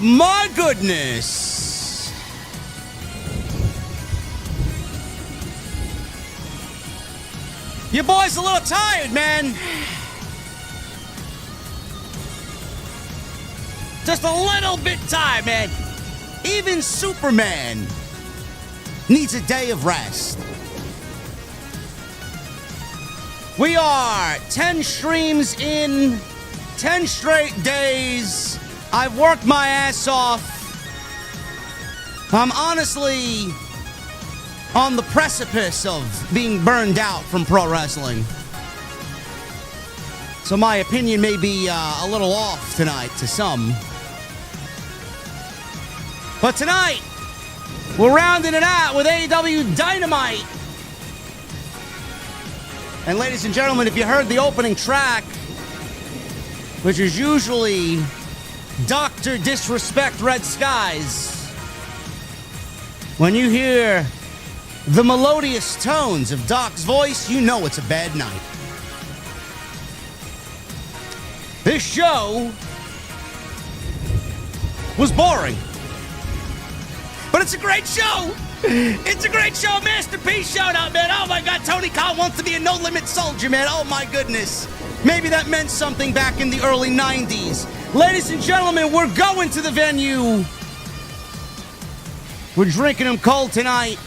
my goodness. Your boy's a little tired, man. Just a little bit tired, man. Even Superman needs a day of rest. We are 10 streams in, 10 straight days. I've worked my ass off. I'm honestly on the precipice of being burned out from pro wrestling. So my opinion may be a little off tonight to some. But tonight, we're rounding it out with AEW Dynamite. And ladies and gentlemen, if you heard the opening track, which is usually Dr. Disrespect Red Skies, when you hear the melodious tones of Doc's voice, you know it's a bad night. This show was boring. But it's a great show. It's a great show. Masterpiece shout out, man. Oh my God, Tony Khan wants to be a no-limit soldier, man. Oh my goodness. Maybe that meant something back in the early 90s. Ladies and gentlemen, we're going to the venue. We're drinking them cold tonight.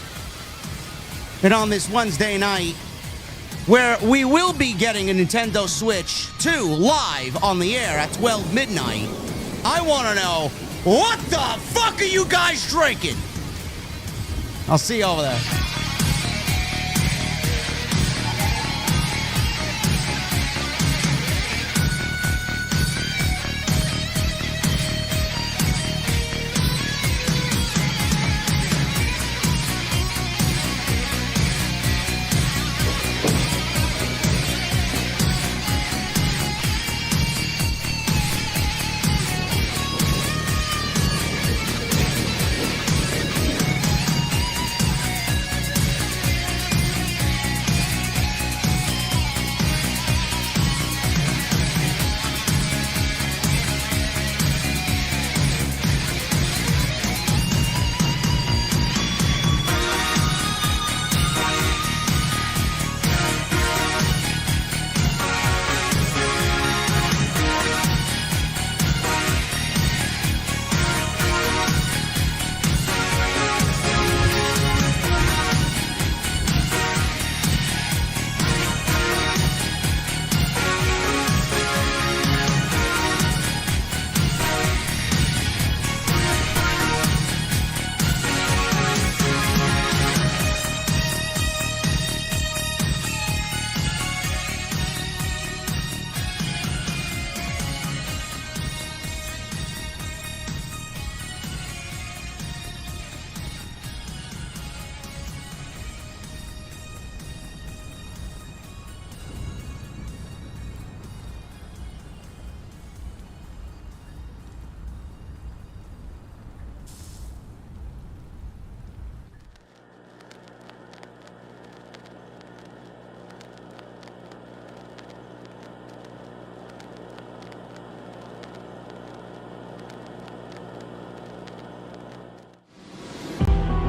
And on this Wednesday night, where we will be getting a Nintendo Switch 2 live on the air at 12 midnight, I want to know, what the fuck are you guys drinking? I'll see you over there.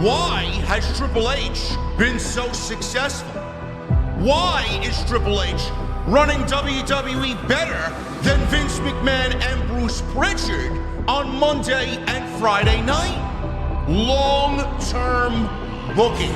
Why has Triple H been so successful? Why is Triple H running WWE better than Vince McMahon and Bruce Pritchard on Monday and Friday night? Long-term booking.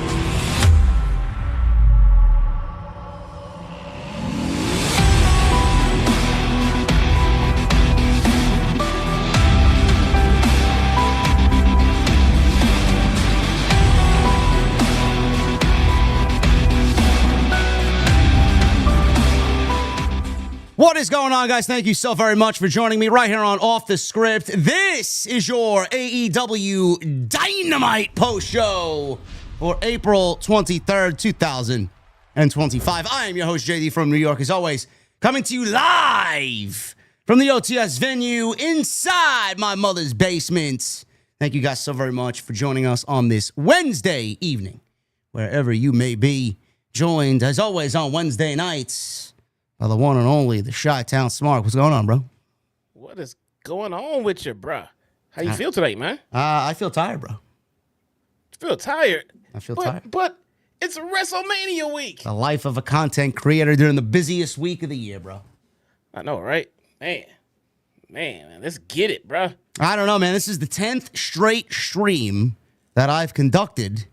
What is going on, guys? Thank you so very much for joining me right here on Off the Script. This is your AEW Dynamite Post Show for April 23rd, 2025. I am your host, JD from New York, as always, coming to you live from the OTS venue inside my mother's basement. Thank you guys so very much for joining us on this Wednesday evening, wherever you may be, joined, as always, on Wednesday nights by the one and only, the Chi-Town Smart. What's going on, bro? What is going on with you, bruh? How you feel tonight, man? I feel tired, bro. Feel tired. I feel tired. But it's WrestleMania week. The life of a content creator during the busiest week of the year, bro. I know, right? Man, let's get it, bro. I don't know, man. This is the 10th straight stream that I've conducted.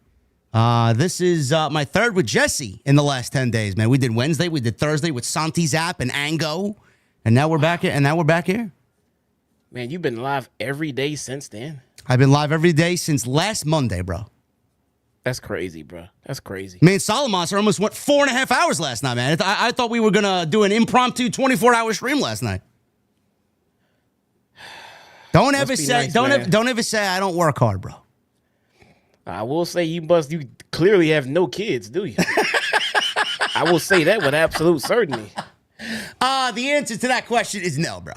This is my third with Jesse in the last 10 days, man. We did Wednesday, we did Thursday with Santi Zap and Ango, and now we're back here. Man, you've been live every day since then. I've been live every day since last Monday, bro. That's crazy, bro. That's crazy. Me and Solomon almost went 4.5 hours last night, man. I thought we were gonna do an impromptu 24-hour stream last night. Don't ever say I don't work hard, bro. I will say you clearly have no kids, do you? I will say that with absolute certainty. The answer to that question is no, bro.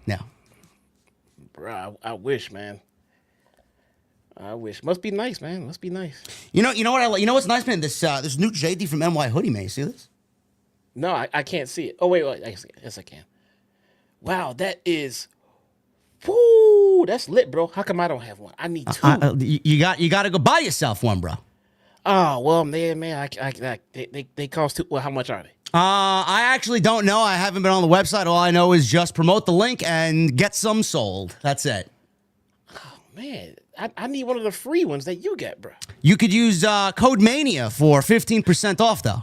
No. Bro, I wish, man. I wish. Must be nice, man. Must be nice. You know what's nice, man? This new JD from NY hoodie, man. You see this? No, I can't see it. Oh, wait. Yes, I can. Wow, that is... Woo, that's lit, bro. How come I don't have one? I need two. You got to go buy yourself one, bro. Oh, well, man, they cost two. Well, how much are they? I actually don't know. I haven't been on the website. All I know is just promote the link and get some sold. That's it. Oh, man. I need one of the free ones that you get, bro. You could use code Mania for 15% off, though.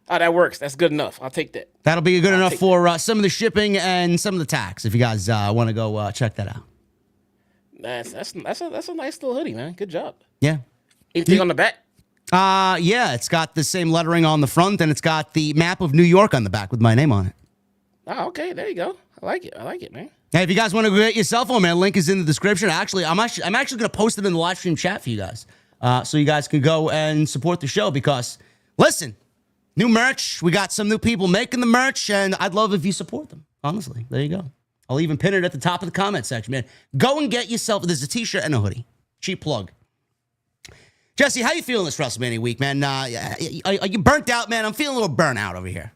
Oh, that works. That's good enough. I'll take that. That'll be good enough for some of the shipping and some of the tax. If you guys want to go check that out. That's a nice little hoodie, man. Good job. Yeah. Anything on the back? Yeah. It's got the same lettering on the front, and it's got the map of New York on the back with my name on it. Oh, okay. There you go. I like it, man. Hey, if you guys want to go get your cell phone, man, link is in the description. Actually, I'm actually going to post it in the live stream chat for you guys, so you guys can go and support the show. Because listen, new merch. We got some new people making the merch, and I'd love if you support them. Honestly, there you go. I'll even pin it at the top of the comment section, man. Go and get yourself. There's a t-shirt and a hoodie. Cheap plug. Jesse, how you feeling this WrestleMania week, man? Are you burnt out, man? I'm feeling a little burnt out over here.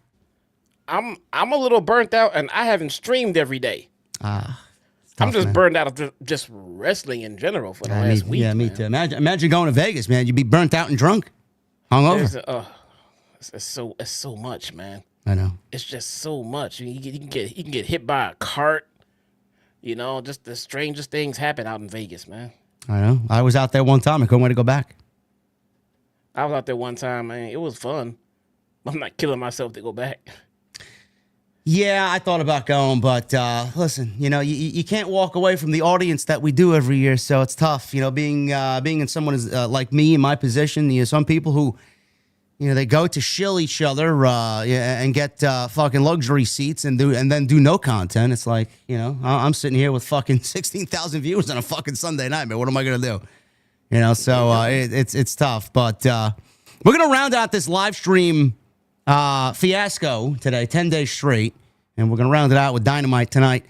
I'm a little burnt out, and I haven't streamed every day. Tough, I'm just man. burned out of just wrestling in general for the last week. Yeah, me too. Imagine going to Vegas, man. You'd be burnt out and drunk, hungover. It's so much, man. I know. It's just so much. You can get hit by a cart. You know, just the strangest things happen out in Vegas, man. I know. I was out there one time. I couldn't wait to go back. I was out there one time, man. It was fun. I'm not killing myself to go back. Yeah, I thought about going, but listen, you can't walk away from the audience that we do every year, so it's tough. Being in someone like me in my position, some people who, they go to shill each other and get fucking luxury seats and then do no content. It's like, I'm sitting here with fucking 16,000 viewers on a fucking Sunday night, man. What am I gonna do? So it's tough, but we're gonna round out this live stream fiasco today, 10 days straight, and we're going to round it out with Dynamite tonight.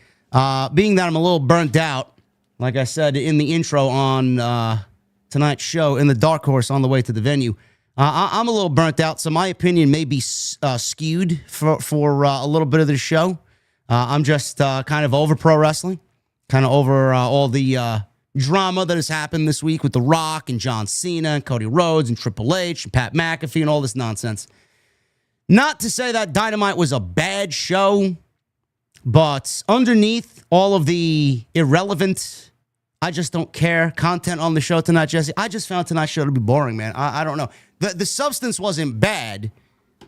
Being that I'm a little burnt out, like I said in the intro on tonight's show, in the Dark Horse on the way to the venue, I'm a little burnt out, so my opinion may be skewed for a little bit of the show. I'm just kind of over pro wrestling, kind of over all the drama that has happened this week with The Rock and John Cena and Cody Rhodes and Triple H and Pat McAfee and all this nonsense. Not to say that Dynamite was a bad show, but underneath all of the irrelevant, I just don't care content on the show tonight, Jesse, I just found tonight's show to be boring, man. I don't know. The substance wasn't bad.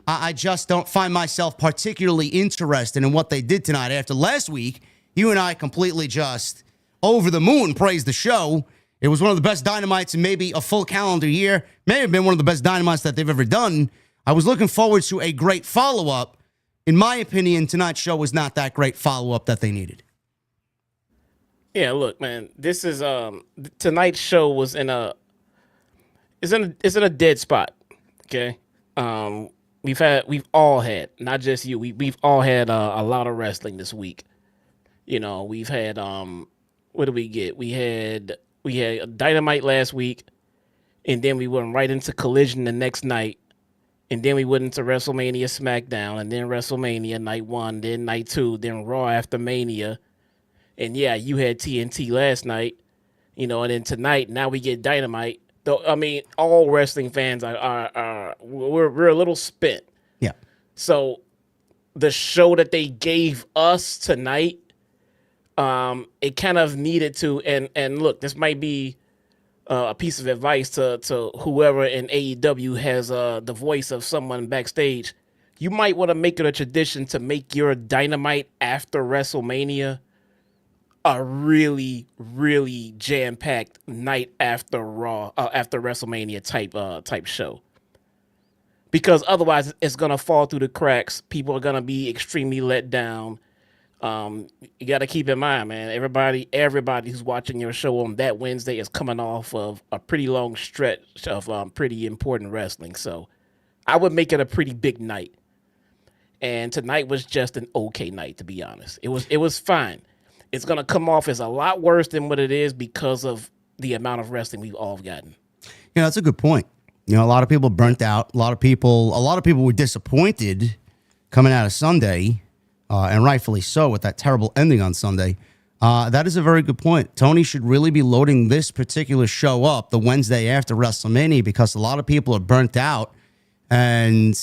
I just don't find myself particularly interested in what they did tonight. After last week, you and I completely just over the moon praised the show. It was one of the best Dynamites in maybe a full calendar year. May have been one of the best Dynamites that they've ever done. I was looking forward to a great follow-up. In my opinion, tonight's show was not that great follow-up that they needed. Yeah, look, man, this is tonight's show was in a dead spot. Okay, we've all had, not just you, we've all had a lot of wrestling this week. We've had what did we get? We had Dynamite last week, and then we went right into Collision the next night. And then we went into WrestleMania SmackDown, and then WrestleMania Night 1, then Night 2, then Raw after Mania. And yeah, you had TNT last night, and then tonight, now we get Dynamite. Though, I mean, all wrestling fans we're a little spent. Yeah. So the show that they gave us tonight, it kind of needed to, and look, this might be a piece of advice to whoever in AEW has the voice of someone backstage. You might want to make it a tradition to make your Dynamite after WrestleMania a really, really jam-packed night after Raw, after WrestleMania type show. Because otherwise, it's gonna fall through the cracks. People are gonna be extremely let down. You got to keep in mind, man. Everybody who's watching your show on that Wednesday is coming off of a pretty long stretch of pretty important wrestling. So, I would make it a pretty big night. And tonight was just an okay night, to be honest. It was fine. It's gonna come off as a lot worse than what it is because of the amount of wrestling we've all gotten. That's a good point. A lot of people burnt out. A lot of people were disappointed coming out of Sunday, and rightfully so with that terrible ending on Sunday. That is a very good point. Tony should really be loading this particular show up the Wednesday after WrestleMania because a lot of people are burnt out, and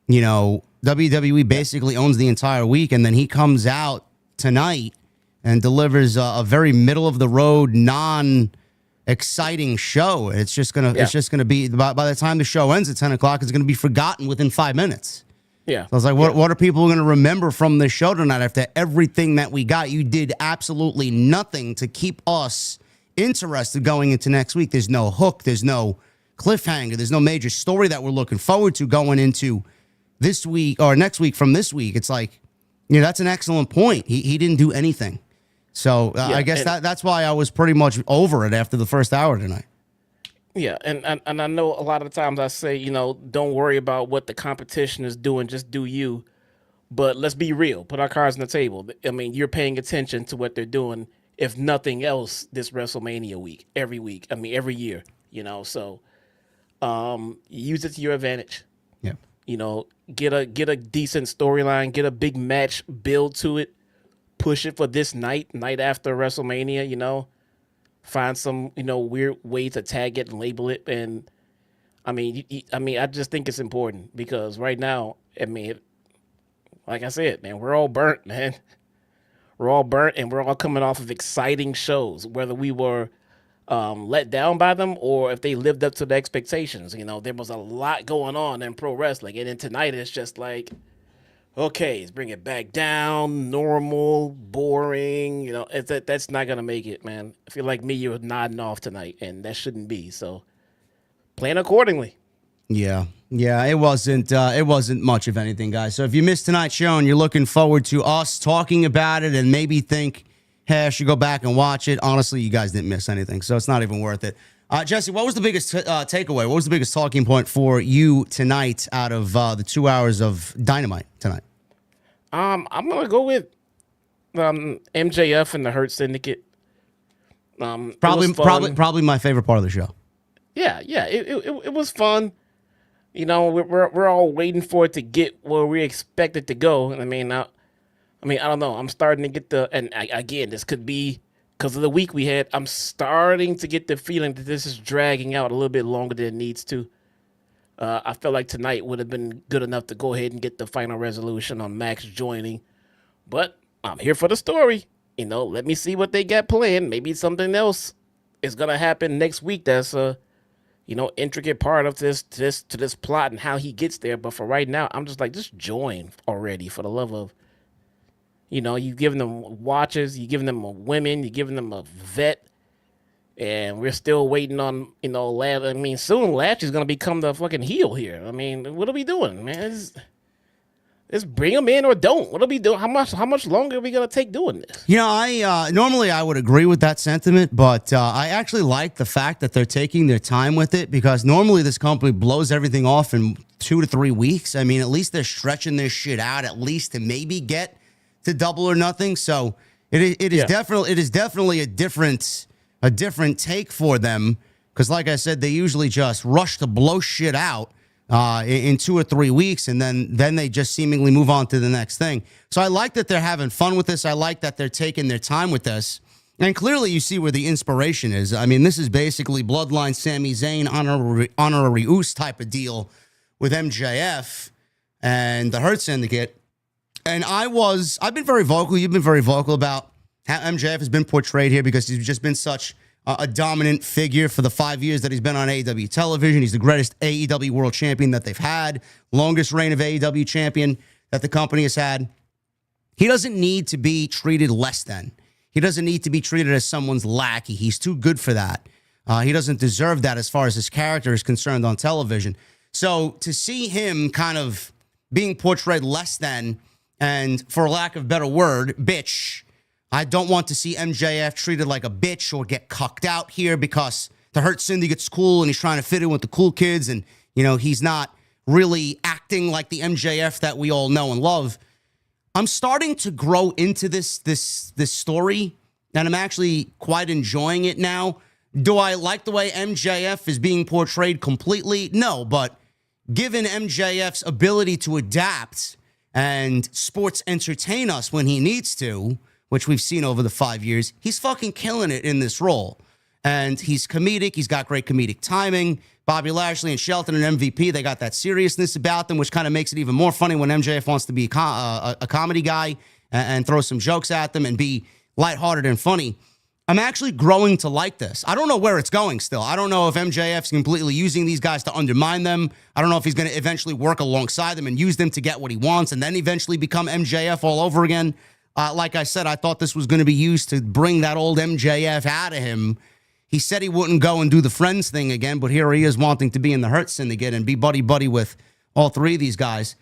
WWE basically owns the entire week, and then he comes out tonight and delivers a very middle of the road, non-exciting show. It's just gonna be by the time the show ends at 10:00, it's gonna be forgotten within 5 minutes. Yeah. So I was like, what are people gonna remember from this show tonight after everything that we got? You did absolutely nothing to keep us interested going into next week. There's no hook. There's no cliffhanger. There's no major story that we're looking forward to going into this week or next week from this week. It's like, that's an excellent point. He didn't do anything. So I guess that's why I was pretty much over it after the first hour tonight. Yeah, and I know a lot of times I say, don't worry about what the competition is doing, just do you. But let's be real, put our cards on the table. I mean, you're paying attention to what they're doing, if nothing else, this WrestleMania week, every week. I mean, every year, so use it to your advantage. Yeah. Get a decent storyline, get a big match, build to it, push it for this night after WrestleMania, find some, weird way to tag it and label it. And I mean, I just think it's important because right now, like I said, man, we're all burnt, man. We're all burnt and we're all coming off of exciting shows, whether we were let down by them or if they lived up to the expectations. There was a lot going on in pro wrestling. And then tonight it's just like, okay, let's bring it back down, normal, boring. That's not going to make it, man. I feel like you're nodding off tonight, and that shouldn't be. So plan accordingly. Yeah, it wasn't much of anything, guys. So if you missed tonight's show and you're looking forward to us talking about it and maybe think, hey, I should go back and watch it, honestly, you guys didn't miss anything, so it's not even worth it. Jesse, what was the biggest takeaway? What was the biggest talking point for you tonight out of the 2 hours of Dynamite tonight? I'm gonna go with MJF and the Hurt Syndicate. Probably my favorite part of the show. Yeah, it was fun. We're all waiting for it to get where we expect it to go. I mean, I don't know. I'm starting to get again, this could be because of the week we had. I'm starting to get the feeling that this is dragging out a little bit longer than it needs to. I felt like tonight would have been good enough to go ahead and get the final resolution on Max joining. But I'm here for the story. Let me see what they got planned. Maybe something else is going to happen next week that's a, intricate part of this plot and how he gets there. But for right now, I'm just like, just join already for the love of, you've given them watches, you've given them women, you've given them a vet. And we're still waiting on, soon Latch is going to become the fucking heel here. What are we doing, man? Just bring him in or don't. What are we doing? How much longer are we going to take doing this? Normally I would agree with that sentiment, but I actually like the fact that they're taking their time with it because normally this company blows everything off in 2 to 3 weeks. At least they're stretching this shit out at least to maybe get to Double or Nothing. So it is definitely a different take for them because, like I said, they usually just rush to blow shit out in 2 or 3 weeks, and then they just seemingly move on to the next thing. So I like that they're having fun with this. I like that they're taking their time with this. And clearly you see where the inspiration is. I mean, this is basically Bloodline Sami Zayn honorary Uce type of deal with MJF and the Hurt Syndicate. And I've been very vocal. You've been very vocal about how MJF has been portrayed here because he's just been such a dominant figure for the 5 years that he's been on AEW television. He's the greatest AEW world champion that they've had, longest reign of AEW champion that the company has had. He doesn't need to be treated less than. He doesn't need to be treated as someone's lackey. He's too good for that. He doesn't deserve that as far as his character is concerned on television. So to see him kind of being portrayed less than, and for lack of a better word, bitch, I don't want to see MJF treated like a bitch or get cucked out here because the Hurt Syndicate's cool and he's trying to fit in with the cool kids and, you know, he's not really acting like the MJF that we all know and love. I'm starting to grow into this story, and I'm actually quite enjoying it now. Do I like the way MJF is being portrayed completely? No, but given MJF's ability to adapt and sports entertain us when he needs to, which we've seen over the 5 years, he's fucking killing it in this role. And he's comedic. He's got great comedic timing. Bobby Lashley and Shelton and MVP, they got that seriousness about them, which kind of makes it even more funny when MJF wants to be a comedy guy and throw some jokes at them and be lighthearted and funny. I'm actually growing to like this. I don't know where it's going still. I don't know if MJF's completely using these guys to undermine them. I don't know if he's going to eventually work alongside them and use them to get what he wants and then eventually become MJF all over again. Like I said, I thought this was going to be used to bring that old MJF out of him. He said he wouldn't go and do the Friends thing again, but here he is wanting to be in the Hurt Syndicate and be buddy-buddy with all three of these guys.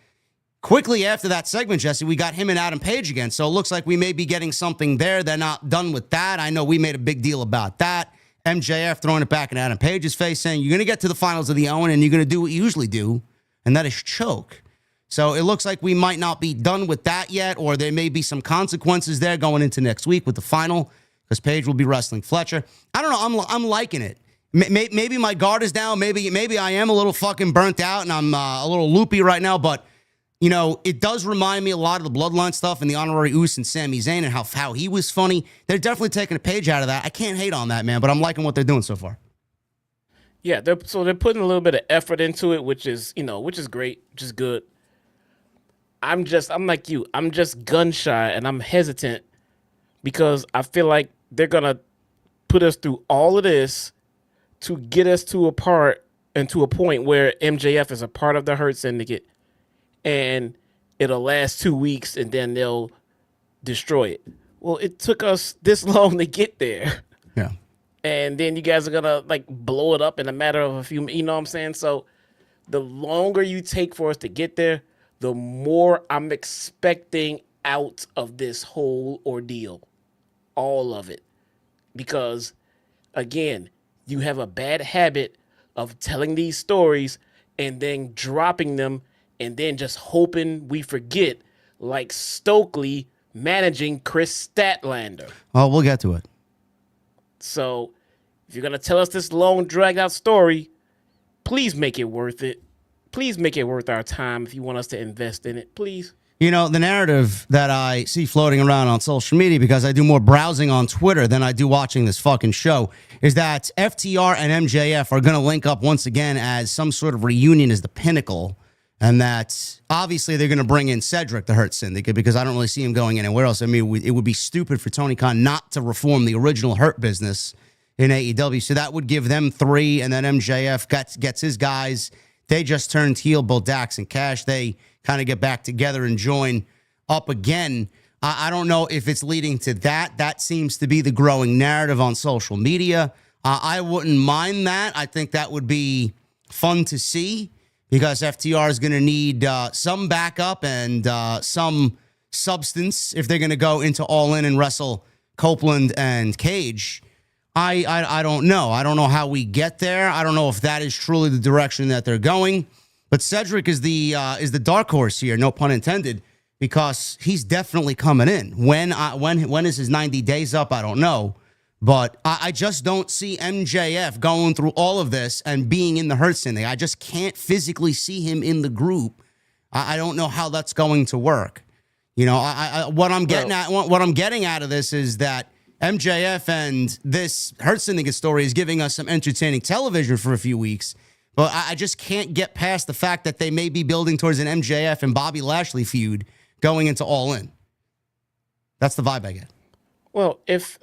Quickly after that segment, Jesse, we got him and Adam Page again, so it looks like we may be getting something there. They're not done with that. I know we made a big deal about that. MJF throwing it back in Adam Page's face, saying, you're going to get to the finals of the Owen, and you're going to do what you usually do, and that is choke. So it looks like we might not be done with that yet, or there may be some consequences there going into next week with the final, because Page will be wrestling Fletcher. I don't know. I'm liking it. Maybe my guard is down. Maybe I am a little fucking burnt out, and I'm a little loopy right now, but you know, it does remind me a lot of the Bloodline stuff and the honorary Uce and Sami Zayn and how he was funny. They're definitely taking a page out of that. I can't hate on that, man, but I'm liking what they're doing so far. Yeah, they're putting a little bit of effort into it, which is great, which is good. I'm like you. I'm just gun shy and I'm hesitant because I feel like they're gonna put us through all of this to get us to a point where MJF is a part of the Hurt Syndicate. And it'll last 2 weeks, and then they'll destroy it. Well, it took us this long to get there. Yeah. And then you guys are going to, like, blow it up in a matter of a few, you know what I'm saying? So the longer you take for us to get there, the more I'm expecting out of this whole ordeal. All of it. Because, again, you have a bad habit of telling these stories and then dropping them and then just hoping we forget, like Stokely managing Chris Statlander. Oh, we'll get to it. So if you're going to tell us this long, dragged-out story, please make it worth it. Please make it worth our time if you want us to invest in it. Please. You know, the narrative that I see floating around on social media, because I do more browsing on Twitter than I do watching this fucking show, is that FTR and MJF are going to link up once again as some sort of reunion as the pinnacle. And that obviously they're going to bring in Cedric, the Hurt Syndicate, because I don't really see him going anywhere else. I mean, it would be stupid for Tony Khan not to reform the original Hurt business in AEW. So that would give them three, and then MJF gets his guys. They just turned heel, both Dax and Cash. They kind of get back together and join up again. I don't know if it's leading to that. That seems to be the growing narrative on social media. I wouldn't mind that. I think that would be fun to see, because FTR is going to need some backup and some substance if they're going to go into All In and wrestle Copeland and Cage. I don't know. I don't know how we get there. I don't know if that is truly the direction that they're going. But Cedric is the dark horse here, no pun intended, because he's definitely coming in. When is his 90 days up? I don't know. But I just don't see MJF going through all of this and being in the Hurt Syndicate. I just can't physically see him in the group. I don't know how that's going to work. You know, what I'm getting out of this is that MJF and this Hurt Syndicate story is giving us some entertaining television for a few weeks. But I just can't get past the fact that they may be building towards an MJF and Bobby Lashley feud going into All In. That's the vibe I get. Well, if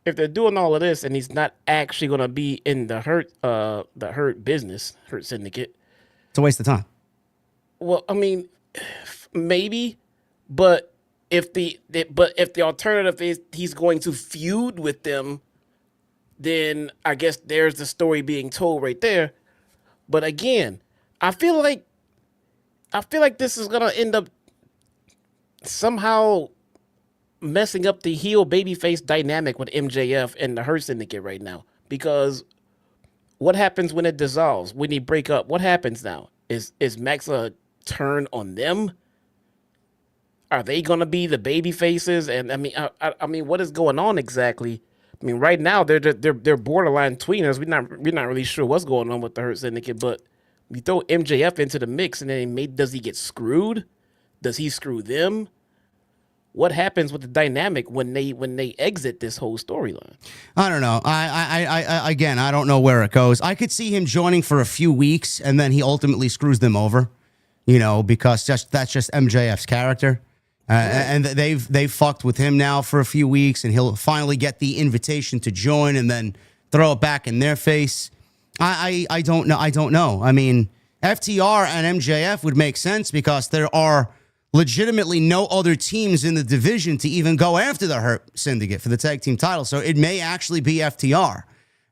they're doing all of this and he's not actually going to be in the Hurt business, Hurt Syndicate, it's a waste of time. Well, I mean, maybe, but if the alternative is he's going to feud with them, then I guess there's the story being told right there. But again, I feel like this is gonna end up somehow messing up the heel babyface dynamic with MJF and the Hurt Syndicate right now. Because what happens when it dissolves? When they break up, what happens now? Is Max a turn on them? Are they gonna be the baby faces? And I mean, what is going on exactly? I mean, right now they're borderline tweeners. We're not really sure what's going on with the Hurt Syndicate. But you throw MJF into the mix, and then does he get screwed? Does he screw them? What happens with the dynamic when they exit this whole storyline? I don't know. I don't know where it goes. I could see him joining for a few weeks, and then he ultimately screws them over. You know, because that's just MJF's character. And they've fucked with him now for a few weeks, and he'll finally get the invitation to join and then throw it back in their face. I don't know. I don't know. I mean, FTR and MJF would make sense because there are legitimately no other teams in the division to even go after the Hurt Syndicate for the tag team title. So it may actually be FTR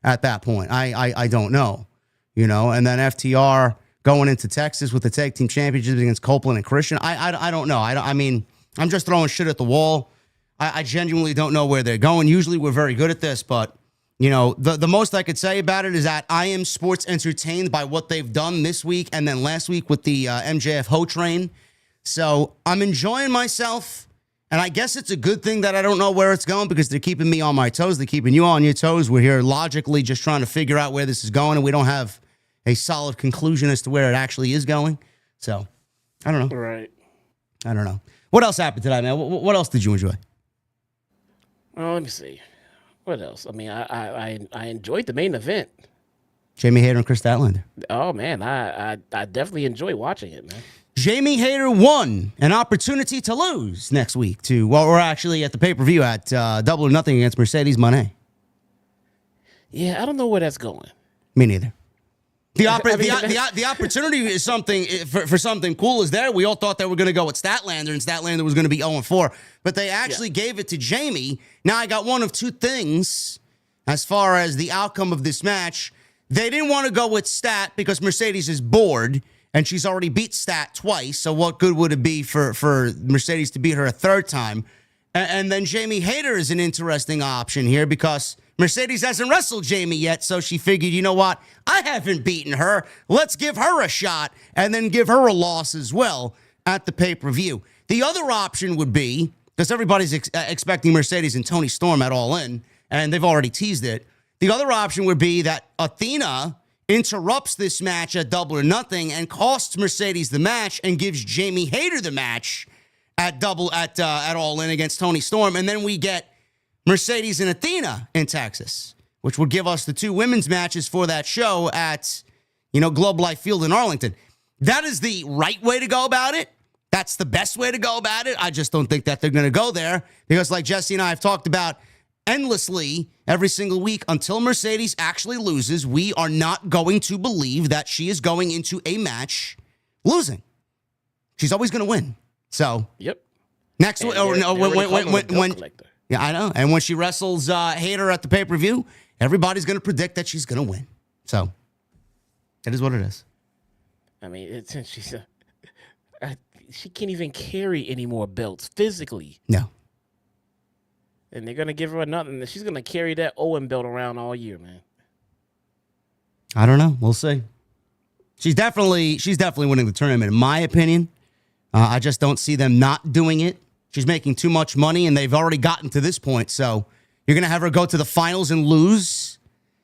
at that point. I don't know. You know, and then FTR going into Texas with the tag team championships against Copeland and Christian. I don't know. I mean, I'm just throwing shit at the wall. I genuinely don't know where they're going. Usually we're very good at this, but, you know, the most I could say about it is that I am sports entertained by what they've done this week and then last week with the MJF Ho train. So I'm enjoying myself, and I guess it's a good thing that I don't know where it's going because they're keeping me on my toes. They're keeping you on your toes. We're here logically just trying to figure out where this is going, and we don't have a solid conclusion as to where it actually is going. So I don't know. Right. I don't know. What else happened today, man? What else did you enjoy? Well, let me see. What else? I mean, I enjoyed the main event. Jamie Hayter and Chris Statlander. Oh, man. I definitely enjoy watching it, man. Jamie Hayter won an opportunity to lose next week to, well, we're actually at the pay-per-view at Double or Nothing against Mercedes Moné. Yeah, I don't know where that's going. Me neither. The opportunity is something for something cool is there. We all thought they were going to go with Statlander, and Statlander was going to be 0-4, but they actually gave it to Jamie. Now I got one of two things as far as the outcome of this match. They didn't want to go with Stat because Mercedes is bored, and she's already beat Stat twice. So what good would it be for Mercedes to beat her a third time? And then Jamie Hayter is an interesting option here because Mercedes hasn't wrestled Jamie yet, so she figured, you know what? I haven't beaten her. Let's give her a shot and then give her a loss as well at the pay-per-view. The other option would be, because everybody's expecting Mercedes and Toni Storm at All In, and they've already teased it. The other option would be that Athena interrupts this match at Double or Nothing and costs Mercedes the match and gives Jamie Hayter the match at All In against Toni Storm, and then we get Mercedes and Athena in Texas, which would give us the two women's matches for that show at, Globe Life Field in Arlington. That is the right way to go about it. That's the best way to go about it. I just don't think that they're going to go there because, like Jesse and I have talked about endlessly every single week, until Mercedes actually loses, we are not going to believe that she is going into a match losing. She's always going to win. So, yep. Next week, yeah, I know. And when she wrestles Hayter at the pay-per-view, everybody's going to predict that she's going to win. So, it is what it is. I mean, she can't even carry any more belts physically. No. And they're going to give her another, and she's going to carry that Owen belt around all year, man. I don't know. We'll see. She's definitely winning the tournament, in my opinion. I just don't see them not doing it. She's making too much money, and they've already gotten to this point. So, You're going to have her go to the finals and lose.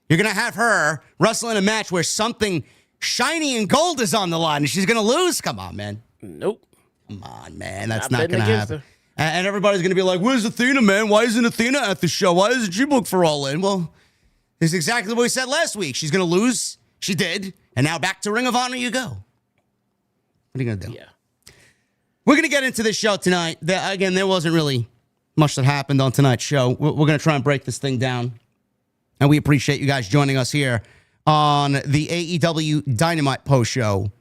You're going to have her wrestle in a match where something shiny and gold is on the line and she's going to lose. Come on, man. Nope. Come on, man. That's not going to happen. And everybody's going to be like, where's Athena, man? Why isn't Athena at the show? Why isn't she booked for All In? Well, it's exactly what we said last week. She's going to lose. She did. And now back to Ring of Honor you go. What are you going to do? Yeah. We're going to get into this show tonight. Again, there wasn't really much that happened on tonight's show. We're going to try and break this thing down. And we appreciate you guys joining us here on the AEW Dynamite Post Show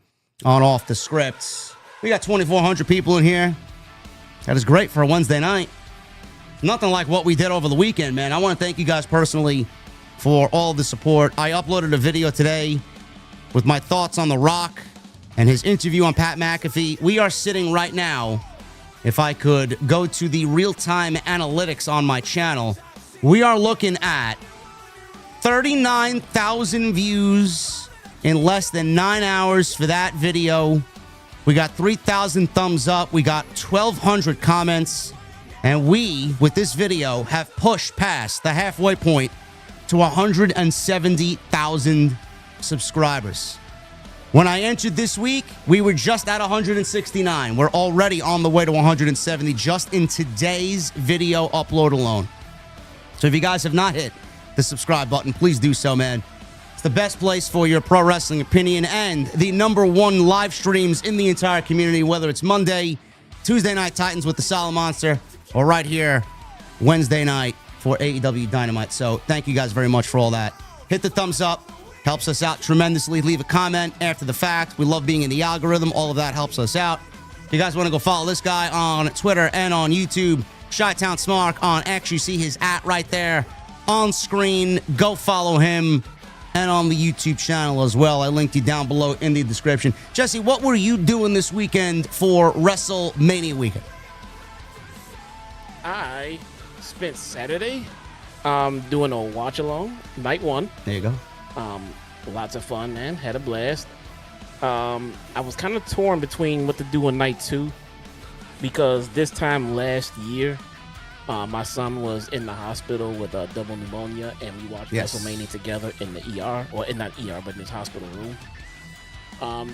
on Off the Script. We got 2,400 people in here. That is great for a Wednesday night. Nothing like what we did over the weekend, man. I want to thank you guys personally for all the support. I uploaded a video today with my thoughts on The Rock and his interview on Pat McAfee. We are sitting right now, if I could go to the real-time analytics on my channel, we are looking at 39,000 views in less than 9 hours for that video. We got 3,000 thumbs up. We got 1,200 comments. And we, with this video, have pushed past the halfway point to 170,000 subscribers. When I entered this week, we were just at 169. We're already on the way to 170 just in today's video upload alone. So if you guys have not hit the subscribe button, please do so, man. It's the best place for your pro wrestling opinion and the #1 live streams in the entire community, whether it's Monday, Tuesday Night Titans with the Solid Monster, or right here, Wednesday night for AEW Dynamite. So thank you guys very much for all that. Hit the thumbs up. Helps us out tremendously. Leave a comment after the fact. We love being in the algorithm. All of that helps us out. If you guys want to go follow this guy on Twitter and on YouTube, Chi-Town Smark on X, you see his @ right there on screen. Go follow him. And on the YouTube channel as well. I linked you down below in the description. Jesse, what were you doing this weekend for WrestleMania weekend? I spent Saturday doing a watch-along, night one. There you go. Lots of fun, man. Had a blast. I was kind of torn between what to do on night two because this time last year, my son was in the hospital with double pneumonia, and we watched WrestleMania together in the ER, or not ER, but in his hospital room.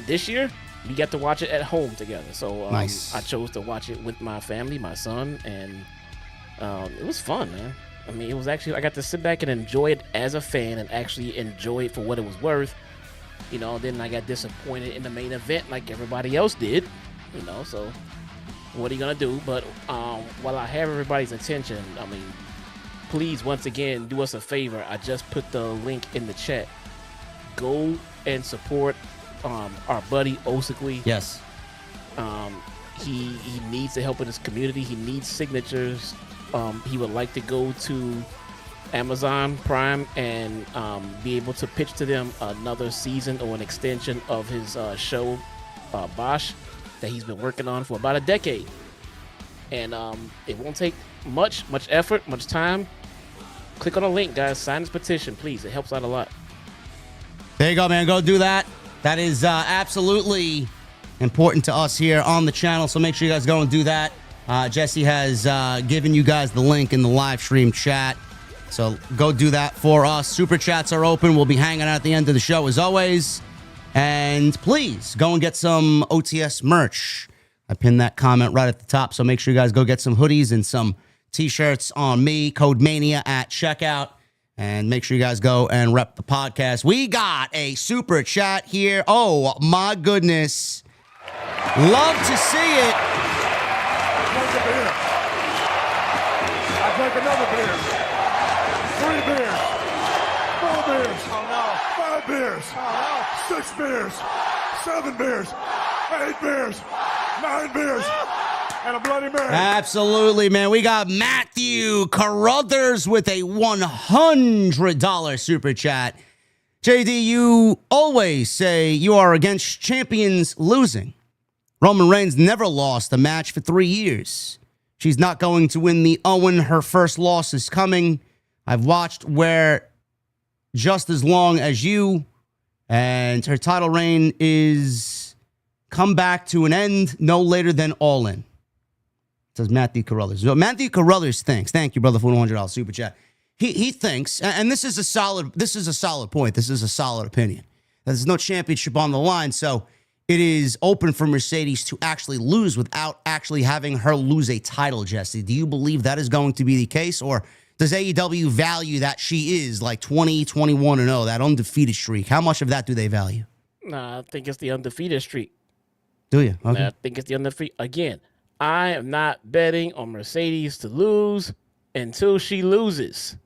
This year, we got to watch it at home together. So nice. I chose to watch it with my family, my son, and it was fun, man. I mean, it was actually, I got to sit back and enjoy it as a fan and actually enjoy it for what it was worth. You know, then I got disappointed in the main event like everybody else did, you know, so what are you going to do? But while I have everybody's attention, I mean, please, once again, do us a favor. I just put the link in the chat. Go and support our buddy Osically. Yes. He needs the help in his community. He needs signatures. He would like to go to Amazon Prime and be able to pitch to them another season or an extension of his show, Bosch, that he's been working on for about a decade. And it won't take much effort, much time. Click on the link, guys. Sign this petition, please. It helps out a lot. There you go, man. Go do that. That is absolutely important to us here on the channel, so make sure you guys go and do that. Jesse has given you guys the link in the live stream chat, so go do that for us. Super chats are open. We'll be hanging out at the end of the show as always. And please go and get some OTS merch. I pinned that comment right at the top, so make sure you guys go get some hoodies and some t-shirts on me, Code Mania at checkout. And make sure you guys go and rep the podcast. We got a super chat here. Oh, my goodness. Love to see it. I drank another beer. 3 beers. 4 beers. Oh, no. 5 beers. Oh, no. 6 beers. 7 beers. 8 beers. 9 beers. And a Bloody Mary. Absolutely, man. We got Matthew Carruthers with a $100 super chat. JD, you always say you are against champions losing. Roman Reigns never lost a match for 3 years. She's not going to win the Owen. Her first loss is coming. I've watched where just as long as you, and her title reign is come back to an end no later than All In. Says Matthew Carruthers. So Matthew Carruthers thinks, thank you, brother, for $100 super chat. he thinks, and this is a solid point. This is a solid opinion. There's no championship on the line, so it is open for Mercedes to actually lose without actually having her lose a title, Jesse. Do you believe that is going to be the case, or does AEW value that she is like 20, 21-0, that undefeated streak? How much of that do they value? Nah, I think it's the undefeated streak. Do you? Okay. Nah, I think it's the undefeated. Again, I am not betting on Mercedes to lose until she loses.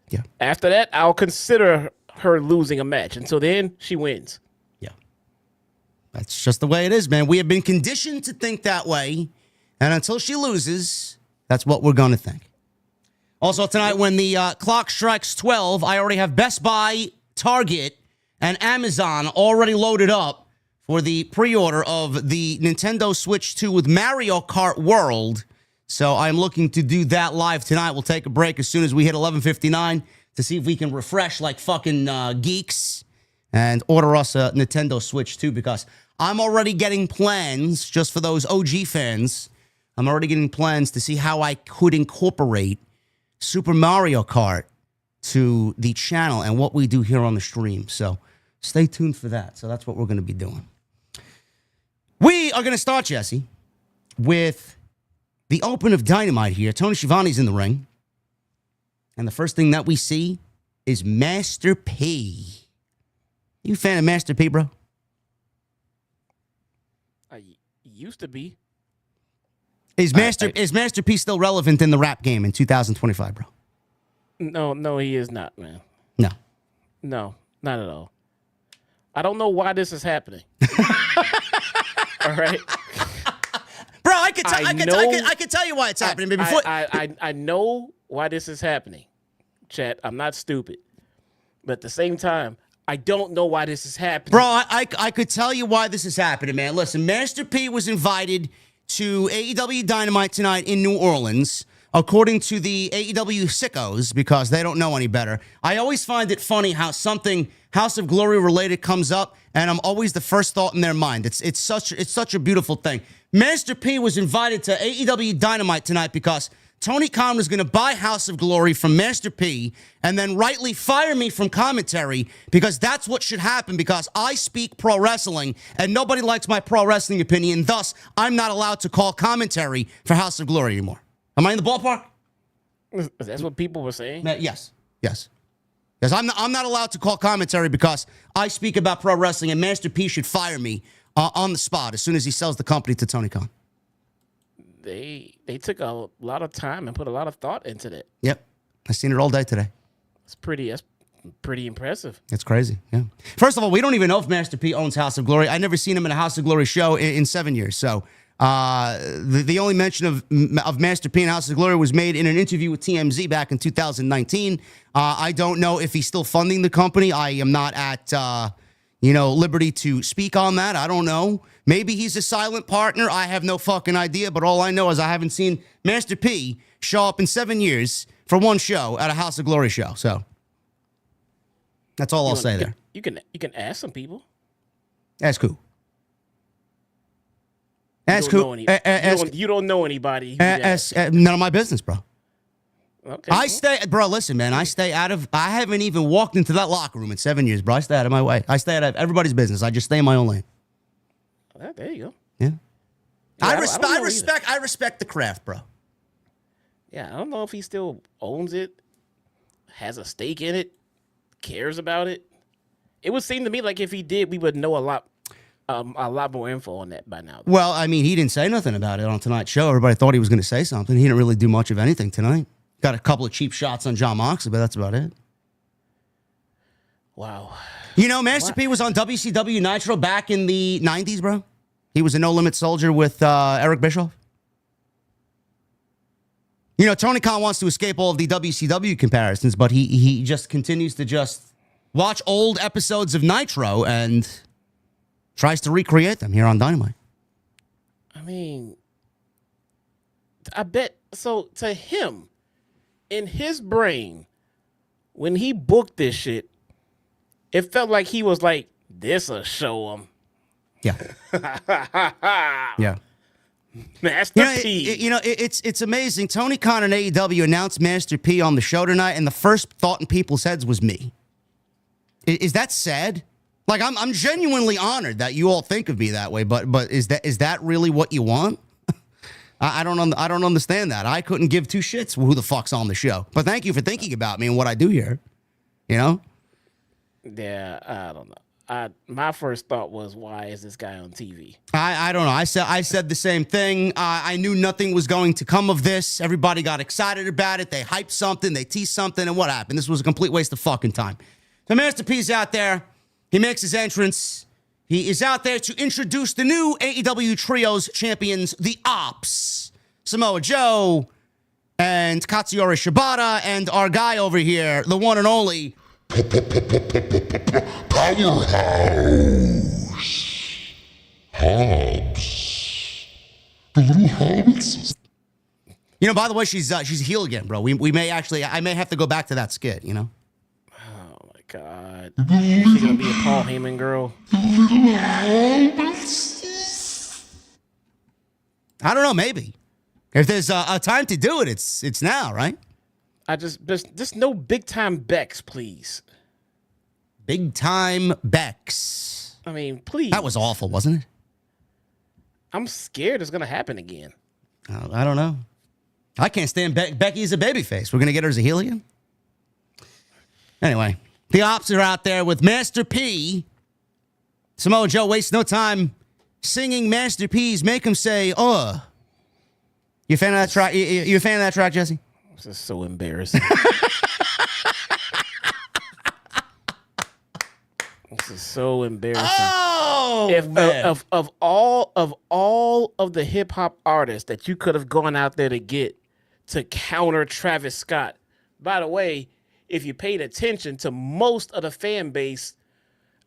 Yeah. After that, I'll consider her losing a match. Until then, she wins. Yeah. That's just the way it is, man. We have been conditioned to think that way, and until she loses, that's what we're going to think. Also, tonight, when the clock strikes 12, I already have Best Buy, Target, and Amazon already loaded up for the pre-order of the Nintendo Switch 2 with Mario Kart World. So I'm looking to do that live tonight. We'll take a break as soon as we hit 11:59 to see if we can refresh like fucking geeks and order us a Nintendo Switch 2, because I'm already getting plans, just for those OG fans, I'm already getting plans to see how I could incorporate Super Mario Kart to the channel and what we do here on the stream. So stay tuned for that. So that's what we're going to be doing. We are going to start, Jesse, with the open of Dynamite here. Tony Schiavone's in the ring. And the first thing that we see is Master P. You a fan of Master P, bro? I used to be. Is Master P still relevant in the rap game in 2025, bro? No, he is not, man. No. No, not at all. I don't know why this is happening. All right. Bro, I could tell you why it's happening. But before I know why this is happening, chat. I'm not stupid. But at the same time, I don't know why this is happening. Bro, I could tell you why this is happening, man. Listen, Master P was invited to AEW Dynamite tonight in New Orleans, according to the AEW sickos, because they don't know any better. I always find it funny how something House of Glory related comes up, and I'm always the first thought in their mind. It's such a beautiful thing. Master P was invited to AEW Dynamite tonight because Tony Khan was going to buy House of Glory from Master P and then rightly fire me from commentary, because that's what should happen, because I speak pro wrestling and nobody likes my pro wrestling opinion. Thus, I'm not allowed to call commentary for House of Glory anymore. Am I in the ballpark? That's what people were saying? Yes. I'm not allowed to call commentary because I speak about pro wrestling, and Master P should fire me on the spot as soon as he sells the company to Tony Khan. They took a lot of time and put a lot of thought into that. Yep. I've seen it all day today. That's pretty impressive. It's crazy, yeah. First of all, we don't even know if Master P owns House of Glory. I've never seen him in a House of Glory show in 7 years. So the only mention of Master P and House of Glory was made in an interview with TMZ back in 2019. I don't know if he's still funding the company. I am not at liberty to speak on that. I don't know. Maybe he's a silent partner. I have no fucking idea. But all I know is I haven't seen Master P show up in 7 years for one show at a House of Glory show. So that's all I'll say there. You can ask some people. Ask who? You don't know anybody. None of my business, bro. Okay. I stay, bro. Listen, man. I haven't even walked into that locker room in 7 years, bro. I stay out of my way. I stay out of everybody's business. I just stay in my own lane. There you go. Yeah. I respect the craft, bro. Yeah, I don't know if he still owns it, has a stake in it, cares about it. It would seem to me like if he did, we would know a lot more info on that by now. Well, I mean, he didn't say nothing about it on tonight's show. Everybody thought he was going to say something. He didn't really do much of anything tonight. Got a couple of cheap shots on John Moxley, but that's about it. Wow. You know, Master P was on WCW Nitro back in the 90s, bro. He was a no-limit soldier with Eric Bischoff. You know, Tony Khan wants to escape all of the WCW comparisons, but he just continues to just watch old episodes of Nitro and tries to recreate them here on Dynamite. I mean, I bet, so to him, in his brain, when he booked this shit, it felt like he was like, this'll show him. Yeah. Yeah. Master P. It's amazing. Tony Khan and AEW announced Master P on the show tonight, and the first thought in people's heads was me. Is that sad? Like, I'm genuinely honored that you all think of me that way, but is that really what you want? I don't understand that. I couldn't give two shits who the fuck's on the show. But thank you for thinking about me and what I do here. You know? Yeah, I don't know. My first thought was, why is this guy on TV? I don't know. I said the same thing. I knew nothing was going to come of this. Everybody got excited about it. They hyped something. They teased something. And what happened? This was a complete waste of fucking time. So Master P's out there. He makes his entrance. He is out there to introduce the new AEW Trios champions, the Ops. Samoa Joe and Katsuyori Shibata and our guy over here, the one and only Powerhouse Hobbs. The little Hobbs. You know, by the way, she's a heel again, bro. I may have to go back to that skit, you know? Oh, my God. Is she going to be a Paul Heyman girl? I don't know, maybe. If there's a time to do it, it's now, right? I just no big time Bex, please. Big time Bex. I mean, please. That was awful, wasn't it? I'm scared it's gonna happen again. I don't know. I can't stand Becky as a babyface. We're gonna get her as a heel again. Anyway, the Ops are out there with Master P. Samoa Joe wastes no time singing Master P's "Make Him Say You a fan of that track? You a fan of that track, Jesse? This is so embarrassing. This is so embarrassing. Oh, man. Of all of the hip hop artists that you could have gone out there to get to counter Travis Scott. By the way, if you paid attention to most of the fan base,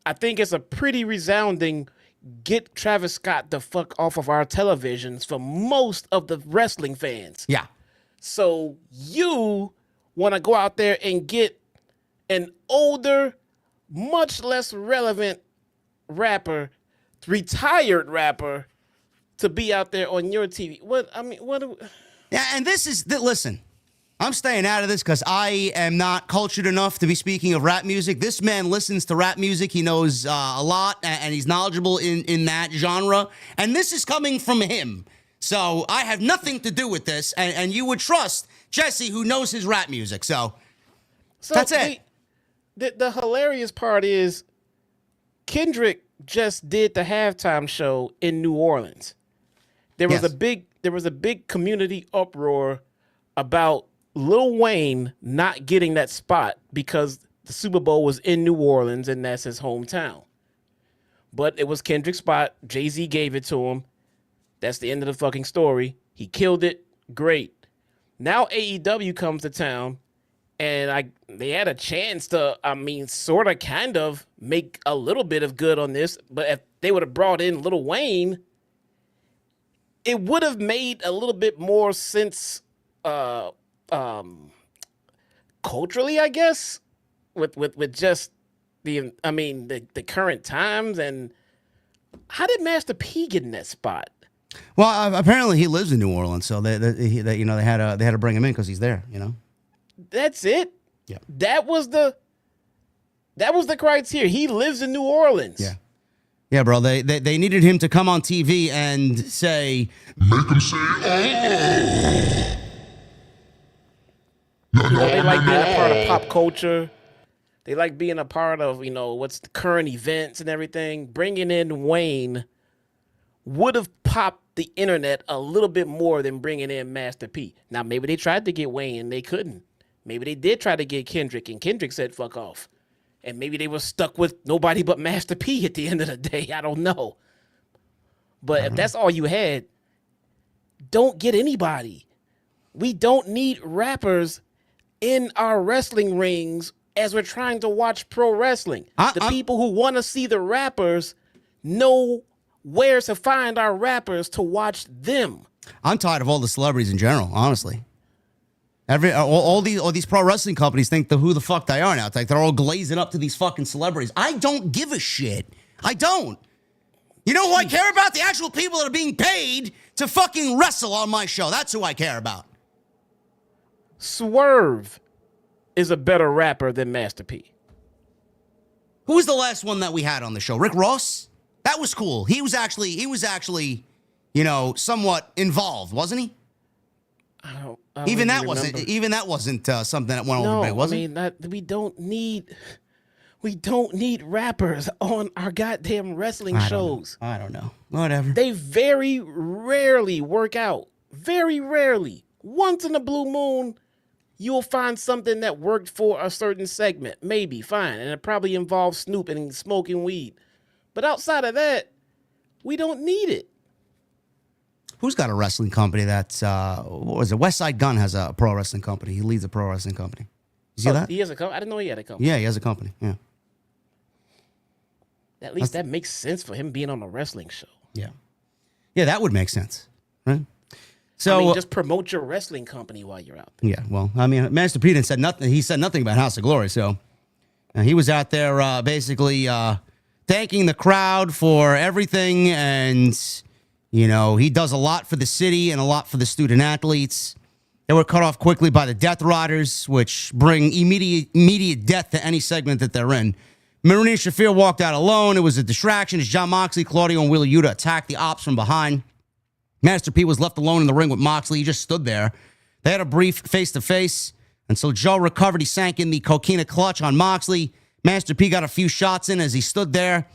I think it's a pretty resounding get Travis Scott the fuck off of our televisions for most of the wrestling fans. Yeah. So you want to go out there and get an older, much less relevant rapper, retired rapper, to be out there on your TV. Yeah, and listen, I'm staying out of this because I am not cultured enough to be speaking of rap music. This man listens to rap music. He knows a lot, and he's knowledgeable in that genre. And this is coming from him. So I have nothing to do with this. And you would trust Jesse, who knows his rap music. So that's it. The hilarious part is Kendrick just did the halftime show in New Orleans. There was a big community uproar about Lil Wayne not getting that spot because the Super Bowl was in New Orleans and that's his hometown. But it was Kendrick's spot. Jay-Z gave it to him. That's the end of the fucking story. He killed it. Great. Now AEW comes to town, and they had a chance to, sort of, kind of make a little bit of good on this. But if they would have brought in Lil Wayne, it would have made a little bit more sense, culturally, I guess, with just the current times. And how did Master P get in that spot? Well, apparently he lives in New Orleans, so they had to bring him in because he's there. You know, that's it. Yeah, that was the criteria. He lives in New Orleans. Yeah, bro. They needed him to come on TV and say, "Make him say." They like being a part of pop culture. They like being a part of what's the current events and everything. Bringing in Wayne would have popped the internet a little bit more than bringing in Master P. Now, maybe they tried to get Wayne and they couldn't. Maybe they did try to get Kendrick and Kendrick said fuck off. And maybe they were stuck with nobody but Master P at the end of the day. I don't know. But if that's all you had, don't get anybody. We don't need rappers in our wrestling rings as we're trying to watch pro wrestling. People who want to see the rappers know where to find our rappers to watch them. I'm tired of all the celebrities in general, honestly. All these pro wrestling companies think who the fuck they are now. It's like they're all glazing up to these fucking celebrities. I don't give a shit. I don't. You know who I care about? The actual people that are being paid to fucking wrestle on my show. That's who I care about. Swerve is a better rapper than Master P. Who was the last one that we had on the show? Rick Ross? That was cool. He was actually, you know, somewhat involved, wasn't he? I don't Even that remember. wasn't something that went over big, was it? We don't need rappers on our goddamn wrestling shows. I don't know. Whatever. They very rarely work out. Very rarely. Once in a blue moon, you'll find something that worked for a certain segment. Maybe, fine. And it probably involves snooping and smoking weed. But outside of that, we don't need it. Who's got a wrestling company that's, what was it? West Side Gun has a pro wrestling company. He leads a pro wrestling company. You see that? He has a company? I didn't know he had a company. Yeah, he has a company. Yeah. At least that makes sense for him being on a wrestling show. Yeah. Yeah, that would make sense. Right? So, I mean, just promote your wrestling company while you're out there. yeah, well, I mean, Master P said nothing. He said nothing about House of Glory. So he was out there basically thanking the crowd for everything. And, you know, he does a lot for the city and a lot for the student athletes. They were cut off quickly by the Death Riders, which bring immediate death to any segment that they're in. Marina Shafir walked out alone. It was a distraction as John Moxley, Claudio, and Wheeler Yuta attacked the Ops from behind. Master P was left alone in the ring with Moxley. He just stood there. They had a brief face-to-face until Joe recovered. He sank in the coquina clutch on Moxley. Master P got a few shots in as he stood there,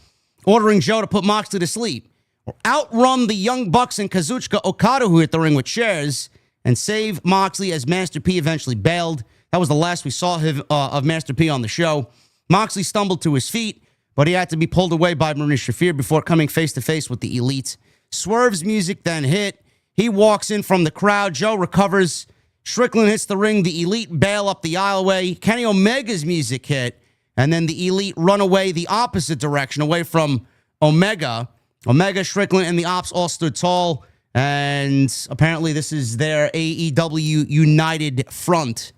ordering Joe to put Moxley to sleep or outrun the Young Bucks and Kazuchika Okada, who hit the ring with chairs, and save Moxley as Master P eventually bailed. That was the last we saw of Master P on the show. Moxley stumbled to his feet, but he had to be pulled away by Marina Shafir before coming face-to-face with the Elite. Swerve's music then hit. He walks in from the crowd. Joe recovers. Strickland hits the ring. The Elite bail up the aisleway. Kenny Omega's music hit. And then the Elite run away the opposite direction, away from Omega. Omega, Strickland, and the Ops all stood tall. And apparently this is their AEW United front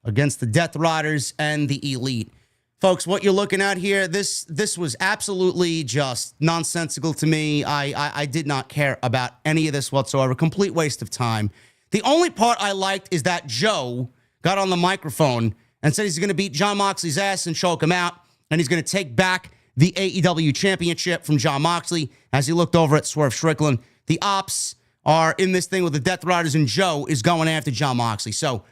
against the Death Riders and the Elite. Folks, what you're looking at here, this was absolutely just nonsensical to me. I did not care about any of this whatsoever. Complete waste of time. The only part I liked is that Joe got on the microphone and said he's going to beat John Moxley's ass and choke him out, and he's going to take back the AEW championship from John Moxley as he looked over at Swerve Strickland. The Ops are in this thing with the Death Riders, and Joe is going after John Moxley. So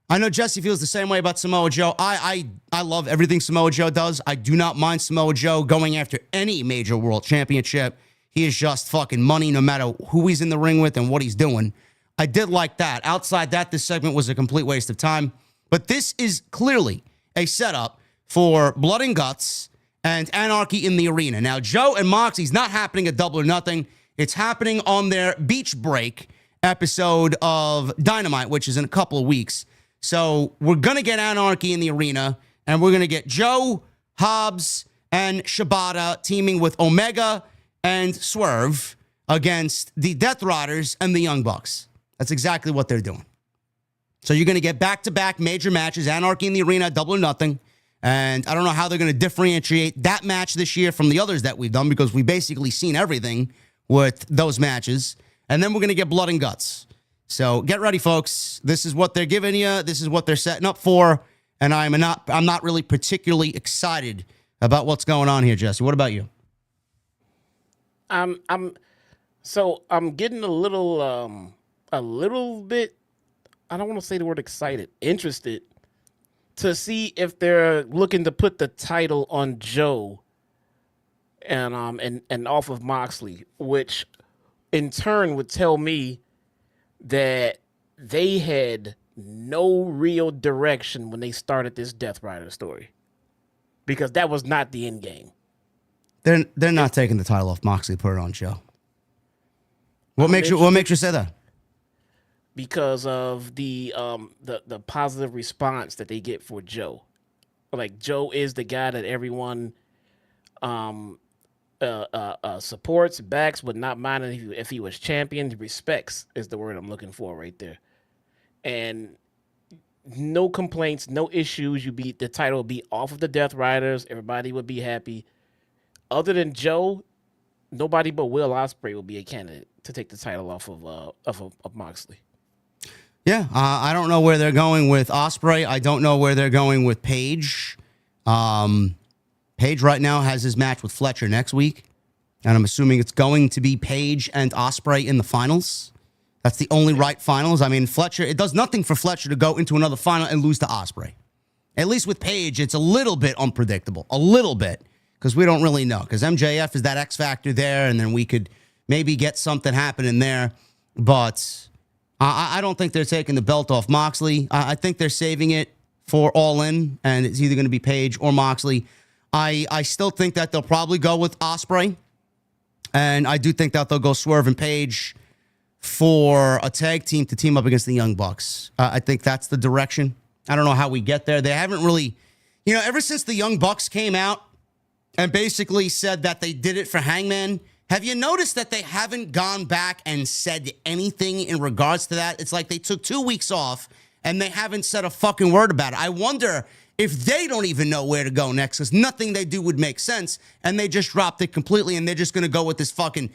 I know Jesse feels the same way about Samoa Joe. I love everything Samoa Joe does. I do not mind Samoa Joe going after any major world championship. He is just fucking money no matter who he's in the ring with and what he's doing. I did like that. Outside that, this segment was a complete waste of time. But this is clearly a setup for Blood and Guts and Anarchy in the Arena. Now, Joe and Moxie's not happening at Double or Nothing. It's happening on their beach break episode of Dynamite, which is in a couple of weeks. So we're going to get Anarchy in the Arena, and we're going to get Joe, Hobbs, and Shibata teaming with Omega and Swerve against the Death Riders and the Young Bucks. That's exactly what they're doing. So you're going to get back-to-back major matches, Anarchy in the Arena, Double or Nothing. And I don't know how they're going to differentiate that match this year from the others that we've done, because we've basically seen everything with those matches. And then we're going to get Blood and Guts. So get ready, folks. This is what they're giving you. This is what they're setting up for. And I'm not really particularly excited about what's going on here, Jesse. What about you? I'm getting a little bit, I don't want to say the word excited, interested to see if they're looking to put the title on Joe and off of Moxley, which in turn would tell me that they had no real direction when they started this Death Rider story, because that was not the end game. They're not taking the title off Moxley, put it on Joe. What makes you say that? Because of the positive response that they get for Joe. Like, Joe is the guy that everyone supports, backs, would not mind if he was champion. Respects is the word I'm looking for right there. And no complaints, no issues. The title would be off of the Death Riders. Everybody would be happy. Other than Joe, nobody but Will Ospreay will be a candidate to take the title off of Moxley. Yeah, I don't know where they're going with Ospreay. I don't know where they're going with Paige. Paige right now has his match with Fletcher next week, and I'm assuming it's going to be Paige and Ospreay in the finals. That's the only right finals. I mean, Fletcher, it does nothing for Fletcher to go into another final and lose to Ospreay. At least with Paige, it's a little bit unpredictable. A little bit, because we don't really know. Because MJF is that X factor there, and then we could maybe get something happening there. But I don't think they're taking the belt off Moxley. I think they're saving it for All In, and it's either going to be Paige or Moxley. I still think that they'll probably go with Ospreay, and I do think that they'll go Swerve and Paige for a tag team to team up against the Young Bucks. I think that's the direction. I don't know how we get there. They haven't really, ever since the Young Bucks came out and basically said that they did it for Hangman, have you noticed that they haven't gone back and said anything in regards to that? It's like they took 2 weeks off and they haven't said a fucking word about it. I wonder if they don't even know where to go next, because nothing they do would make sense, and they just dropped it completely, and they're just going to go with this fucking,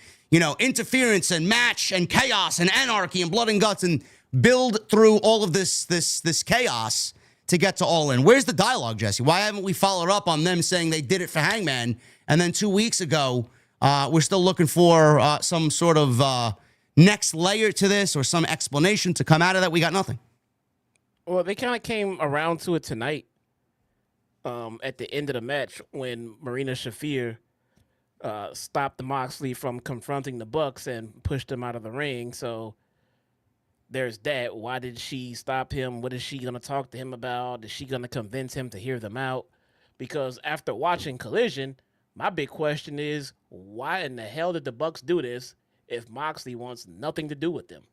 interference and match and chaos and anarchy and blood and guts and build through all of this chaos to get to All In. Where's the dialogue, Jesse? Why haven't we followed up on them saying they did it for Hangman, and then 2 weeks ago, we're still looking for some sort of next layer to this or some explanation to come out of that? We got nothing. Well, they kind of came around to it tonight at the end of the match when Marina Shafir stopped Moxley from confronting the Bucks and pushed him out of the ring. So there's that. Why did she stop him? What is she going to talk to him about? Is she going to convince him to hear them out? Because after watching Collision, my big question is, why in the hell did the Bucks do this if Moxley wants nothing to do with them?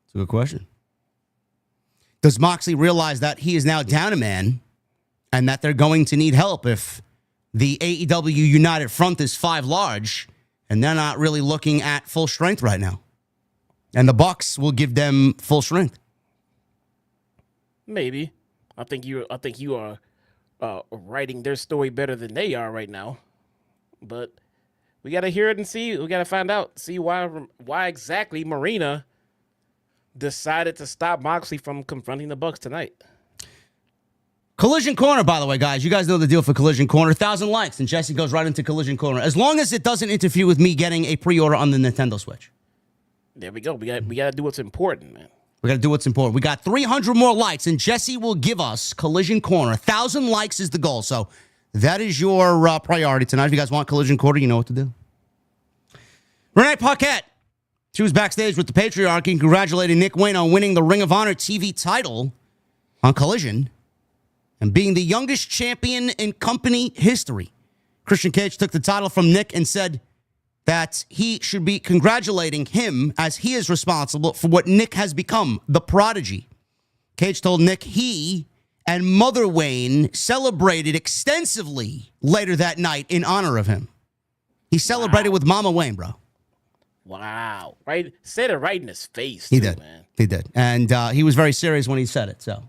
It's a good question. Does Moxley realize that he is now down a man and that they're going to need help if the AEW United Front is 5 large and they're not really looking at full strength right now? And the Bucks will give them full strength. Maybe. I think you are writing their story better than they are right now. But we got to hear it and see. We got to find out, see why exactly Marina decided to stop Moxley from confronting the Bucks tonight. Collision Corner, by the way, guys. You guys know the deal for Collision Corner. 1,000 likes, and Jesse goes right into Collision Corner. As long as it doesn't interfere with me getting a pre-order on the Nintendo Switch. There we go. We got to do what's important, man. We got to do what's important. We got 300 more likes, and Jesse will give us Collision Corner. 1,000 likes is the goal, so that is your priority tonight. If you guys want Collision Corner, you know what to do. Renee Paquette. She was backstage with the Patriarch and congratulating Nick Wayne on winning the Ring of Honor TV title on Collision and being the youngest champion in company history. Christian Cage took the title from Nick and said that he should be congratulating him as he is responsible for what Nick has become, the Prodigy. Cage told Nick he and Mother Wayne celebrated extensively later that night in honor of him. He celebrated with Mama Wayne, bro. Wow. Right? Said it right in his face, too, He did. man. He did. And he was very serious when he said it, so.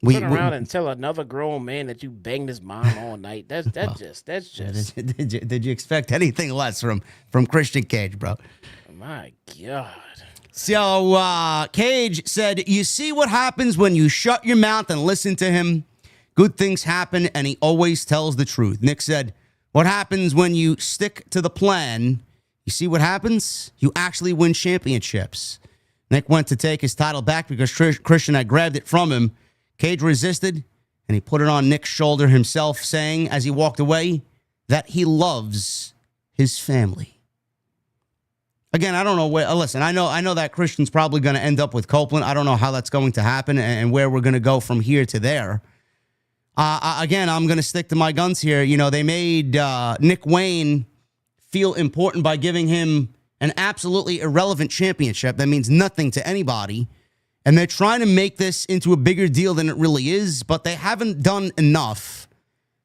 Turn around and tell another grown man that you banged his mom all night. That's just. Did you expect anything less from Christian Cage, bro? My God. So Cage said, you see what happens when you shut your mouth and listen to him? Good things happen, and he always tells the truth. Nick said, what happens when you stick to the plan? You see what happens? You actually win championships. Nick went to take his title back because Christian had grabbed it from him. Cage resisted, and he put it on Nick's shoulder himself, saying as he walked away that he loves his family. Again, I don't know where. Listen, I know that Christian's probably going to end up with Copeland. I don't know how that's going to happen and where we're going to go from here to there. Again, I'm going to stick to my guns here. You know, they made Nick Wayne feel important by giving him an absolutely irrelevant championship that means nothing to anybody. And they're trying to make this into a bigger deal than it really is, but they haven't done enough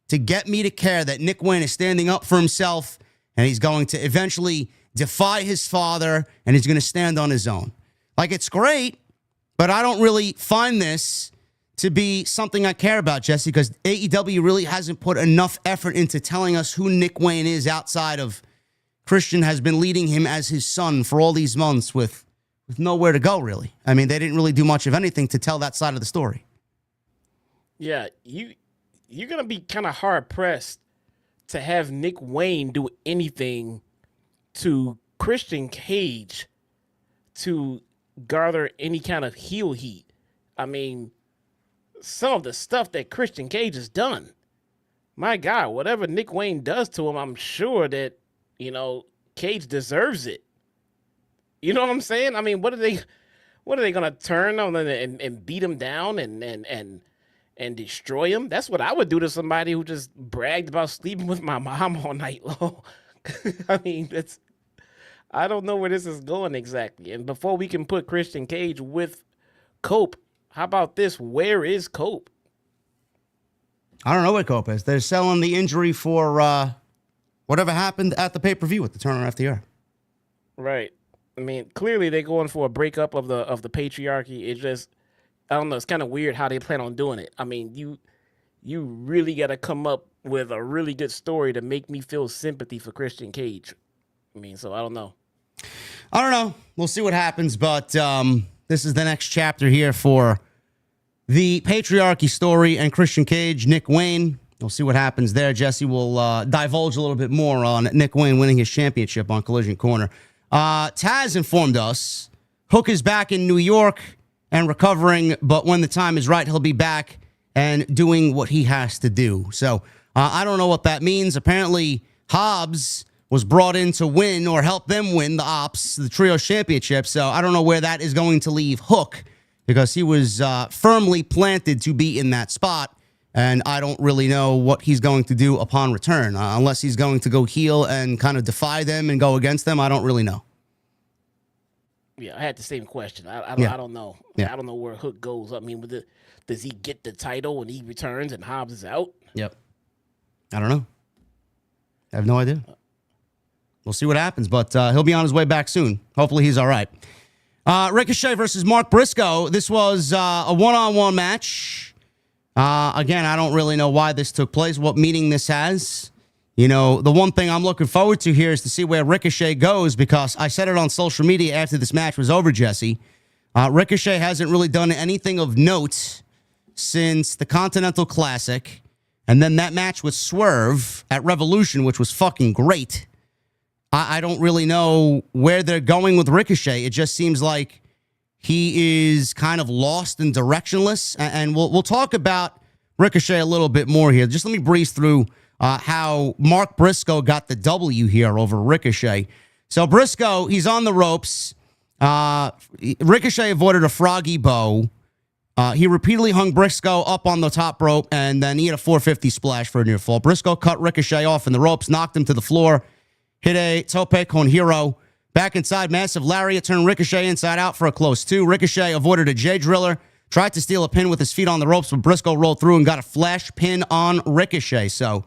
to get me to care that Nick Wayne is standing up for himself and he's going to eventually defy his father and he's going to stand on his own. Like, it's great, but I don't really find this to be something I care about, Jesse, because AEW really hasn't put enough effort into telling us who Nick Wayne is outside of Christian has been leading him as his son for all these months with nowhere to go, really. I mean, they didn't really do much of anything to tell that side of the story. Yeah, you're going to be kind of hard-pressed to have Nick Wayne do anything to Christian Cage to garner any kind of heel heat. I mean, some of the stuff that Christian Cage has done, my God, whatever Nick Wayne does to him, I'm sure that, Cage deserves it. You know what I'm saying? I mean, what are they going to turn on and beat him down and destroy him? That's what I would do to somebody who just bragged about sleeping with my mom all night long. I mean, I don't know where this is going exactly. And before we can put Christian Cage with Cope, how about this? Where is Cope? I don't know what Cope is. They're selling the injury for whatever happened at the pay-per-view with the Turner FTR. Right. I mean, clearly they're going for a breakup of the patriarchy. It's just, I don't know. It's kind of weird how they plan on doing it. I mean, you really got to come up with a really good story to make me feel sympathy for Christian Cage. I mean, so I don't know. I don't know. We'll see what happens, but this is the next chapter here for the patriarchy story and Christian Cage, Nick Wayne. We'll see what happens there. Jesse will divulge a little bit more on Nick Wayne winning his championship on Collision Corner. Taz informed us Hook is back in New York and recovering, but when the time is right, he'll be back and doing what he has to do. So I don't know what that means. Apparently, Hobbs was brought in to win or help them win the Trio Championship. So I don't know where that is going to leave Hook, because he was firmly planted to be in that spot. And I don't really know what he's going to do upon return, unless he's going to go heel and kind of defy them and go against them. I don't really know. Yeah, I had the same question. I don't know. Yeah. I don't know where Hook goes. I mean, does he get the title when he returns and Hobbs is out? Yep. I don't know. I have no idea. We'll see what happens, but he'll be on his way back soon. Hopefully he's all right. Ricochet versus Mark Briscoe. This was a one-on-one match. Again, I don't really know why this took place, what meaning this has. The one thing I'm looking forward to here is to see where Ricochet goes, because I said it on social media after this match was over, Jesse. Ricochet hasn't really done anything of note since the Continental Classic, and then that match with Swerve at Revolution, which was fucking great. I don't really know where they're going with Ricochet. It just seems like he is kind of lost and directionless, and we'll talk about Ricochet a little bit more here. Just let me breeze through how Mark Briscoe got the W here over Ricochet. So Briscoe, he's on the ropes. Ricochet avoided a froggy bow. He repeatedly hung Briscoe up on the top rope, and then he had a 450 splash for a near fall. Briscoe cut Ricochet off in the ropes, knocked him to the floor, hit a tope con hero. Back inside, massive lariat, turned Ricochet inside out for a close two. Ricochet avoided a J-driller, tried to steal a pin with his feet on the ropes, but Briscoe rolled through and got a flash pin on Ricochet. So,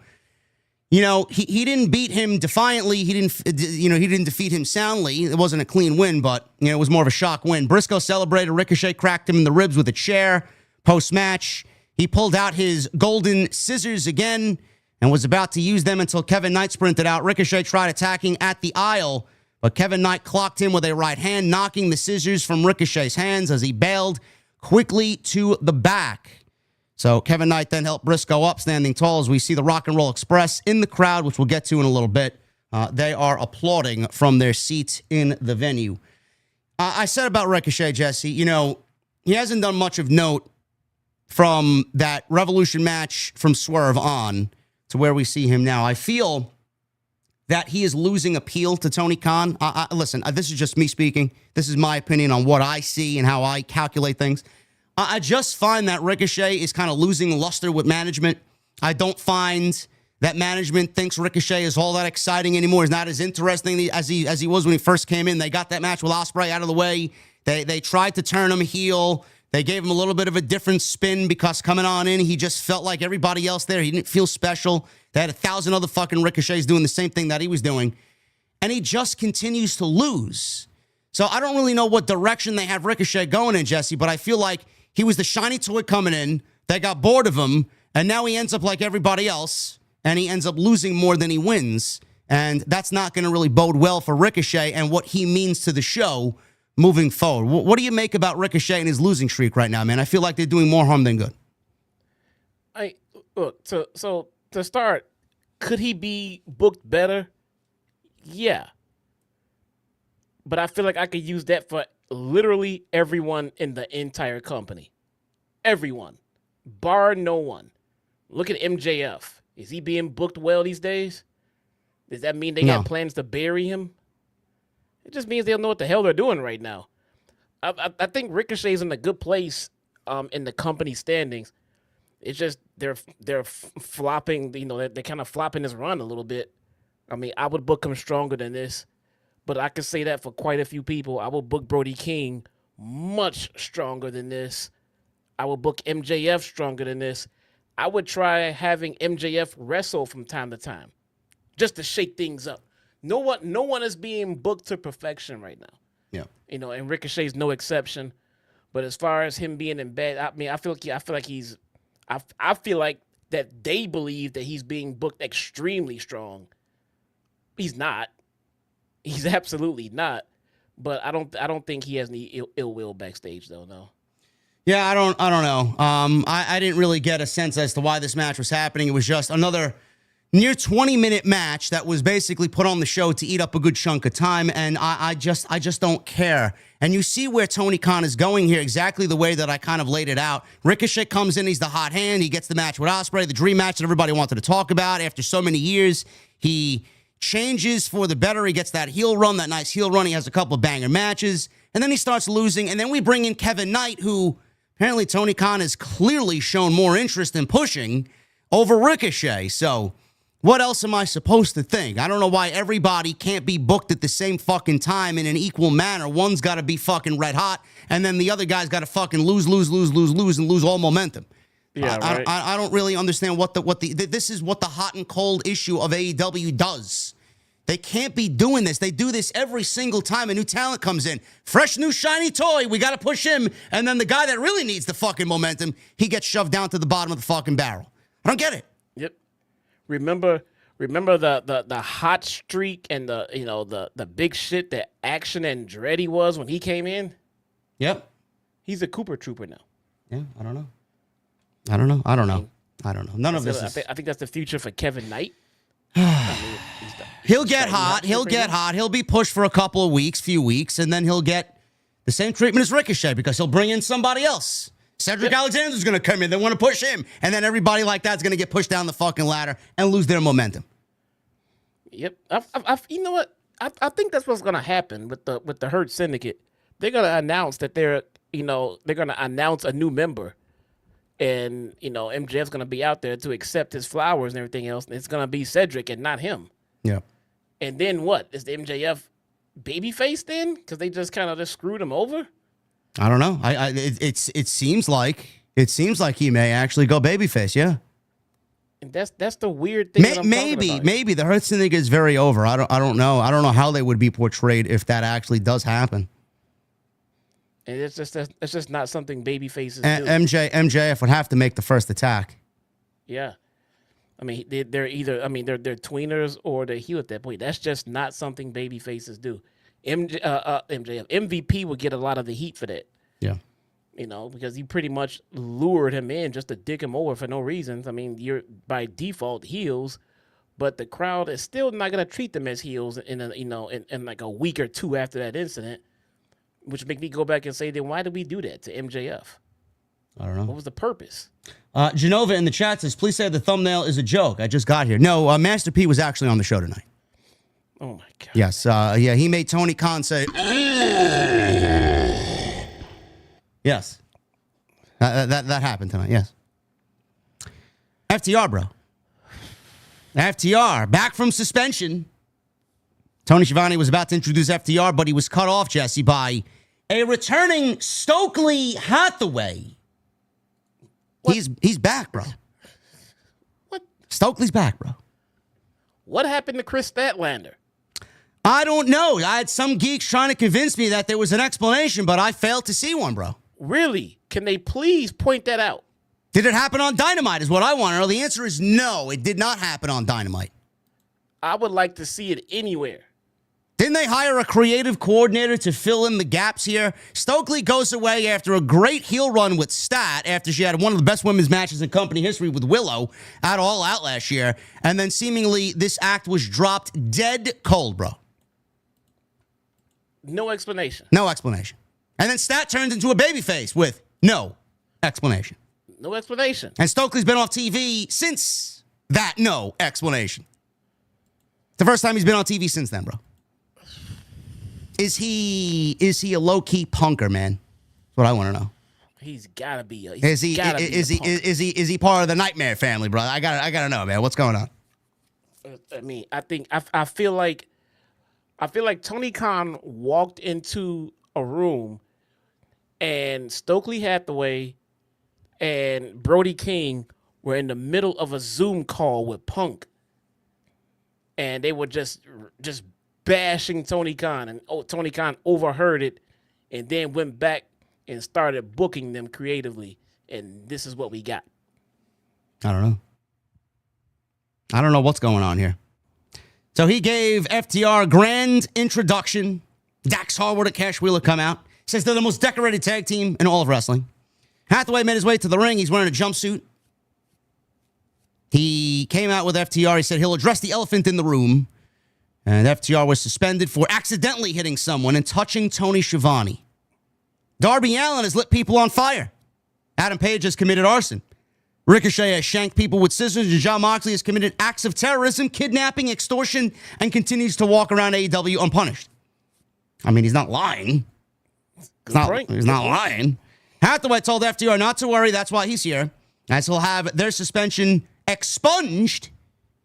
he didn't beat him defiantly. He didn't defeat him soundly. It wasn't a clean win, but, it was more of a shock win. Briscoe celebrated. Ricochet cracked him in the ribs with a chair. Post-match, he pulled out his golden scissors again and was about to use them until Kevin Knight sprinted out. Ricochet tried attacking at the aisle, but Kevin Knight clocked him with a right hand, knocking the scissors from Ricochet's hands as he bailed quickly to the back. So Kevin Knight then helped Briscoe up, standing tall, as we see the Rock and Roll Express in the crowd, which we'll get to in a little bit. They are applauding from their seats in the venue. I said about Ricochet, Jesse, he hasn't done much of note from that Revolution match from Swerve on to where we see him now. I feel that he is losing appeal to Tony Khan. Listen, this is just me speaking. This is my opinion on what I see and how I calculate things. I just find that Ricochet is kind of losing luster with management. I don't find that management thinks Ricochet is all that exciting anymore. He's not as interesting as he was when he first came in. They got that match with Ospreay out of the way. They tried to turn him heel. They gave him a little bit of a different spin because coming on in, he just felt like everybody else there. He didn't feel special. They had 1,000 other fucking Ricochets doing the same thing that he was doing. And he just continues to lose. So I don't really know what direction they have Ricochet going in, Jesse, but I feel like he was the shiny toy coming in. They got bored of him, and now he ends up like everybody else, and he ends up losing more than he wins. And that's not going to really bode well for Ricochet and what he means to the show moving forward. What do you make about Ricochet and his losing streak right now, man? I feel like they're doing more harm than good. Look, so to start, could he be booked better? Yeah. But I feel like I could use that for literally everyone in the entire company. Everyone. Bar no one. Look at MJF. Is he being booked well these days? Does that mean they got plans to bury him? It just means they don't know what the hell they're doing right now. I think Ricochet's in a good place in the company standings. It's just they're flopping, they're kind of flopping his run a little bit. I mean, I would book him stronger than this, but I could say that for quite a few people. I will book Brody King much stronger than this. I will book MJF stronger than this. I would try having MJF wrestle from time to time, just to shake things up. No one is being booked to perfection right now. Yeah. And Ricochet's no exception. But as far as him being in bed, I mean, I feel like that they believe that he's being booked extremely strong. He's not. He's absolutely not. But I don't think he has any ill will backstage though. No. Yeah, I don't know. I didn't really get a sense as to why this match was happening. It was just another near 20-minute match that was basically put on the show to eat up a good chunk of time, and I just don't care. And you see where Tony Khan is going here, exactly the way that I kind of laid it out. Ricochet comes in, he's the hot hand, he gets the match with Ospreay, the dream match that everybody wanted to talk about. After so many years, he changes for the better. He gets that heel run, that nice heel run. He has a couple of banger matches, and then he starts losing, and then we bring in Kevin Knight, who apparently Tony Khan has clearly shown more interest in pushing over Ricochet. So what else am I supposed to think? I don't know why everybody can't be booked at the same fucking time in an equal manner. One's got to be fucking red hot, and then the other guy's got to fucking lose, and lose all momentum. Yeah, right. I don't really understand this is what the hot and cold issue of AEW does. They can't be doing this. They do this every single time a new talent comes in. Fresh, new, shiny toy. We got to push him. And then the guy that really needs the fucking momentum, he gets shoved down to the bottom of the fucking barrel. I don't get it. Yep. Remember the hot streak and the big shit that Action Andretti was when he came in? Yep. He's a Cooper Trooper now. Yeah, I don't know. None of this is... I think that's the future for Kevin Knight. He'll get hot. He'll be pushed for a couple of weeks, few weeks, and then he'll get the same treatment as Ricochet because he'll bring in somebody else. Cedric Alexander's going to come in. They want to push him. And then everybody like that's going to get pushed down the fucking ladder and lose their momentum. Yep. You know what? I think that's what's going to happen with the Hurt Syndicate. They're going to announce that they're going to announce a new member. And, MJF's going to be out there to accept his flowers and everything else. And it's going to be Cedric and not him. Yeah. And then what? Is the MJF babyface then? Because they just kind of just screwed him over? I don't know. It seems like he may actually go babyface, yeah. And that's the weird thing. Maybe the Hurt Syndicate is very over. I don't know. I don't know how they would be portrayed if that actually does happen. And it's just not something babyfaces do. MJF would have to make the first attack. Yeah. I mean, they're either they're tweeners or they're heel at that point. That's just not something babyfaces do. MJF MVP would get a lot of the heat for that. Yeah. Because you pretty much lured him in just to dick him over for no reasons. I mean, you're by default heels, but the crowd is still not going to treat them as heels in like a week or two after that incident. Which make me go back and say, then why did we do that to MJF? I don't know. What was the purpose? Genova in the chat says, please say the thumbnail is a joke. I just got here. No, Master P was actually on the show tonight. Oh, my God. Yes. He made Tony Khan say, yes. That happened tonight, yes. FTR, bro. FTR, back from suspension. Tony Schiavone was about to introduce FTR, but he was cut off, Jesse, by a returning Stokeley Hathaway. What? He's back, bro. What? Stokely's back, bro. What happened to Chris Statlander? I don't know. I had some geeks trying to convince me that there was an explanation, but I failed to see one, bro. Really? Can they please point that out? Did it happen on Dynamite is what I want to know. The answer is no, it did not happen on Dynamite. I would like to see it anywhere. Didn't they hire a creative coordinator to fill in the gaps here? Stokely goes away after a great heel run with Stat after she had one of the best women's matches in company history with Willow at All Out last year. And then seemingly this act was dropped dead cold, bro. No explanation. No explanation. And then Stat turned into a babyface with no explanation. No explanation. And Stokely's been off TV since that no explanation. The first time he's been on TV since then, bro. Is he a low-key punker, man? That's what I want to know. He's gotta be. Is he part of the Nightmare family, bro? I gotta know, man. What's going on? I mean, I feel like Tony Khan walked into a room and Stokely Hathaway and Brody King were in the middle of a Zoom call with Punk, and they were just bashing Tony Khan, and Tony Khan overheard it and then went back and started booking them creatively, and this is what we got. I don't know what's going on here. So he gave FTR a grand introduction. Dax Harwood and Cash Wheeler come out. Says they're the most decorated tag team in all of wrestling. Hathaway made his way to the ring. He's wearing a jumpsuit. He came out with FTR. He said he'll address the elephant in the room. And FTR was suspended for accidentally hitting someone and touching Tony Schiavone. Darby Allin has lit people on fire. Adam Page has committed arson. Ricochet has shanked people with scissors, and Jon Moxley has committed acts of terrorism, kidnapping, extortion, and continues to walk around AEW unpunished. I mean, he's not lying. He's not lying. Hathaway told FTR not to worry. That's why he's here, as he'll have their suspension expunged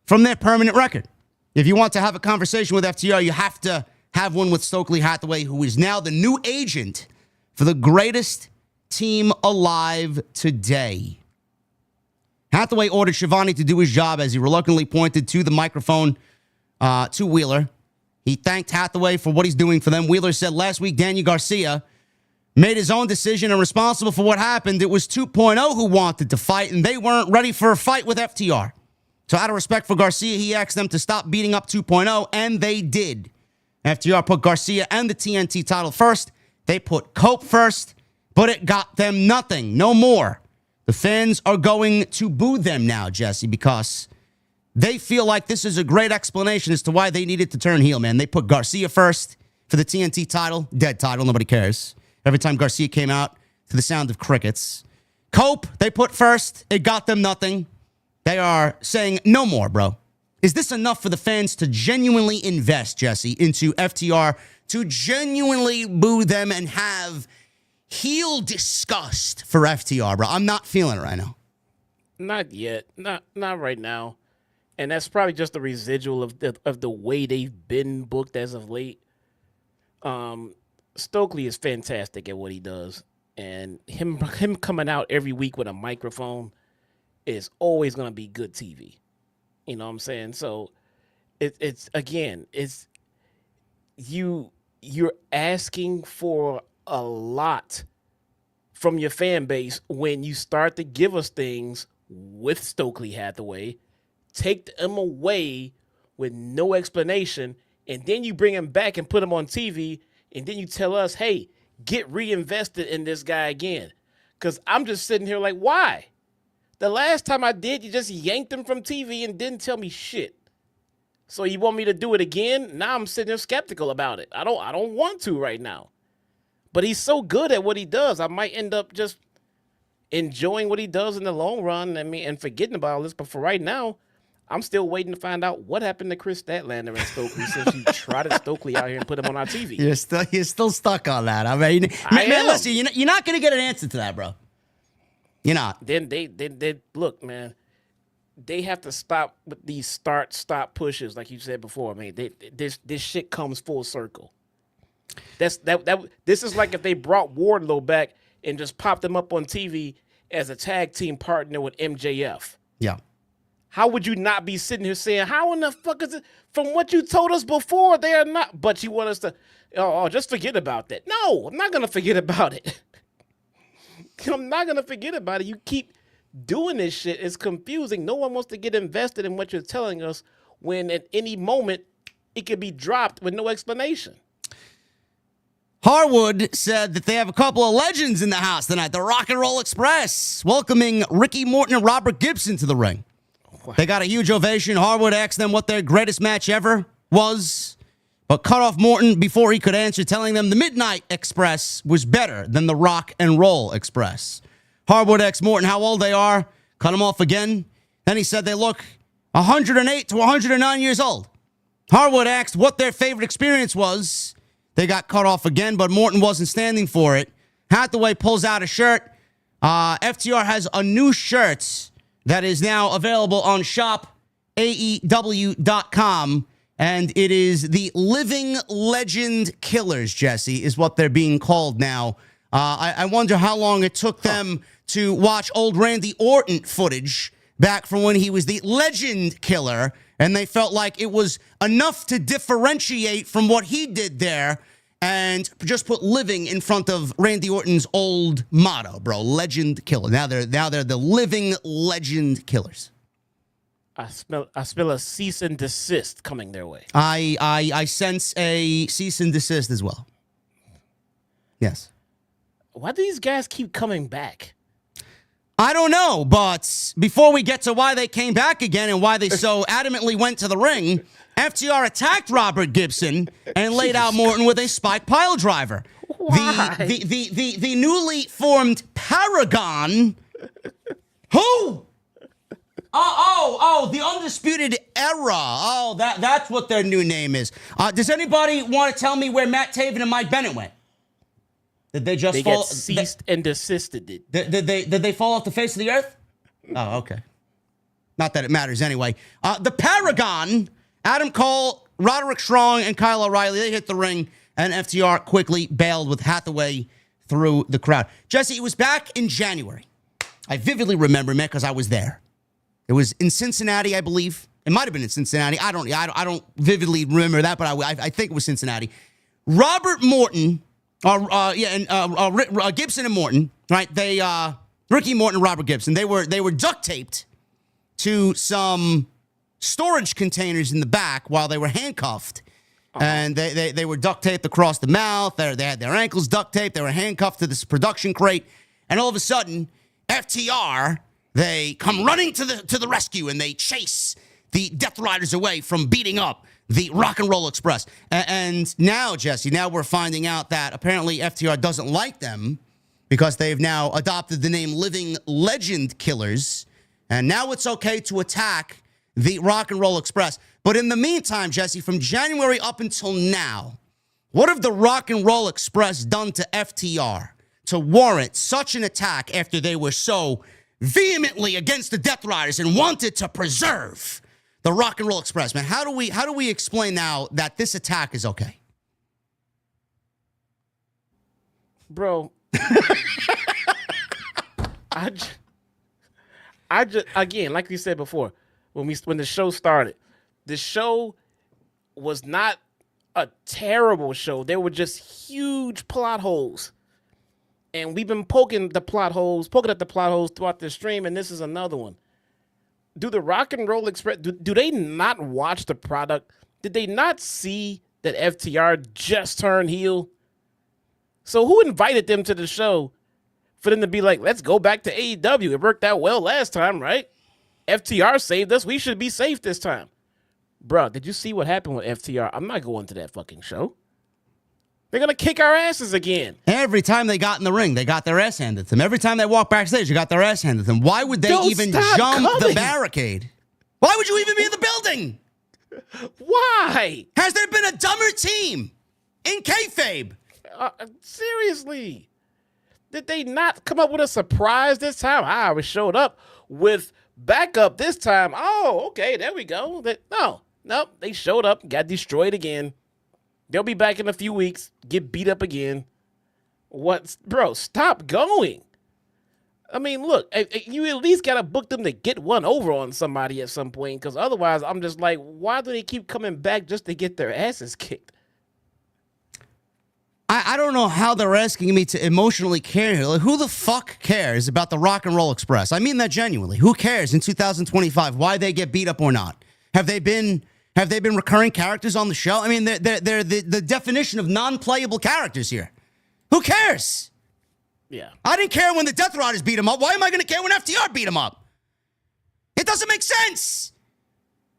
from their permanent record. If you want to have a conversation with FTR, you have to have one with Stokeley Hathaway, who is now the new agent for the greatest team alive today. Hathaway ordered Schiavone to do his job as he reluctantly pointed to the microphone to Wheeler. He thanked Hathaway for what he's doing for them. Wheeler said last week Daniel Garcia made his own decision and responsible for what happened. It was 2.0 who wanted to fight, and they weren't ready for a fight with FTR. So out of respect for Garcia, he asked them to stop beating up 2.0, and they did. FTR put Garcia and the TNT title first. They put Cope first, but it got them nothing. No more. The fans are going to boo them now, Jesse, because they feel like this is a great explanation as to why they needed to turn heel, man. They put Garcia first for the TNT title. Dead title. Nobody cares. Every time Garcia came out, to the sound of crickets. Cope, they put first. It got them nothing. They are saying no more, bro. Is this enough for the fans to genuinely invest, Jesse, into FTR, to genuinely boo them and have heel disgust for FTR, bro? I'm not feeling it right now. Not yet. Not right now. And that's probably just the residual of the way they've been booked as of late. Stokely is fantastic at what he does. And him coming out every week with a microphone is always going to be good TV. You know what I'm saying? So it's you're asking for a lot from your fan base when you start to give us things with Stokeley Hathaway, take them away with no explanation, and then you bring him back and put him on TV, and then you tell us, hey, get reinvested in this guy again. Because I'm just sitting here like, why? The last time I did, you just yanked him from TV and didn't tell me shit. So you want me to do it again? Now I'm sitting there skeptical about it. I don't want to right now. But he's so good at what he does, I might end up just enjoying what he does in the long run. And forgetting about all this. But for right now, I'm still waiting to find out what happened to Chris Statlander and Stokely since you trotted Stokely out here and put him on our TV. You're still stuck on that. I mean, man, listen, you're not going to get an answer to that, bro. You're not. Then they look, man. They have to stop with these start-stop pushes, like you said before. I mean, this shit comes full circle. This is like if they brought Wardlow back and just popped him up on TV as a tag team partner with MJF. Yeah. How would you not be sitting here saying, how in the fuck is it? From what you told us before, they are not. But you want us to, just forget about that. No, I'm not going to forget about it. I'm not going to forget about it. You keep doing this shit. It's confusing. No one wants to get invested in what you're telling us when at any moment it could be dropped with no explanation. Harwood said that they have a couple of legends in the house tonight. The Rock and Roll Express welcoming Ricky Morton and Robert Gibson to the ring. They got a huge ovation. Harwood asked them what their greatest match ever was, but cut off Morton before he could answer, telling them the Midnight Express was better than the Rock and Roll Express. Harwood asked Morton how old they are, cut him off again. Then he said they look 108 to 109 years old. Harwood asked what their favorite experience was. They got cut off again, but Morton wasn't standing for it. Hathaway pulls out a shirt. FTR has a new shirt that is now available on shopaew.com, and it is the Living Legend Killers, Jesse, is what they're being called now. I wonder how long it took them to watch old Randy Orton footage back from when he was the Legend Killer, and they felt like it was enough to differentiate from what he did there and just put living in front of Randy Orton's old motto, bro. Legend Killer. Now they're the Living Legend Killers. I smell a cease and desist coming their way. I sense a cease and desist as well. Yes. Why do these guys keep coming back? I don't know, but before we get to why they came back again and why they so adamantly went to the ring, FTR attacked Robert Gibson and laid out Morton with a spike pile driver. Why? The newly formed Paragon. Who? The Undisputed Era. Oh, that's what their new name is. Does anybody want to tell me where Matt Taven and Mike Bennett went? Did they just fall? Get ceased and desisted. Did they fall off the face of the earth? Oh, okay. Not that it matters anyway. The Paragon, Adam Cole, Roderick Strong, and Kyle O'Reilly, they hit the ring, and FTR quickly bailed with Hathaway through the crowd. Jesse, it was back in January. I vividly remember, man, because I was there. It was in Cincinnati, I believe. It might have been in Cincinnati. I don't vividly remember that, but I think it was Cincinnati. Robert Morton. Gibson and Morton, right? Ricky Morton and Robert Gibson, they were duct taped to some storage containers in the back while they were handcuffed. And they were duct taped across the mouth. They had their ankles duct taped. They were handcuffed to this production crate. And all of a sudden, FTR, they come running to the rescue and they chase the Death Riders away from beating up the Rock and Roll Express. And now, Jesse, now we're finding out that apparently FTR doesn't like them because they've now adopted the name Living Legend Killers. And now it's okay to attack the Rock and Roll Express. But in the meantime, Jesse, from January up until now, what have the Rock and Roll Express done to FTR to warrant such an attack after they were so vehemently against the Death Riders and wanted to preserve the Rock and Roll Express, man? How do we explain now that this attack is okay? Bro. I just again, like we said before, when the show started, the show was not a terrible show. There were just huge plot holes. And we've been poking at the plot holes throughout the stream, and this is another one. Do the Rock and Roll Express, do they not watch the product? Did they not see that FTR just turned heel? So who invited them to the show for them to be like, let's go back to AEW? It worked out well last time, right? FTR saved us. We should be safe this time. Bro, did you see what happened with FTR? I'm not going to that fucking show. They're going to kick our asses again. Every time they got in the ring, they got their ass handed to them. Every time they walked backstage, they got their ass handed to them. Why would they even jump the barricade? Why would you even be in the building? Why? Has there been a dumber team in kayfabe? Seriously. Did they not come up with a surprise this time? I always showed up with backup this time. Oh, okay, there we go. Nope, they showed up, got destroyed again. They'll be back in a few weeks, get beat up again. What? Bro, stop going. I mean, look, you at least got to book them to get one over on somebody at some point, because otherwise I'm just like, why do they keep coming back just to get their asses kicked? I don't know how they're asking me to emotionally care here. Like, who the fuck cares about the Rock and Roll Express? I mean that genuinely. Who cares in 2025 why they get beat up or not? Have they been recurring characters on the show? I mean, they're the definition of non-playable characters here. Who cares? Yeah. I didn't care when the Death Riders beat him up. Why am I going to care when FTR beat him up? It doesn't make sense.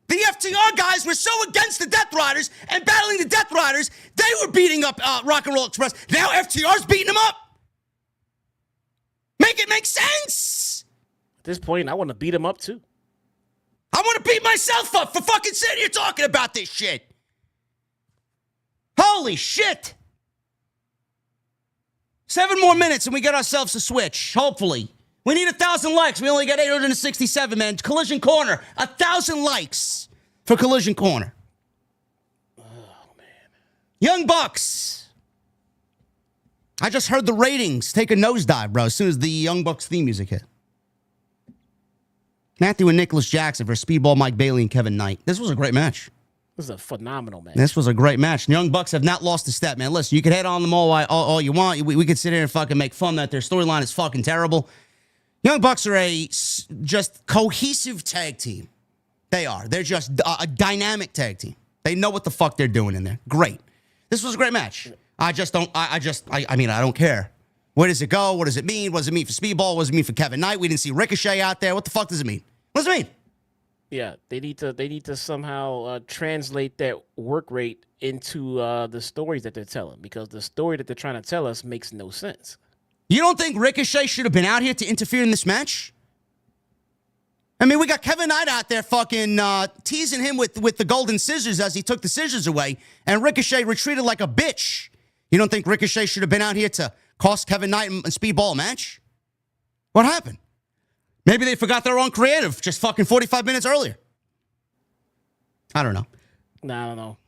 The FTR guys were so against the Death Riders and battling the Death Riders, they were beating up Rock and Roll Express. Now FTR's beating them up. Make it make sense. At this point, I want to beat him up too. I want to beat myself up for fucking sitting here talking about this shit. Holy shit. 7 more minutes and we get ourselves a switch, hopefully. We need 1,000 likes. We only got 867, man. Collision Corner, 1,000 likes for Collision Corner. Oh, man. Young Bucks. I just heard the ratings take a nosedive, bro, as soon as the Young Bucks theme music hit. Matthew and Nicholas Jackson versus Speedball Mike Bailey and Kevin Knight. This was a great match. This is a phenomenal match. This was a great match. The Young Bucks have not lost a step, man. Listen, you can head on them all you want. We could sit here and fucking make fun that their storyline is fucking terrible. Young Bucks are a just cohesive tag team. They are. They're just a dynamic tag team. They know what the fuck they're doing in there. Great. This was a great match. I mean, I don't care. Where does it go? What does it mean? What does it mean for Speedball? What does it mean for Kevin Knight? We didn't see Ricochet out there. What the fuck does it mean? What does it mean? Yeah, they need to somehow translate that work rate into the stories that they're telling, because the story that they're trying to tell us makes no sense. You don't think Ricochet should have been out here to interfere in this match? I mean, we got Kevin Knight out there fucking teasing him with the golden scissors as he took the scissors away, and Ricochet retreated like a bitch. You don't think Ricochet should have been out here to cost Kevin Knight and Speedball a match? What happened? Maybe they forgot their own creative just fucking 45 minutes earlier. I don't know. No, I don't know.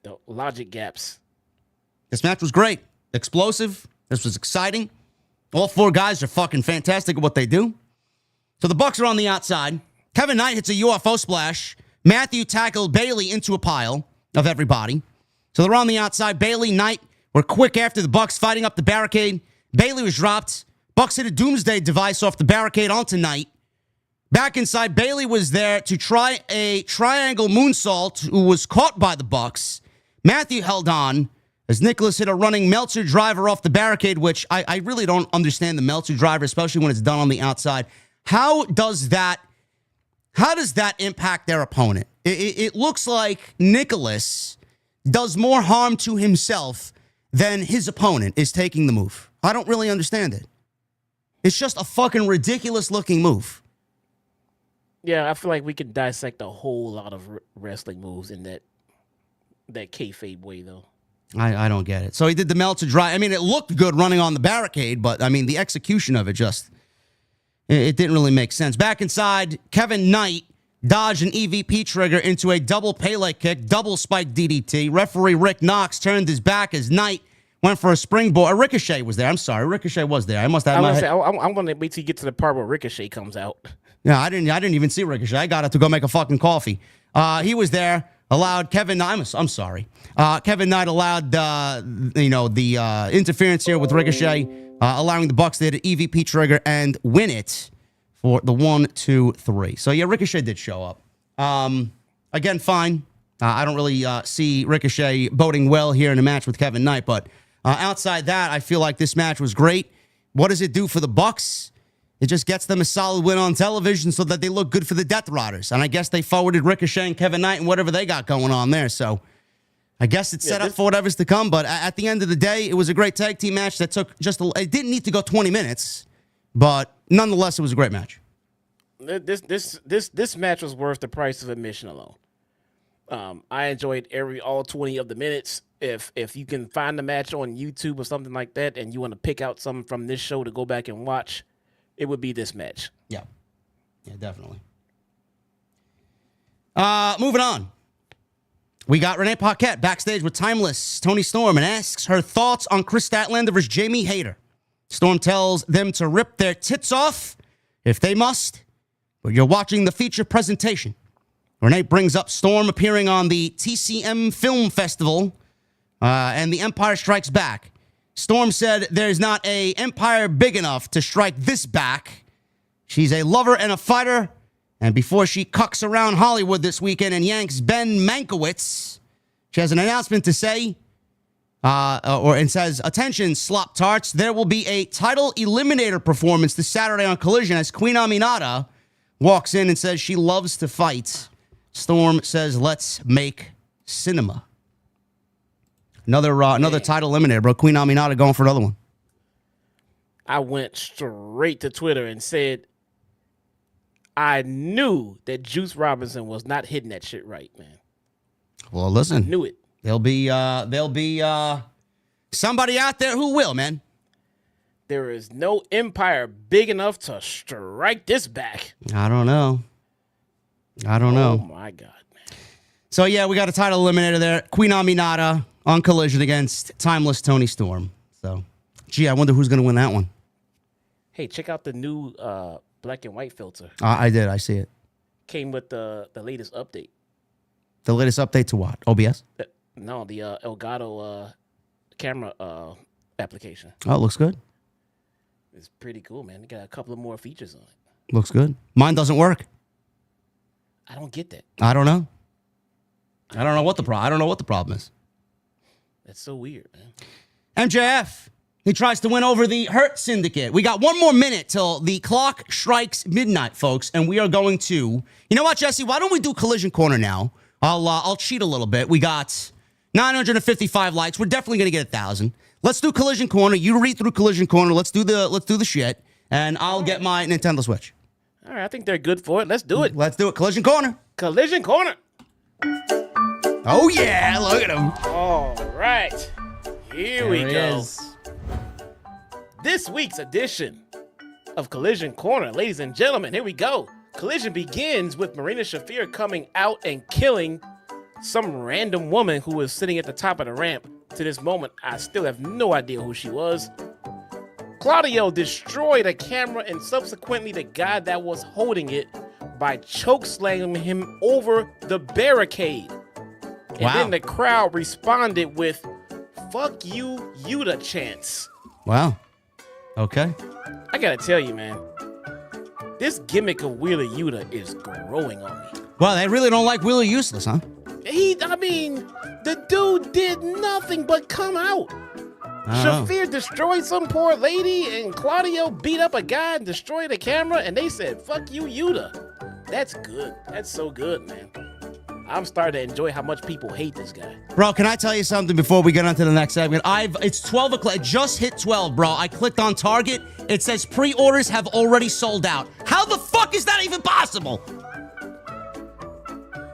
The logic gaps. This match was great. Explosive. This was exciting. All 4 guys are fucking fantastic at what they do. So the Bucks are on the outside. Kevin Knight hits a UFO splash. Matthew tackled Bailey into a pile of everybody. So they're on the outside. Bailey, Knight were quick after the Bucks fighting up the barricade. Bailey was dropped. Bucks hit a doomsday device off the barricade onto Knight. Back inside, Bailey was there to try a triangle moonsault, who was caught by the Bucks. Matthew held on as Nicholas hit a running Meltzer driver off the barricade, which I really don't understand the Meltzer driver, especially when it's done on the outside. How does that impact their opponent? It looks like Nicholas does more harm to himself than his opponent is taking the move. I don't really understand it. It's just a fucking ridiculous looking move. Yeah, I feel like we could dissect a whole lot of wrestling moves in that kayfabe way, though. I don't get it. So he did the Meltzer drive. I mean, it looked good running on the barricade, but I mean, the execution of it just, it didn't really make sense. Back inside, Kevin Knight dodged an EVP trigger into a double Pele kick, double spike DDT. Referee Rick Knox turned his back as Knight went for a springboard. Ricochet was there. I'm sorry. Ricochet was there. I must have my head. I'm going to wait till you get to the part where Ricochet comes out. Yeah, I didn't even see Ricochet. I got it to go make a fucking coffee. He was there. Allowed Kevin Knight. I'm sorry. Kevin Knight allowed the interference here with Ricochet, allowing the Bucks to hit an EVP trigger and win it for the 1, 2, 3. So yeah, Ricochet did show up. Again, fine. I don't really see Ricochet boding well here in a match with Kevin Knight, but outside that, I feel like this match was great. What does it do for the Bucks? It just gets them a solid win on television so that they look good for the Death Riders. And I guess they forwarded Ricochet and Kevin Knight and whatever they got going on there. So I guess it's set up for whatever's to come. But at the end of the day, it was a great tag team match that took it didn't need to go 20 minutes. But nonetheless, it was a great match. This match was worth the price of admission alone. I enjoyed all 20 of the minutes. If you can find the match on YouTube or something like that, and you want to pick out something from this show to go back and watch, it would be this match. Yeah, definitely. Moving on. We got Renee Paquette backstage with Timeless Tony Storm and asks her thoughts on Chris Statlander versus Jamie Hayter. Storm tells them to rip their tits off if they must, but you're watching the feature presentation. Renee brings up Storm appearing on the TCM Film Festival and The Empire Strikes Back. Storm said there's not an empire big enough to strike this back. She's a lover and a fighter, And before she cucks around Hollywood this weekend and yanks Ben Mankiewicz, she has an announcement to say, and says, attention, slop tarts, there will be a title eliminator performance this Saturday on Collision as Queen Aminata walks in and says she loves to fight. Storm says, let's make cinema. Another title eliminator, bro. Queen Aminata going for another one. I went straight to Twitter and said, I knew that Juice Robinson was not hitting that shit right, man. Well, listen. I knew it. There'll be somebody out there who will, man. There is no empire big enough to strike this back. I don't know. Oh, my God, man. So, yeah, we got a title eliminator there. Queen Aminata on Collision against Timeless Tony Storm. So, gee, I wonder who's going to win that one. Hey, check out the new black and white filter. I did. I see it. Came with the latest update. The latest update to what? OBS? No, the Elgato camera application. Oh, it looks good. It's pretty cool, man. They got a couple of more features on it. Looks good. Mine doesn't work. I don't get that. I don't know. I don't know what the problem is. That's so weird, man. MJF. He tries to win over the Hurt Syndicate. We got 1 more minute till the clock strikes midnight, folks, and we are going to... You know what, Jesse? Why don't we do Collision Corner now? I'll cheat a little bit. We got 955 likes. We're definitely going to get 1,000. Let's do Collision Corner. You read through Collision Corner. Let's do the shit, and I'll get my Nintendo Switch. All right, I think they're good for it. Let's do it. Let's do it. Collision Corner. Collision Corner. Oh, yeah. Look at him. All right. Here we go. Is. This week's edition of Collision Corner, ladies and gentlemen, here we go. Collision begins with Marina Shafir coming out and killing some random woman who was sitting at the top of the ramp. To this moment, I still have no idea who she was. Claudio destroyed a camera and subsequently the guy that was holding it by chokeslamming him over the barricade. And then the crowd responded with, fuck you, Yuta chants. Wow. Okay. I gotta tell you, man, this gimmick of Wheeler Yuta is growing on me. Well, they really don't like Wheeler Useless, huh? The dude did nothing but come out. Shafir destroyed some poor lady, and Claudio beat up a guy and destroyed a camera, and they said, fuck you, Yuta. That's good. That's so good, man. I'm starting to enjoy how much people hate this guy. Bro, can I tell you something before we get on to the next segment? It's 12 o'clock. It just hit 12, bro. I clicked on Target. It says pre-orders have already sold out. How the fuck is that even possible?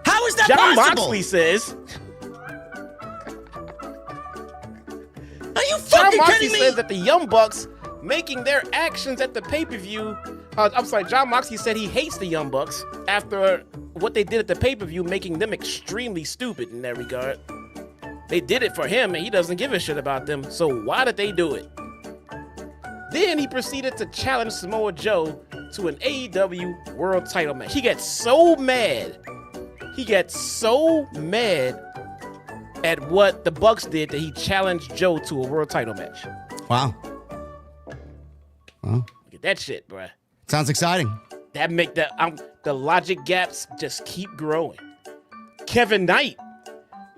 How is that John possible? Moxley says... Are you John fucking Moxley kidding me? says that the Young Bucks making their actions at the pay-per-view... John Moxley said he hates the Young Bucks after what they did at the pay-per-view, making them extremely stupid in that regard. They did it for him, and he doesn't give a shit about them, so why did they do it? Then he proceeded to challenge Samoa Joe to an AEW World Title match. He got so mad. At what the Bucks did that he challenged Joe to a World Title match. Wow. Well, Look at that shit, bruh. sounds exciting. That make the logic gaps just keep growing. Kevin Knight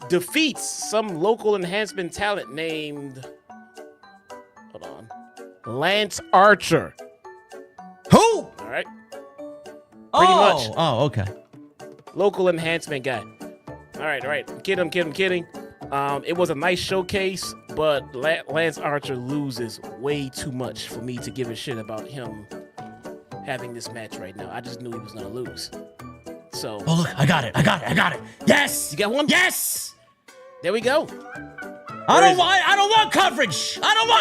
defeats some local enhancement talent named Lance Archer. Who? All right. Pretty much. Oh, okay. Local enhancement guy. All right. I'm kidding. It was a nice showcase, but Lance Archer loses way too much for me to give a shit about him having this match right now. I just knew he was gonna lose. So. Oh, look, I got it. Yes! You got one? Yes! There we go. I don't want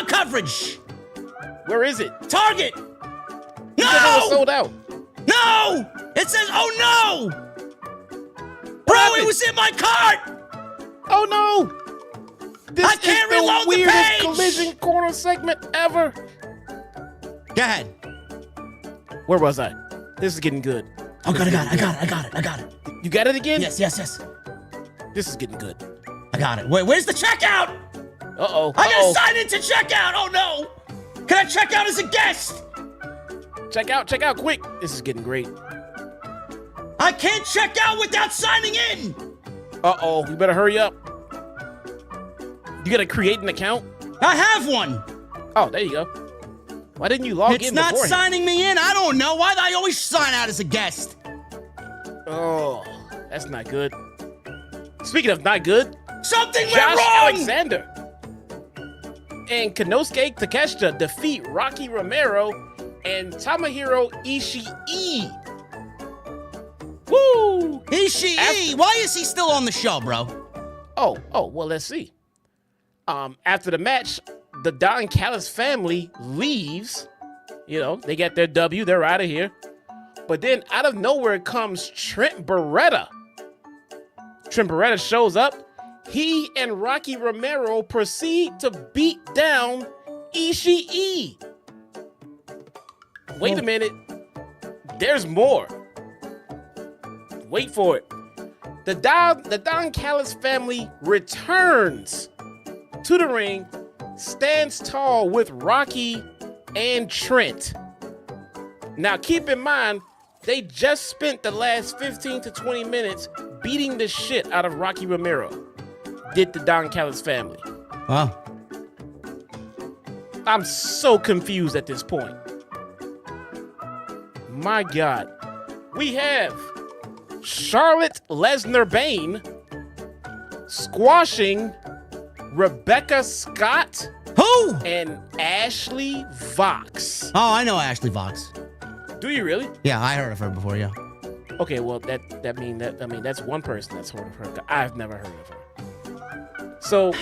coverage. Where is it? Target! You said it was sold out. No! It says, oh no! Bro, it was in my cart! Oh no! This I can't is reload the the weirdest page! Collision Corner segment ever. Go ahead. Where was I? This is getting good. Oh, God, I got it. You got it again? Yes. This is getting good. I got it. Wait, where's the checkout? Uh-oh. I gotta sign into checkout. Oh, no. Can I check out as a guest? Check out quick. This is getting great. I can't check out without signing in. Uh-oh, you better hurry up. You gotta create an account? I have one. Oh, there you go. Why didn't you log in It's not beforehand? signing me in. I don't know. Why do I always sign out as a guest? Oh, that's not good. Speaking of not good, Something went Josh wrong. Alexander and Konosuke Takeshita defeat Rocky Romero and Tomohiro Ishii. Woo! Ishii. Why is he still on the show, bro? Oh, well, let's see. After the match, the Don Callis family leaves. You know, they get their W, they're out of here. But then out of nowhere comes Trent Beretta. Trent Beretta shows up. He and Rocky Romero proceed to beat down Ishii. Wait a minute. There's more. Wait for it. The Don Callis family returns to the ring, stands tall with Rocky and Trent. Now keep in mind, they just spent the last 15 to 20 minutes beating the shit out of Rocky Romero. Did the Don Callis family. Wow. I'm so confused at this point. My God. We have Charlotte Lesnar Bane squashing Rebecca Scott Who? and Ashley Vox. Oh, I know Ashley Vox. Do you really? Yeah, I heard of her before, yeah. Okay, well that means that's one person that's heard of her. I've never heard of her. So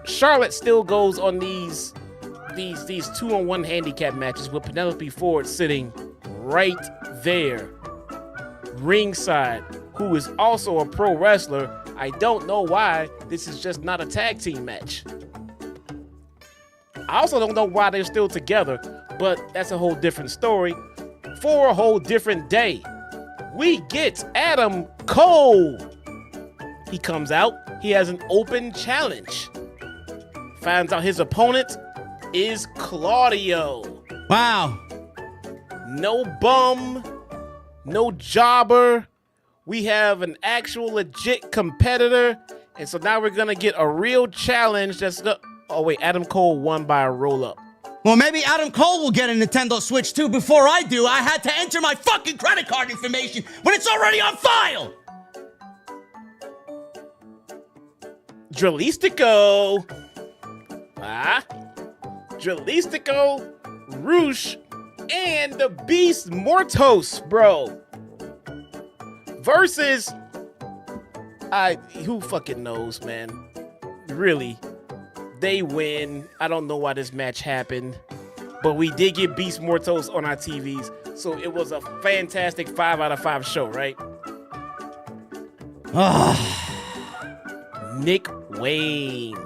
Charlotte still goes on these 2-on-1 handicap matches with Penelope Ford sitting right there, ringside, who is also a pro wrestler. I don't know why this is just not a tag team match. I also don't know why they're still together, but that's a whole different story for a whole different day. We get Adam Cole. He comes out. He has an open challenge. Finds out his opponent is Claudio. Wow. No bum, no jobber. We have an actual legit competitor. And so now we're going to get a real challenge that's oh wait, Adam Cole won by a roll-up. Well, maybe Adam Cole will get a Nintendo Switch too. Before I do, I had to enter my fucking credit card information when it's already on file. Dralistico. Dralistico, Roosh, and the Beast Mortos, bro. Versus, who fucking knows, man? Really, they win. I don't know why this match happened, but we did get Beast Mortos on our TVs, so it was a fantastic 5 out of 5 show, right? Nick Wayne.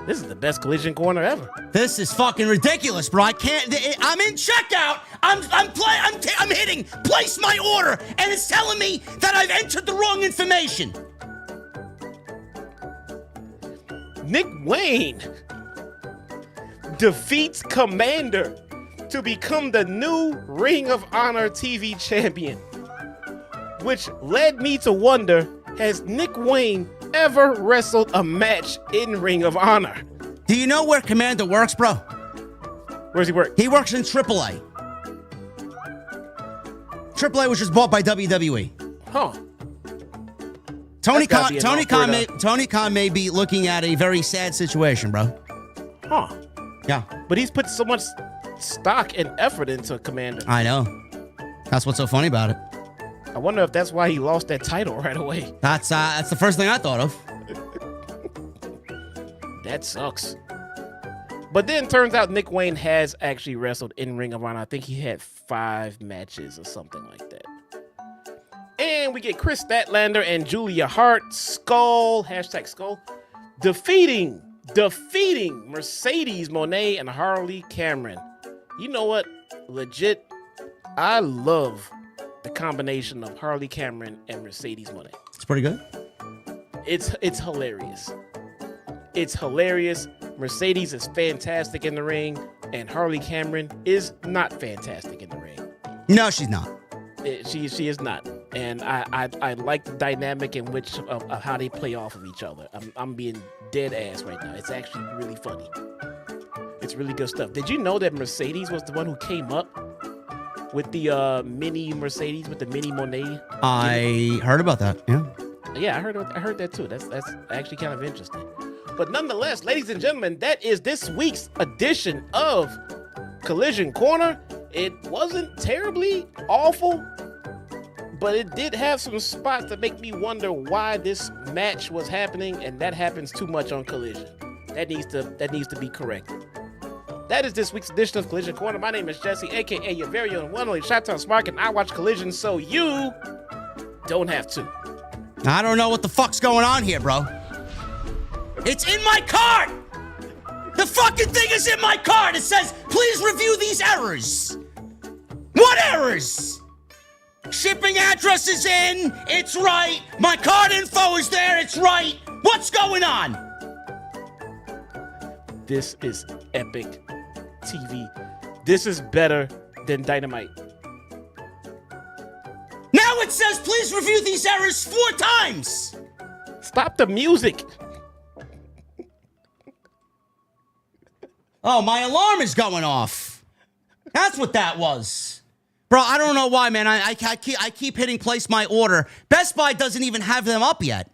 This is the best Collision Corner ever. This is fucking ridiculous, bro. I can't. I'm in checkout. I'm hitting place my order, and it's telling me that I've entered the wrong information. Nick Wayne defeats Commander to become the new Ring of Honor TV champion, which led me to wonder, has Nick Wayne ever wrestled a match in Ring of Honor? Do you know where Commander works, bro? Where does he work? He works in AAA. AAA was just bought by WWE. Huh. Tony That's gotta Khan, be an Tony Khan may be looking at a very sad situation, bro. Huh. Yeah, But he's put so much stock and effort into Commander. I know. That's what's so funny about it. I wonder if that's why he lost that title right away. That's the first thing I thought of. That sucks. But then turns out Nick Wayne has actually wrestled in Ring of Honor. I think he had 5 matches or something like that. And we get Chris Statlander and Julia Hart, Skull, #Skull, defeating Mercedes Moné and Harley Cameron. You know what? Legit, I love the combination of Harley Cameron and Mercedes Moné. It's pretty good. It's hilarious. It's hilarious. Mercedes is fantastic in the ring, and Harley Cameron is not fantastic in the ring. No, she's not. She is not. And I like the dynamic in which of how they play off of each other. I'm being dead ass right now. It's actually really funny. It's really good stuff. Did you know that Mercedes was the one who came up with the mini Mercedes with the mini Monet? I heard about that. Yeah. Yeah, I heard that too. That's actually kind of interesting. But nonetheless, ladies and gentlemen, that is this week's edition of Collision Corner. It wasn't terribly awful, but it did have some spots that make me wonder why this match was happening, and that happens too much on Collision. That needs to be corrected. That is this week's edition of Collision Corner. My name is Jesse, aka your very own one only Shot-Town Spark, and I watch Collision so you don't have to. I don't know what the fuck's going on here, bro. It's in my cart! The fucking thing is in my cart! It says, please review these errors! What errors? Shipping address is in, it's right. My card info is there, it's right. What's going on? This is epic TV. This is better than Dynamite. Now it says, please review these errors 4 times! Stop the music. Oh, my alarm is going off. That's what that was. Bro, I don't know why, man. I keep hitting place my order. Best Buy doesn't even have them up yet.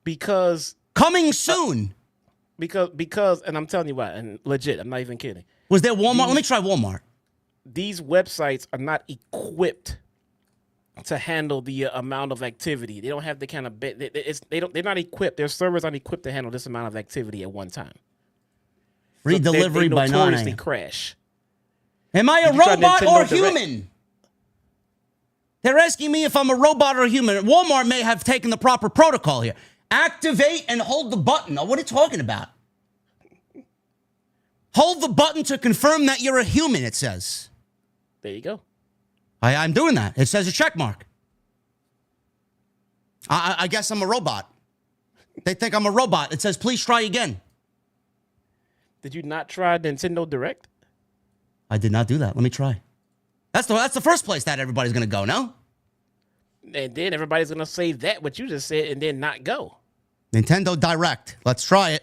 Because coming soon. Because, and I'm telling you what, and legit, I'm not even kidding. Was there Walmart? Let me try Walmart. These websites are not equipped to handle the amount of activity. They don't have the kind of they're not equipped. Their servers aren't equipped to handle this amount of activity at one time. Free delivery by 9 notoriously a.m. crash. Am I a robot or a human? They're asking me if I'm a robot or a human. Walmart may have taken the proper protocol here. Activate and hold the button. Oh, what are you talking about? Hold the button to confirm that you're a human, it says. There you go. I'm doing that. It says a check mark. I guess I'm a robot. They think I'm a robot. It says, please try again. Did you not try Nintendo Direct? I did not do that. Let me try. That's the first place that everybody's going to go, no? And then everybody's going to say that, what you just said, and then not go. Nintendo Direct. Let's try it.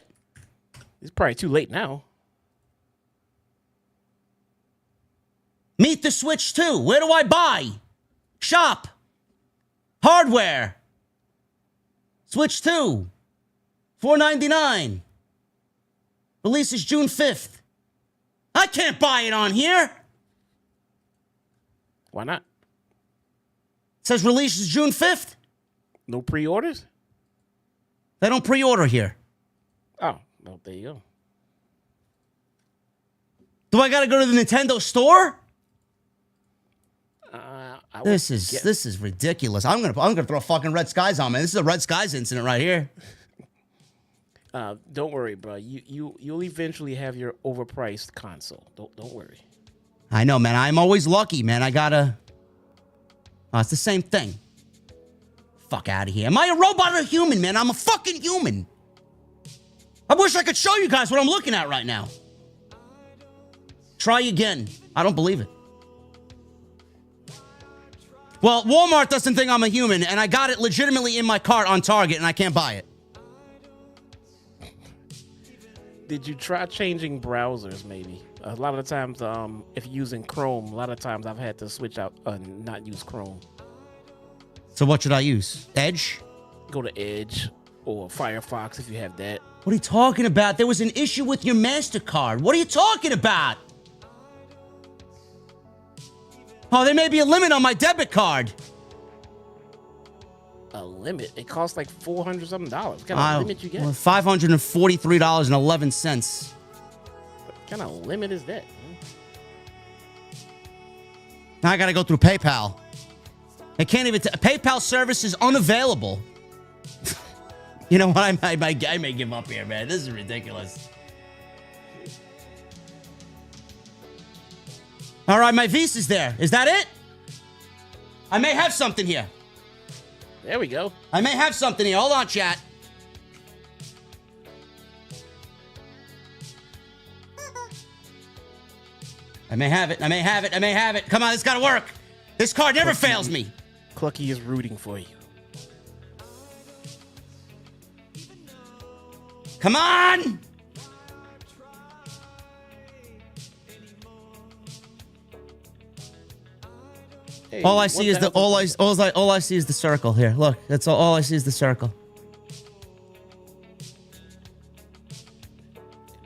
It's probably too late now. Meet the Switch 2. Where do I buy? Shop. Hardware. Switch 2. $4.99. Release is June 5th. I can't buy it on here. Why not? It says release is June 5th. No pre-orders? They don't pre-order here. Oh, well, there you go. Do I got to go to the Nintendo store? This is ridiculous. I'm gonna throw fucking Red Skies on, man. This is a Red Skies incident right here. Don't worry, bro. You'll eventually have your overpriced console. Don't worry. I know, man. I'm always lucky, man. I gotta. Oh, it's the same thing. Fuck out of here. Am I a robot or a human, man? I'm a fucking human. I wish I could show you guys what I'm looking at right now. Try again. I don't believe it. Well, Walmart doesn't think I'm a human, and I got it legitimately in my cart on Target, and I can't buy it. Did you try changing browsers, maybe? A lot of the times, if you're using Chrome, a lot of times I've had to switch out and not use Chrome. So what should I use? Edge? Go to Edge or Firefox if you have that. What are you talking about? There was an issue with your MasterCard. What are you talking about? Oh, there may be a limit on my debit card. A limit? It costs like $400-something. What kind of limit you get? $543.11. What kind of limit is that? Now I got to go through PayPal. I can't even... PayPal service is unavailable. You know what? I may give up here, man. This is ridiculous. All right, my Visa's there. Is that it? I may have something here. There we go. I may have something here. Hold on, chat. I may have it. Come on, it's got to work. This card never fails me. Clucky is rooting for you. Come on! Hey, All I see is the all I see is the circle here. Look, that's all I see is the circle.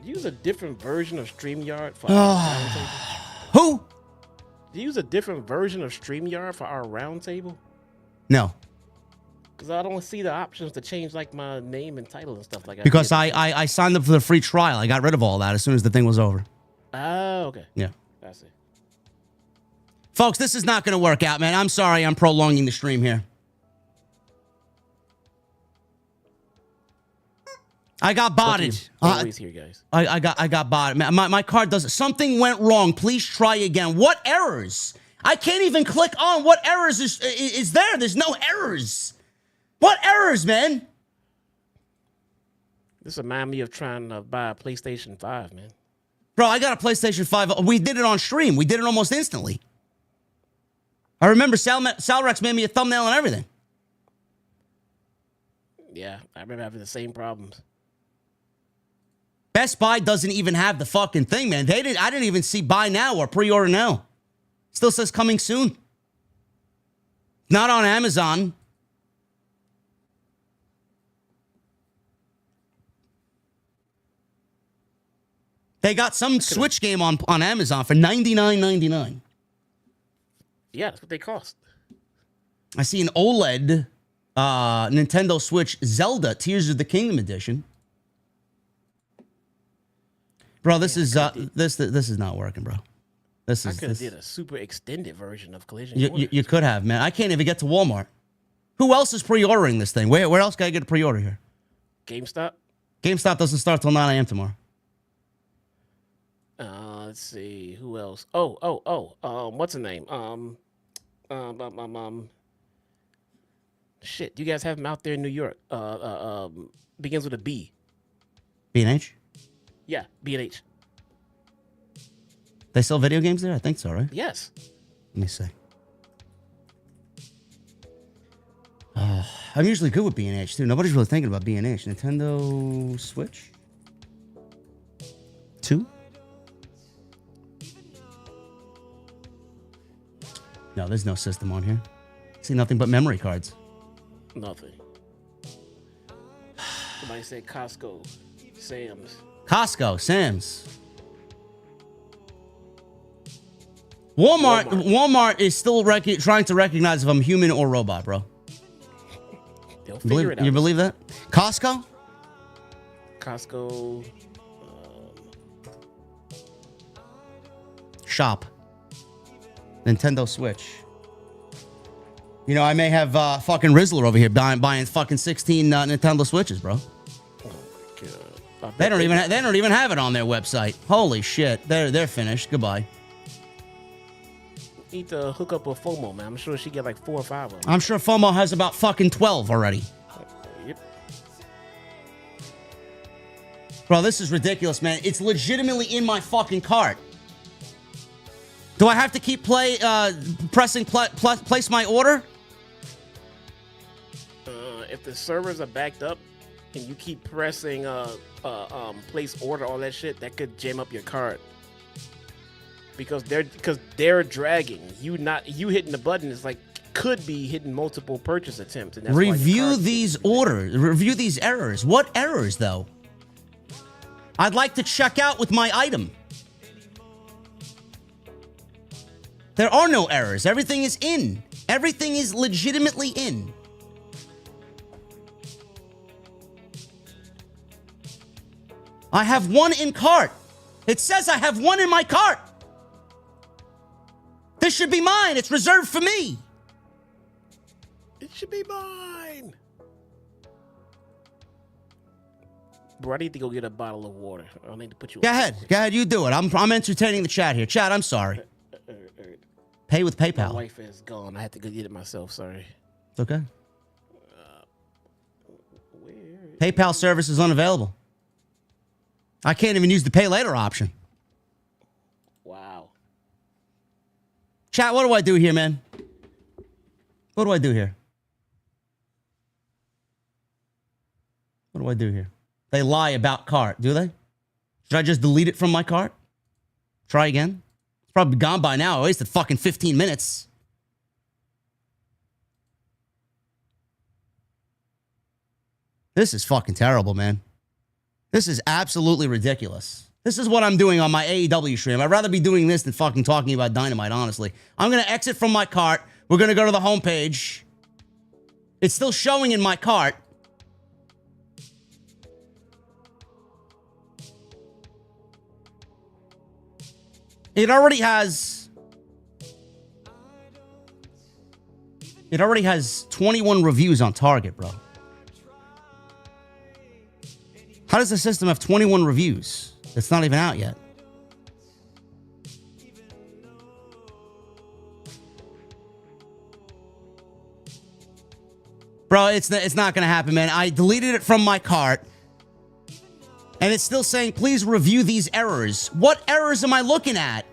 Use a different version of StreamYard for our roundtable. Who? Do you use a different version of StreamYard for our roundtable? No, Because I don't see the options to change like my name and title and stuff like that. because I signed up for the free trial. I got rid of all that as soon as the thing was over. Oh, okay. Yeah. That's it. Folks, this is not going to work out, man. I'm sorry I'm prolonging the stream here. I got botted. Always here, guys. I got botted. My card doesn't. Something went wrong. Please try again. What errors? I can't even click on what errors is there. There's no errors. What errors, man? This reminds me of trying to buy a PlayStation 5, man. Bro, I got a PlayStation 5. We did it on stream. We did it almost instantly. I remember Salrex made me a thumbnail and everything. Yeah, I remember having the same problems. Best Buy doesn't even have the fucking thing, man. I didn't even see buy now or pre-order now. Still says coming soon. Not on Amazon. They got some Switch game on Amazon for $99.99. Yeah, that's what they cost. I see an OLED Nintendo Switch Zelda Tears of the Kingdom edition. Bro, this is this is not working, bro. I could have did a super extended version of Collision. You could have, man. I can't even get to Walmart. Who else is pre-ordering this thing? Where else can I get a pre-order here? GameStop. GameStop doesn't start till 9 a.m. tomorrow. Let's see who else. What's the name? Shit, you guys have them out there in New York. Begins with a B. B&H? Yeah, B&H. They sell video games there? I think so, right? Yes. Let me see. I'm usually good with B&H, too. Nobody's really thinking about B&H. Nintendo Switch? 2? No, there's no system on here. See nothing but memory cards. Nothing. Somebody said Costco, Sam's. Costco, Sam's. Walmart is still trying to recognize if I'm human or robot, bro. They'll figure it out. You believe that? Costco? Costco. Shop. Nintendo Switch. You know, I may have fucking Rizzler over here buying fucking 16 Nintendo Switches, bro. Oh my god. They don't even have it on their website. Holy shit. They're finished. Goodbye. Need to hook up with FOMO, man. I'm sure she get like 4 or 5 of them. I'm sure FOMO has about fucking 12 already. Yep. Bro, this is ridiculous, man. It's legitimately in my fucking cart. Do I have to keep pressing place my order? If the servers are backed up and you keep pressing place order, all that shit, that could jam up your cart. Because they're dragging. You hitting the button is like could be hitting multiple purchase attempts. And that's Review these orders. Review these errors. What errors though? I'd like to check out with my item. There are no errors. Everything is in. Everything is legitimately in. I have one in cart. It says I have one in my cart. This should be mine. It's reserved for me. It should be mine. Bro, I need to go get a bottle of water. I need to put you. Go ahead. You do it. I'm entertaining the chat here. Chat, I'm sorry. Pay with PayPal. My wife is gone. I had to go get it myself. Sorry. It's okay. PayPal service is unavailable. I can't even use the pay later option. Wow. Chat, what do I do here, man? What do I do here? What do I do here? They lie about cart, do they? Should I just delete it from my cart? Try again? It's probably gone by now. I wasted fucking 15 minutes. This is fucking terrible, man. This is absolutely ridiculous. This is what I'm doing on my AEW stream. I'd rather be doing this than fucking talking about Dynamite, honestly. I'm going to exit from my cart. We're going to go to the homepage. It's still showing in my cart. It already has 21 reviews on Target, bro. How does the system have 21 reviews? It's not even out yet. Bro, it's not going to happen, man. I deleted it from my cart. And it's still saying, please review these errors. What errors am I looking at?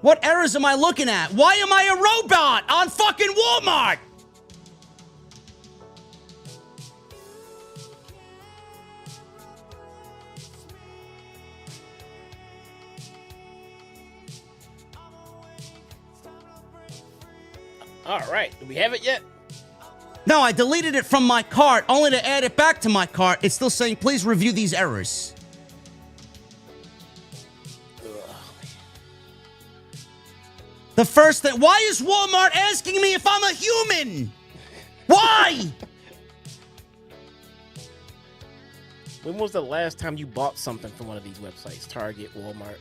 What errors am I looking at? Why am I a robot on fucking Walmart? All right. Do we have it yet? No, I deleted it from my cart only to add it back to my cart. It's still saying, please review these errors. The first thing, why is Walmart asking me if I'm a human? Why? When was the last time you bought something from one of these websites? Target, Walmart?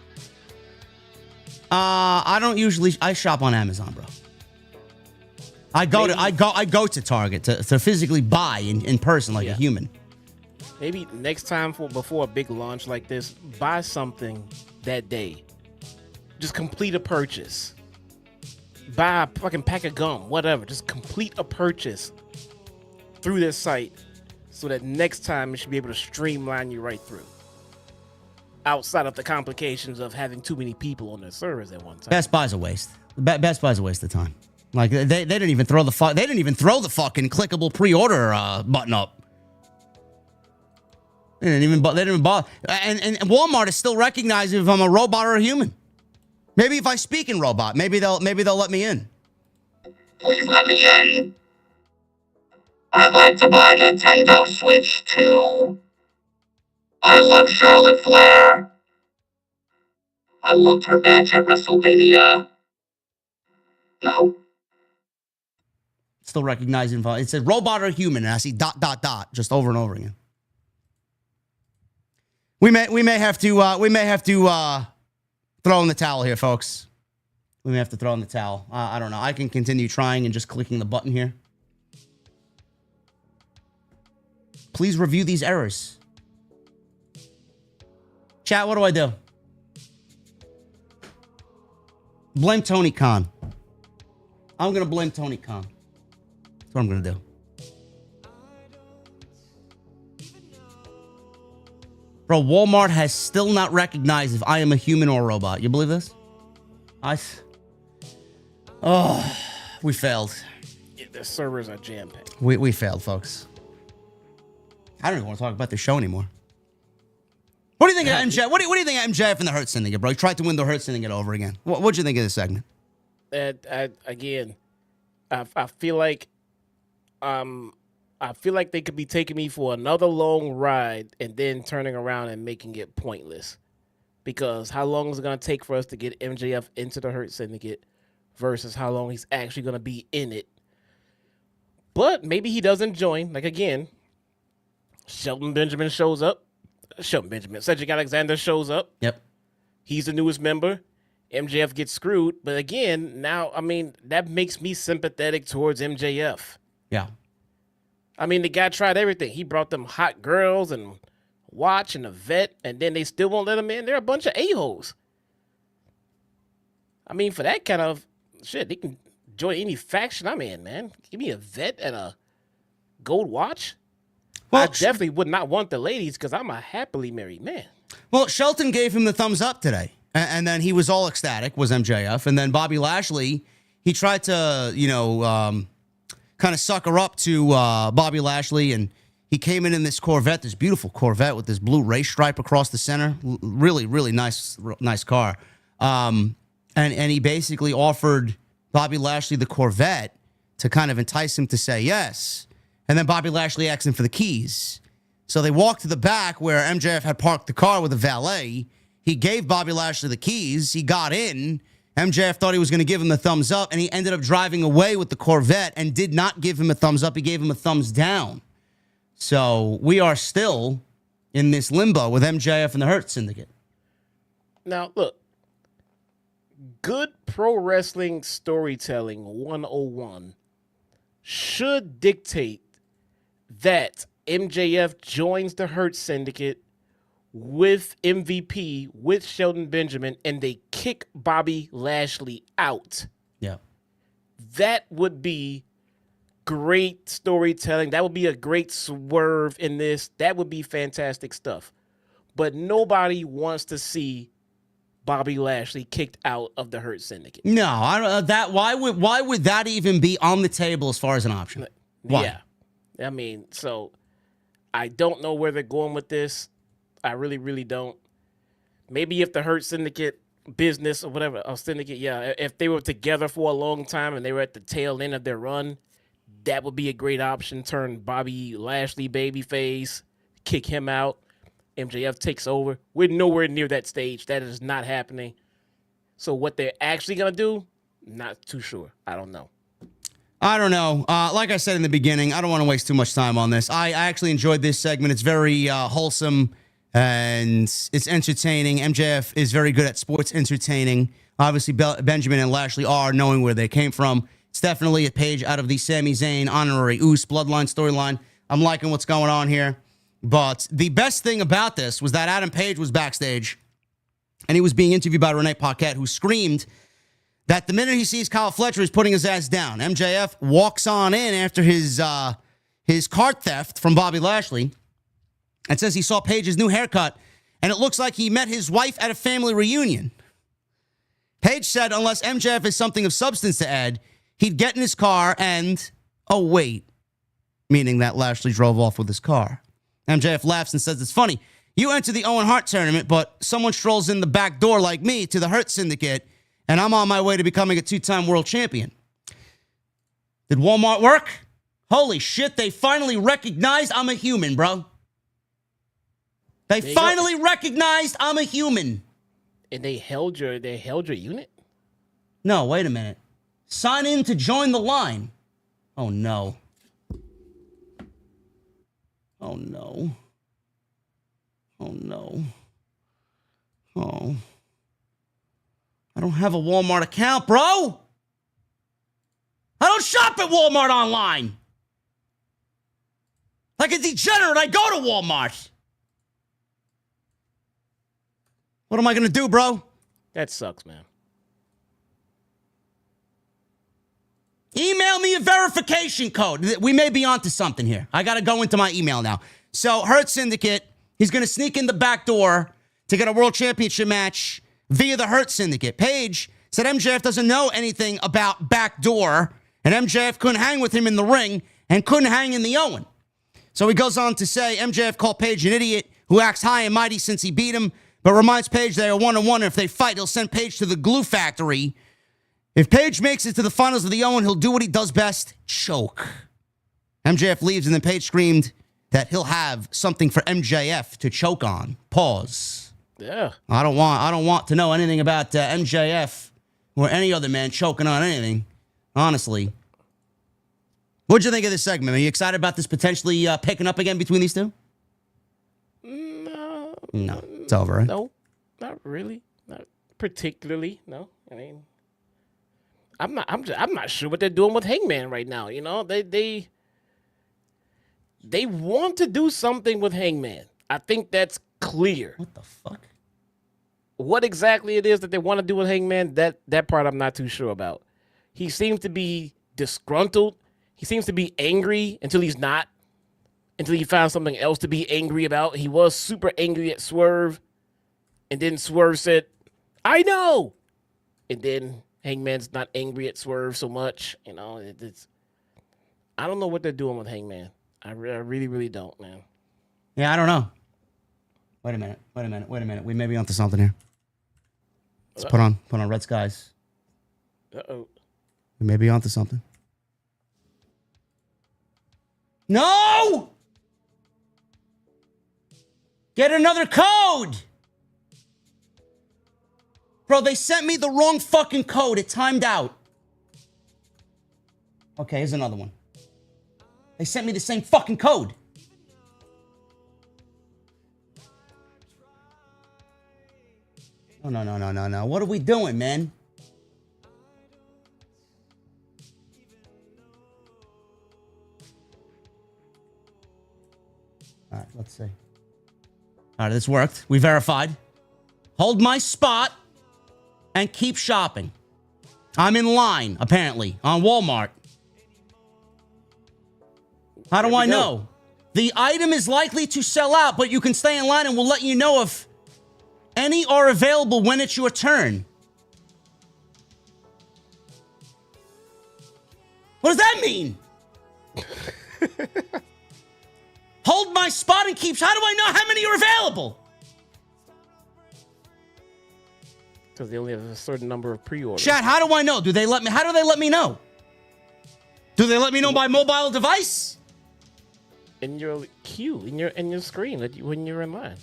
I don't usually, I shop on Amazon, bro. I go to Target to physically buy in person like a human. Maybe next time before a big launch like this, buy something that day. Just complete a purchase. Buy a fucking pack of gum, whatever. Just complete a purchase through this site so that next time it should be able to streamline you right through. Outside of the complications of having too many people on their servers at one time. Best Buy's a waste. Best Buy's a waste of time. Like they didn't even throw the fucking clickable pre-order button up. They didn't even bother. And Walmart is still recognizing if I'm a robot or a human. Maybe if I speak in robot, maybe they'll let me in. Please let me in. I'd like to buy a Nintendo Switch 2. I love Charlotte Flair. I loved her match at WrestleMania. No. Still recognizing it says robot or human, and I see ... just over and over again. We may have to throw in the towel here, folks. We may have to throw in the towel. I don't know. I can continue trying and just clicking the button here. Please review these errors. Chat, what do I do? Blame Tony Khan. I'm going to blame Tony Khan. That's what I'm going to do. Bro, Walmart has still not recognized if I am a human or a robot. You believe this? We failed. Yeah, the servers are jam-packed. We failed, folks. I don't even want to talk about this show anymore. What do you think of MJF? What do you think of MJF and the Hurt Syndicate, bro? He tried to win the Hurt Syndicate over again. What'd you think of this segment? I feel like they could be taking me for another long ride and then turning around and making it pointless. Because how long is it going to take for us to get MJF into the Hurt Syndicate versus how long he's actually going to be in it? But maybe he doesn't join. Like, again, Shelton Benjamin shows up. Cedric Alexander shows up. Yep. He's the newest member. MJF gets screwed. But again, now, I mean, that makes me sympathetic towards MJF. Yeah. I mean, the guy tried everything. He brought them hot girls and Watch and a vet, and then they still won't let him in. They're a bunch of a-holes. I mean, for that kind of shit, they can join any faction I'm in, man. Give me a vet and a gold watch. Well, I definitely would not want the ladies because I'm a happily married man. Well, Shelton gave him the thumbs up today, and then he was all ecstatic, was MJF. And then Bobby Lashley, he tried to, kind of sucker up to Bobby Lashley, and he came in this Corvette, this beautiful Corvette with this blue race stripe across the center. Really, really nice car. And he basically offered Bobby Lashley the Corvette to kind of entice him to say yes. And then Bobby Lashley asked him for the keys. So they walked to the back where MJF had parked the car with a valet. He gave Bobby Lashley the keys. He got in. MJF thought he was going to give him the thumbs up, and he ended up driving away with the Corvette and did not give him a thumbs up. He gave him a thumbs down. So we are still in this limbo with MJF and the Hurt Syndicate. Now, look. Good pro wrestling storytelling 101 should dictate that MJF joins the Hurt Syndicate with MVP, with Shelton Benjamin, and they kick Bobby Lashley out. Yeah. That would be great storytelling. That would be a great swerve in this. That would be fantastic stuff. But nobody wants to see Bobby Lashley kicked out of the Hurt Syndicate. No, I don't. Why would that even be on the table as far as an option? Why? Yeah. I mean, so I don't know where they're going with this. I really, really don't. Maybe if the Hurt Syndicate business or whatever, or Syndicate, yeah, if they were together for a long time and they were at the tail end of their run, that would be a great option. Turn Bobby Lashley babyface, kick him out. MJF takes over. We're nowhere near that stage. That is not happening. So what they're actually going to do, not too sure. I don't know. Like I said in the beginning, I don't want to waste too much time on this. I actually enjoyed this segment. It's very wholesome and it's entertaining. MJF is very good at sports entertaining. Obviously, Benjamin and Lashley are knowing where they came from. It's definitely a page out of the Sami Zayn honorary Oos bloodline storyline. I'm liking what's going on here. But the best thing about this was that Adam Page was backstage and he was being interviewed by Renee Paquette, who screamed that the minute he sees Kyle Fletcher, he's putting his ass down. MJF walks on in after his cart theft from Bobby Lashley and says he saw Page's new haircut and it looks like he met his wife at a family reunion. Page said unless MJF has something of substance to add, he'd get in his car and, oh, wait, meaning that Lashley drove off with his car. MJF laughs and says, it's funny. You enter the Owen Hart tournament, but someone strolls in the back door like me to the Hurt Syndicate, and I'm on my way to becoming a 2-time world champion. Did Walmart work? Holy shit, they finally recognized I'm a human, bro. They finally recognized I'm a human. And they held your unit? No, wait a minute. Sign in to join the line. Oh, no. Oh, no. Oh, no. Oh. I don't have a Walmart account, bro. I don't shop at Walmart online. Like a degenerate, I go to Walmart. What am I going to do, bro? That sucks, man. Email me a verification code. We may be onto something here. I got to go into my email now. So, Hurt Syndicate, he's going to sneak in the back door to get a world championship match via the Hurt Syndicate. Page said MJF doesn't know anything about backdoor, and MJF couldn't hang with him in the ring and couldn't hang in the Owen. So he goes on to say MJF called Page an idiot who acts high and mighty since he beat him, but reminds Page they are 1-1, and if they fight, he'll send Page to the glue factory. If Page makes it to the finals of the Owen, he'll do what he does best, choke. MJF leaves, and then Page screamed that he'll have something for MJF to choke on. Pause. Yeah. I don't want to know anything about MJF or any other man choking on anything, honestly. What'd you think of this segment? Are you excited about this potentially picking up again between these two? No. No, it's over, right? No, not really. Not particularly. No, I mean, I'm not sure what they're doing with Hangman right now. You know, they want to do something with Hangman. I think that's clear. What the fuck? What exactly it is that they want to do with Hangman, that part I'm not too sure about. He seems to be disgruntled. He seems to be angry until he's not. until he found something else to be angry about. He was super angry at Swerve, and then Swerve said, I know. And then Hangman's not angry at Swerve so much. You know, it's I don't know what they're doing with Hangman. I really, really don't, man. Yeah, I don't know. Wait a minute. We may be onto something here. Let's put on Red Skies. Uh-oh. We may be onto something. No! Get another code! Bro, they sent me the wrong fucking code. It timed out. Okay, here's another one. They sent me the same fucking code. No. What are we doing, man? All right, let's see. All right, this worked. We verified. Hold my spot and keep shopping. I'm in line, apparently, on Walmart. How do I know? The item is likely to sell out, but you can stay in line and we'll let you know if any are available when it's your turn. What does that mean? Hold my spot and keep... How do I know how many are available? Because they only have a certain number of pre-orders. Chat, how do I know? How do they let me know? Do they let me know by mobile device? In your queue, in your screen when you're in line.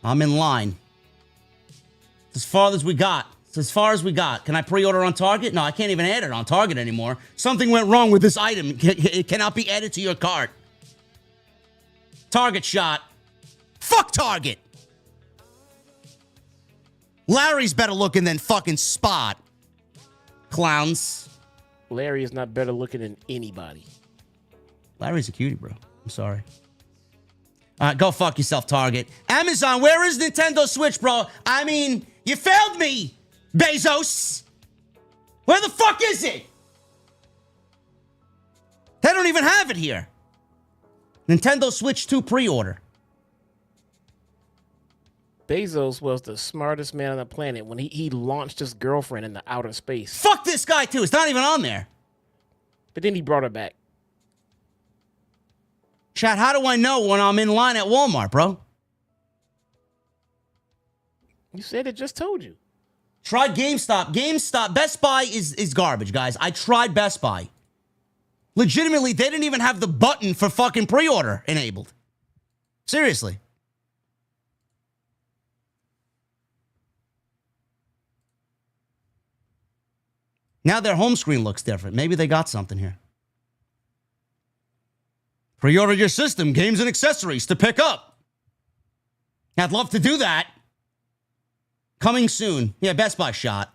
I'm in line. It's as far as we got. Can I pre-order on Target? No, I can't even add it on Target anymore. Something went wrong with this item. It cannot be added to your cart. Target shot. Fuck Target. Larry's better looking than fucking Spot. Clowns. Larry is not better looking than anybody. Larry's a cutie, bro. I'm sorry. Go fuck yourself, Target. Amazon, where is Nintendo Switch, bro? I mean, you failed me, Bezos. Where the fuck is it? They don't even have it here. Nintendo Switch 2 pre-order. Bezos was the smartest man on the planet when he launched his girlfriend into outer space. Fuck this guy, too. It's not even on there. But then he brought her back. Chat, how do I know when I'm in line at Walmart, bro? You said it just told you. Tried GameStop. Best Buy is garbage, guys. I tried Best Buy. Legitimately, they didn't even have the button for fucking pre-order enabled. Seriously. Now their home screen looks different. Maybe they got something here. Pre-order your system, games and accessories to pick up. I'd love to do that. Coming soon. Yeah, Best Buy shot.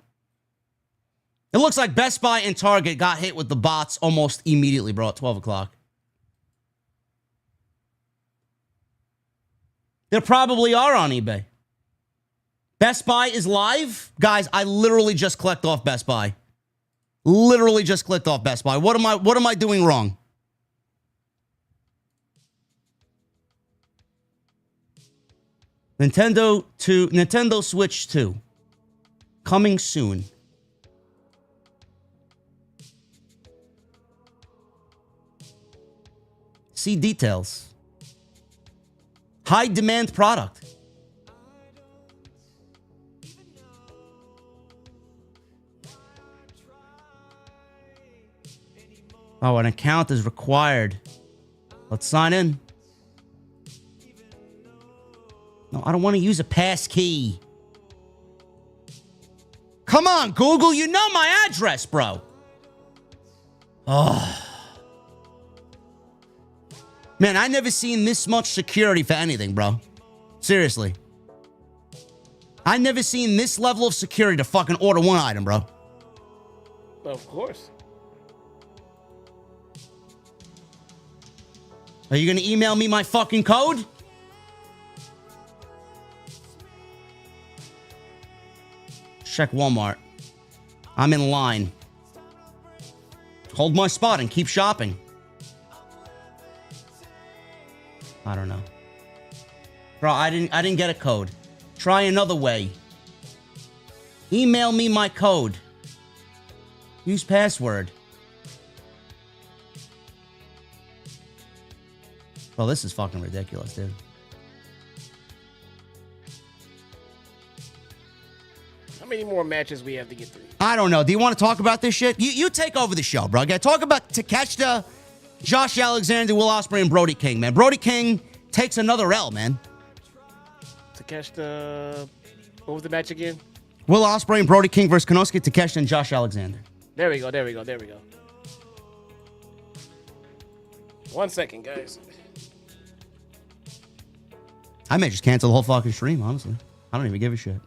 It looks like Best Buy and Target got hit with the bots almost immediately, bro, at 12 o'clock. They probably are on eBay. Best Buy is live? Guys, I literally just clicked off Best Buy. Literally just clicked off Best Buy. What am I doing wrong? Nintendo Switch 2. Coming soon. See details. High demand product. Oh, an account is required. Let's sign in. No, I don't want to use a pass key. Come on, Google. You know my address, bro. Oh. Man, I never seen this much security for anything, bro. Seriously. I never seen this level of security to fucking order one item, bro. Of course. Are you going to email me my fucking code? Check Walmart. I'm in line. Hold my spot and keep shopping. I don't know. Bro, I didn't get a code. Try another way. Email me my code. Use password. Well, this is fucking ridiculous, dude. How many more matches we have to get through? I don't know. Do you want to talk about this shit? You take over the show, bro. Okay, talk about Takeshita, Josh Alexander, Will Ospreay, and Brody King, man. Brody King takes another L, man. Takeshita, what was the match again? Will Ospreay and Brody King versus Konosuke Takeshita and Josh Alexander. There we go. 1 second, guys. I may just cancel the whole fucking stream, honestly. I don't even give a shit.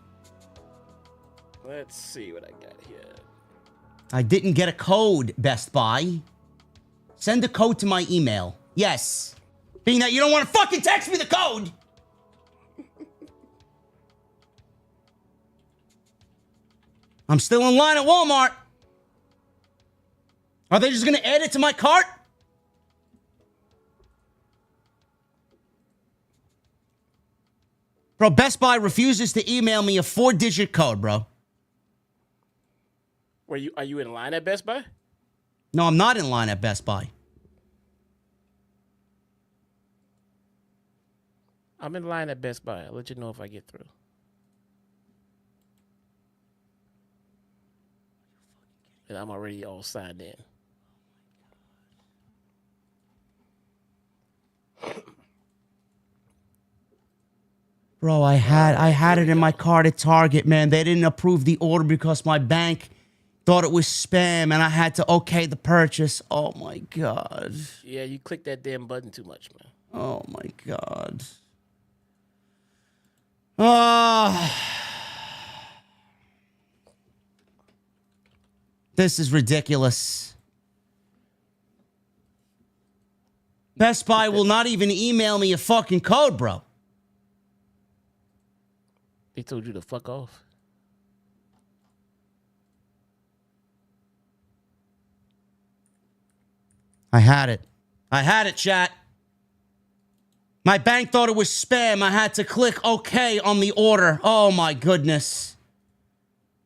Let's see what I got here. I didn't get a code, Best Buy. Send a code to my email. Yes. Being that you don't want to fucking text me the code. I'm still in line at Walmart. Are they just going to add it to my cart? Bro, Best Buy refuses to email me a 4-digit code, bro. Are you in line at Best Buy? No, I'm not in line at Best Buy. I'm in line at Best Buy. I'll let you know if I get through. And I'm already all signed in. Bro, I had it in my cart at Target, man. They didn't approve the order because my bank thought it was spam, and I had to okay the purchase. Oh, my God. Yeah, you clicked that damn button too much, man. Oh, my God. Oh. This is ridiculous. Best Buy will not even email me a fucking code, bro. They told you to fuck off. I had it, chat. My bank thought it was spam. I had to click OK on the order. Oh, my goodness.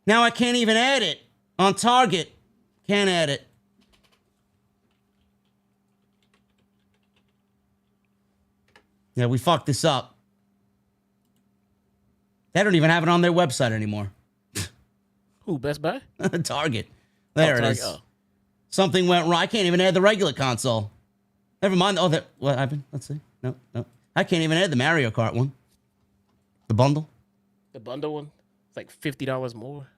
Now I can't even add it on Target. Can't add it. Yeah, we fucked this up. They don't even have it on their website anymore. Who, Best Buy? Target. There it is. Oh. Something went wrong. I can't even add the regular console. Never mind. Oh, what happened? Let's see. No. I can't even add the Mario Kart one. The bundle. The bundle one? It's like $50 more.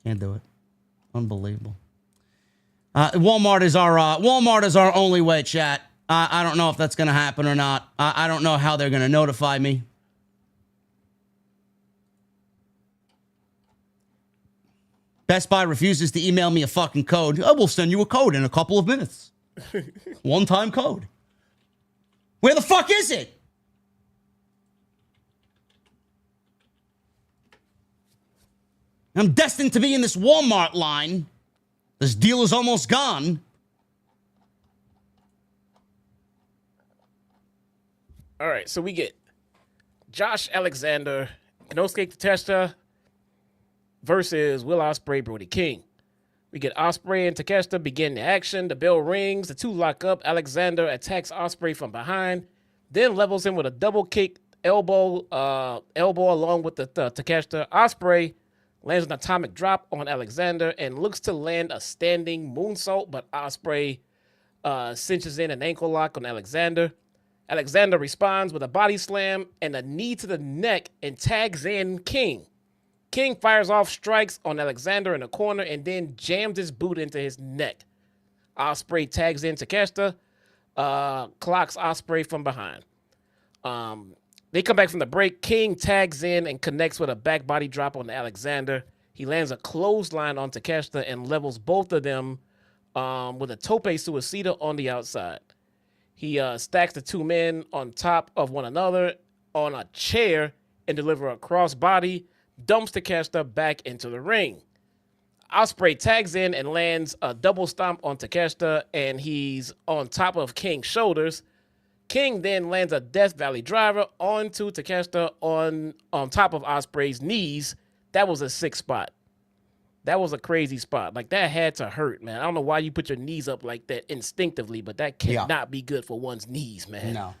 Can't do it. Unbelievable. Walmart is our only way, chat. I don't know if that's going to happen or not. I don't know how they're going to notify me. Best Buy refuses to email me a fucking code. I will send you a code in a couple of minutes. One-time code. Where the fuck is it? I'm destined to be in this Walmart line. This deal is almost gone. All right, so we get Josh Alexander, Konosuke Takeshita versus Will Ospreay, Brody King. We get Ospreay and Takeshita begin the action. The bell rings. The two lock up. Alexander attacks Ospreay from behind, then levels him with a double kick elbow along with the Takeshita. Ospreay lands an atomic drop on Alexander and looks to land a standing moonsault, but Ospreay cinches in an ankle lock on Alexander. Alexander responds with a body slam and a knee to the neck and tags in King. King fires off strikes on Alexander in the corner and then jams his boot into his neck. Ospreay tags in Takeshita, clocks Ospreay from behind. They come back from the break. King tags in and connects with a back body drop on Alexander. He lands a clothesline on Takeshita and levels both of them with a tope suicida on the outside. He stacks the two men on top of one another on a chair and delivers a crossbody, dumps Takeshita back into the ring. Ospreay tags in and lands a double stomp on Takeshita, and he's on top of King's shoulders. King then lands a Death Valley driver onto Takeshita on top of Ospreay's knees. That was a sick spot. That was a crazy spot. Like, that had to hurt, man. I don't know why you put your knees up like that instinctively, but that cannot be good for one's knees, man. No.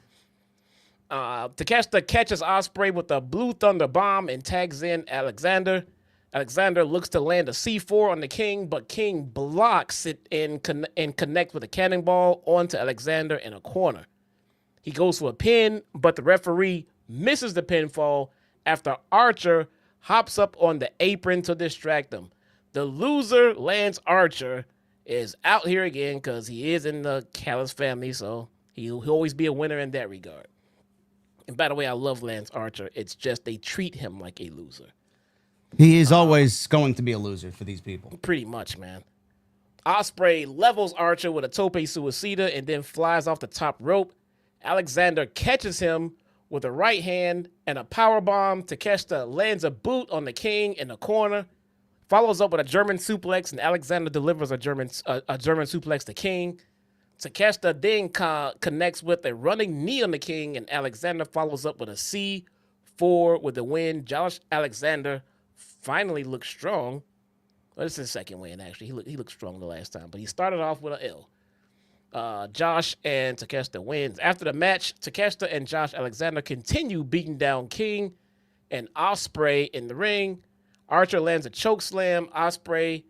Takeshita catches Ospreay with a Blue Thunder bomb and tags in Alexander. Alexander looks to land a C4 on the King, but King blocks it and connects with a cannonball onto Alexander in a corner. He goes for a pin, but the referee misses the pinfall after Archer hops up on the apron to distract him. The loser, Lance Archer, is out here again because he is in the Callis family, so he'll always be a winner in that regard. And by the way, I love Lance Archer. It's just they treat him like a loser. He is always going to be a loser for these people. Pretty much, man. Ospreay levels Archer with a tope suicida and then flies off the top rope. Alexander catches him with a right hand and a powerbomb. Takeshita lands a boot on the King in the corner, follows up with a German suplex, and Alexander delivers a German suplex to King. Takeshita then connects with a running knee on the King, and Alexander follows up with a C4 with the win. Josh Alexander finally looks strong. Well, this is his second win, actually. He looked strong the last time, but he started off with an L. Josh and Takeshita wins. After the match, Takeshita and Josh Alexander continue beating down King and Ospreay in the ring. Archer lands a choke slam. Ospreay,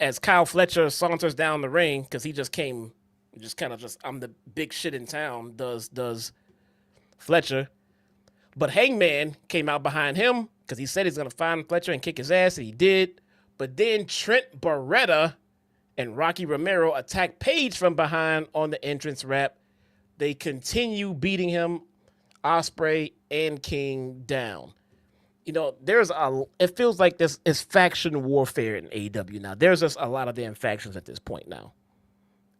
as Kyle Fletcher saunters down the ring, because he just came, I'm the big shit in town, does Fletcher. But Hangman came out behind him because he said he's going to find Fletcher and kick his ass, and he did. But then Trent Beretta and Rocky Romero attack Page from behind on the entrance ramp. They continue beating him, Ospreay and King down. You know, it feels like this is faction warfare in AEW now. There's just a lot of damn factions at this point now.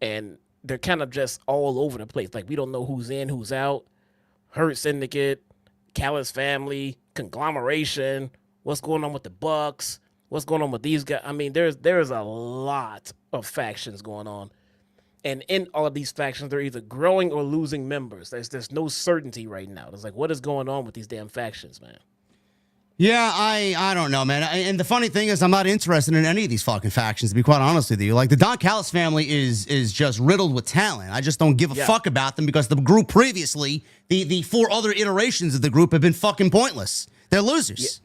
And they're kind of just all over the place. Like, we don't know who's in, who's out. Hurt Syndicate, Callis family, conglomeration, what's going on with the Bucks, what's going on with these guys. I mean, there's a lot of factions going on. And in all of these factions, they're either growing or losing members. There's no certainty right now. It's like, what is going on with these damn factions, man? Yeah, I don't know, man. And the funny thing is, I'm not interested in any of these fucking factions, to be quite honest with you. Like, the Don Callis family is just riddled with talent. I just don't give a fuck about them because the group previously, the 4 other iterations of the group have been fucking pointless. They're losers.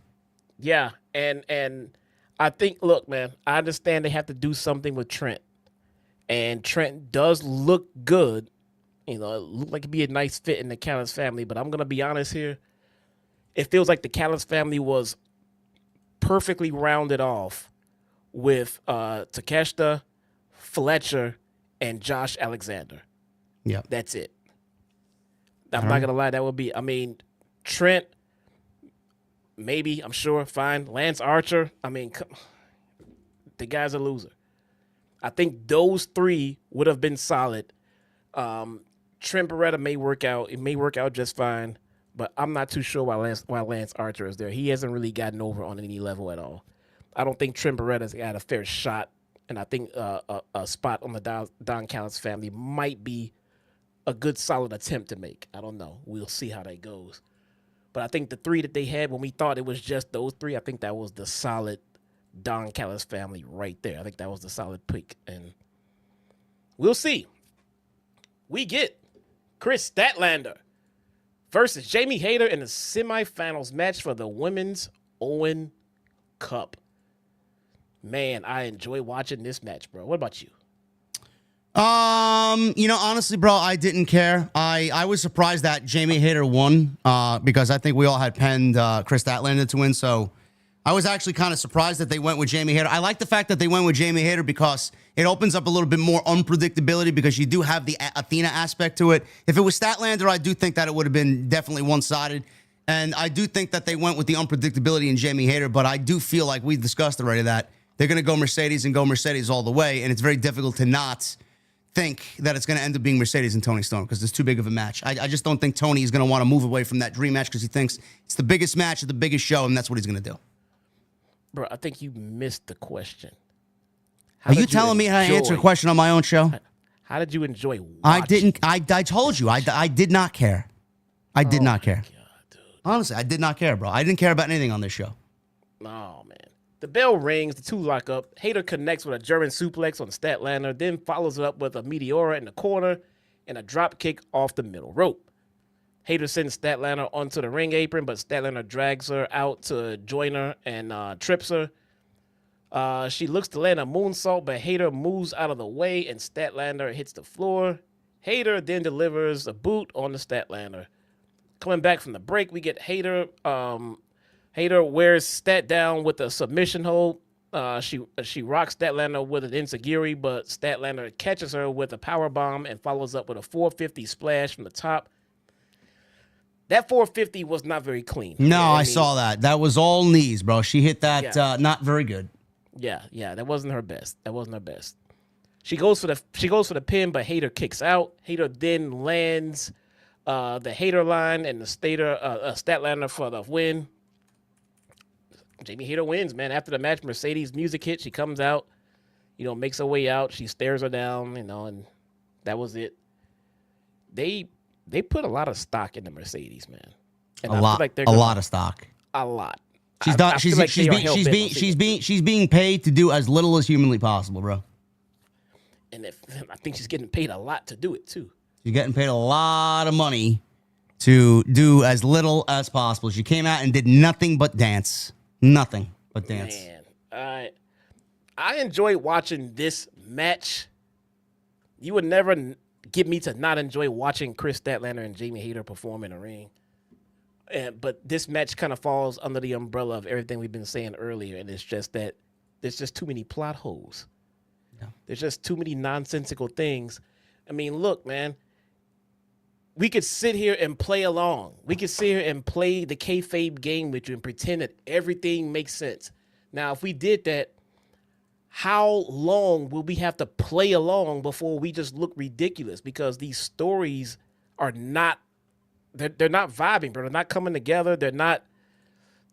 Yeah, and I think, look, man, I understand they have to do something with Trent. And Trent does look good. You know, it looked like it'd be a nice fit in the Callis family, but I'm going to be honest here. It feels like the Callis family was perfectly rounded off with Takeshita, Fletcher, and Josh Alexander. Yeah. That's it. I'm not going to lie. That would be, I mean, Trent, maybe, I'm sure, fine. Lance Archer, I mean, the guy's a loser. I think those 3 would have been solid. Trent Beretta may work out. It may work out just fine. But I'm not too sure why Lance Archer is there. He hasn't really gotten over on any level at all. I don't think Trent Beretta's got a fair shot. And I think a spot on the Don Callis family might be a good, solid attempt to make. I don't know. We'll see how that goes. But I think the 3 that they had when we thought it was just those 3, I think that was the solid Don Callis family right there. I think that was the solid pick. And we'll see. We get Chris Statlander versus Jamie Hayter in the semifinals match for the Women's Owen Cup. Man, I enjoy watching this match, bro. What about you? You know, honestly, bro, I didn't care. I was surprised that Jamie Hayter won because I think we all had penned Chris Statlander to win. So I was actually kind of surprised that they went with Jamie Hayter. I like the fact that they went with Jamie Hayter because it opens up a little bit more unpredictability because you do have the Athena aspect to it. If it was Statlander, I do think that it would have been definitely one-sided. And I do think that they went with the unpredictability in Jamie Hayter, but I do feel like we discussed already that they're going to go Mercedes and go Mercedes all the way, and it's very difficult to not think that it's going to end up being Mercedes and Toni Storm because it's too big of a match. I just don't think Tony is going to want to move away from that dream match because he thinks it's the biggest match at the biggest show, and that's what he's going to do. Bro, I think you missed the question. Are you telling me how to answer a question on my own show? How did you enjoy watching? I didn't. I told you. I did not care. I did not care. God, dude. Honestly, I did not care, bro. I didn't care about anything on this show. Oh, man. The bell rings, the two lock up. Hayter connects with a German suplex on Statlander, then follows it up with a Meteora in the corner and a drop kick off the middle rope. Hayter sends Statlander onto the ring apron, but Statlander drags her out to join her and trips her. She looks to land a moonsault, but Hayter moves out of the way and Statlander hits the floor. Hayter then delivers a boot on the Statlander. Coming back from the break, we get Hayter. Hayter wears Stat down with a submission hold. She rocks Statlander with an enziguri, but Statlander catches her with a powerbomb and follows up with a 450 splash from the top. That 450 was not very clean. No, I saw that. That was all knees, bro. She hit that not very good. Yeah, that wasn't her best. She goes for the pin, but Hayter kicks out. Hayter then lands the Hayter line and the Statlander for the win. Jamie Hayter wins, man. After the match, Mercedes music hit. She comes out, makes her way out. She stares her down, and that was it. They put a lot of stock into Mercedes, man. And a lot of stock. A lot. She's being paid to do as little as humanly possible, bro. And I think she's getting paid a lot to do it too. She's getting paid a lot of money to do as little as possible. She came out and did nothing but dance. Nothing but dance. Man, I enjoy watching this match. You would never get me to not enjoy watching Chris Statlander and Jamie Hayter perform in a ring. But this match kind of falls under the umbrella of everything we've been saying earlier, and it's just that there's just too many plot holes. Yeah. There's just too many nonsensical things. I mean, look, man. We could sit here and play along. We could sit here and play the kayfabe game with you and pretend that everything makes sense. Now, if we did that, how long will we have to play along before we just look ridiculous? Because these stories are not, they're not vibing, bro. They're not coming together. They're not,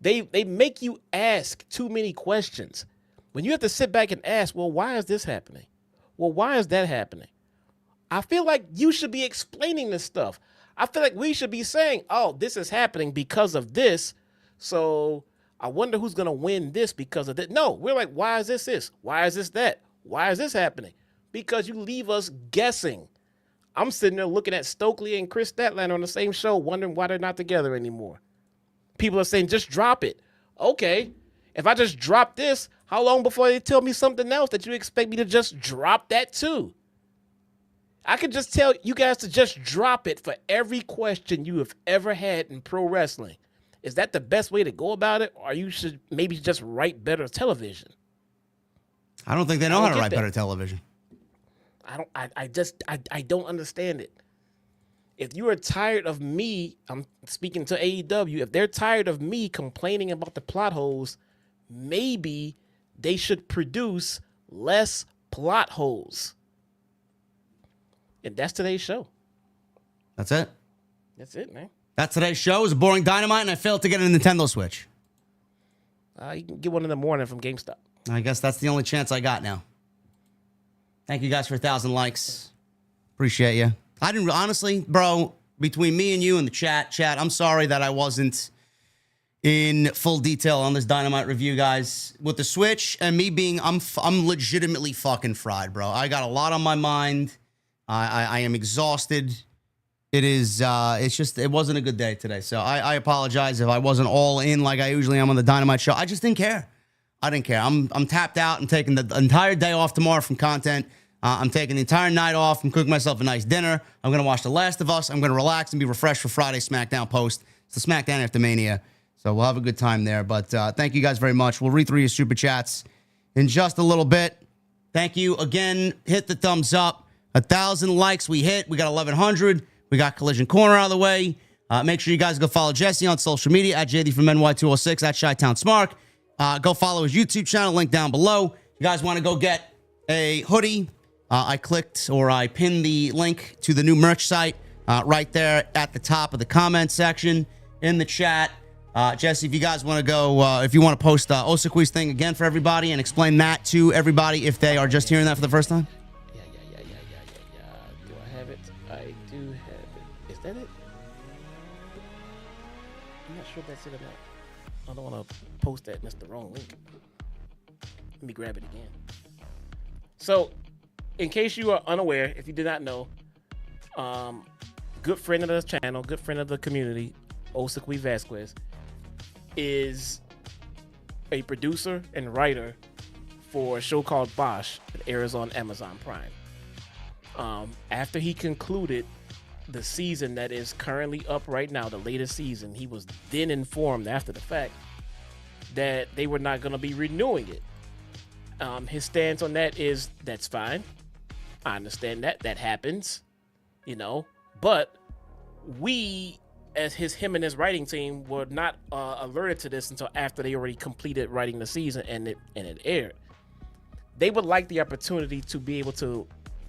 they make you ask too many questions. When you have to sit back and ask, well, why is this happening? Well, why is that happening? I feel like you should be explaining this stuff. I feel like we should be saying, oh, this is happening because of this. So I wonder who's going to win this because of that. No, we're like, why is this? Why is this that? Why is this happening? Because you leave us guessing. I'm sitting there looking at Stokeley and Chris Statlander on the same show, wondering why they're not together anymore. People are saying, just drop it. Okay, if I just drop this, how long before they tell me something else that you expect me to just drop that too? I could just tell you guys to just drop it for every question you have ever had in pro wrestling. Is that the best way to go about it? Or you should maybe just write better television? I don't think they know how to write better television. I don't understand it. If you are tired of me, I'm speaking to AEW, if they're tired of me complaining about the plot holes, maybe they should produce less plot holes. And that's today's show. That's it? That's it, man. That's today's show. It was a boring Dynamite, and I failed to get a Nintendo Switch. You can get one in the morning from GameStop. I guess that's the only chance I got now. Thank you guys for 1,000 likes. Appreciate you. I didn't, honestly, bro, between me and you and the chat, I'm sorry that I wasn't in full detail on this Dynamite review, guys. With the Switch and me being, I'm legitimately fucking fried, bro. I got a lot on my mind. I am exhausted. It wasn't a good day today. So I apologize if I wasn't all in like I usually am on the Dynamite show. I just didn't care. I didn't care. I'm tapped out. I'm taking the entire day off tomorrow from content. I'm taking the entire night off. I'm cooking myself a nice dinner. I'm going to watch The Last of Us. I'm going to relax and be refreshed for Friday's SmackDown post. It's the SmackDown after Mania. So we'll have a good time there. But thank you guys very much. We'll read through your super chats in just a little bit. Thank you again. Hit the thumbs up. 1,000 likes we hit. We got 1,100. We got Collision Corner out of the way. Make sure you guys go follow Jesse on social media at JDfromNY206 at Chi-Town Smark. Go follow his YouTube channel, link down below. You guys want to go get a hoodie? I pinned the link to the new merch site right there at the top of the comment section in the chat. Jesse, if you guys want to go, if you want to post Osaqui's thing again for everybody and explain that to everybody if they are just hearing that for the first time. Is that it? I'm not sure if that's it or not. I don't want to post that, and that's the wrong link. Let me grab it again. So, in case you are unaware, if you did not know, good friend of the channel, good friend of the community, Osekwe Vasquez, is a producer and writer for a show called Bosch that airs on Amazon Prime. After he concluded the season that is currently up right now, the latest season, he was then informed after the fact that they were not going to be renewing it. His stance on that is, that's fine. I understand that happens, but we, as him and his writing team, were not alerted to this until after they already completed writing the season and it aired. They would like the opportunity to be able to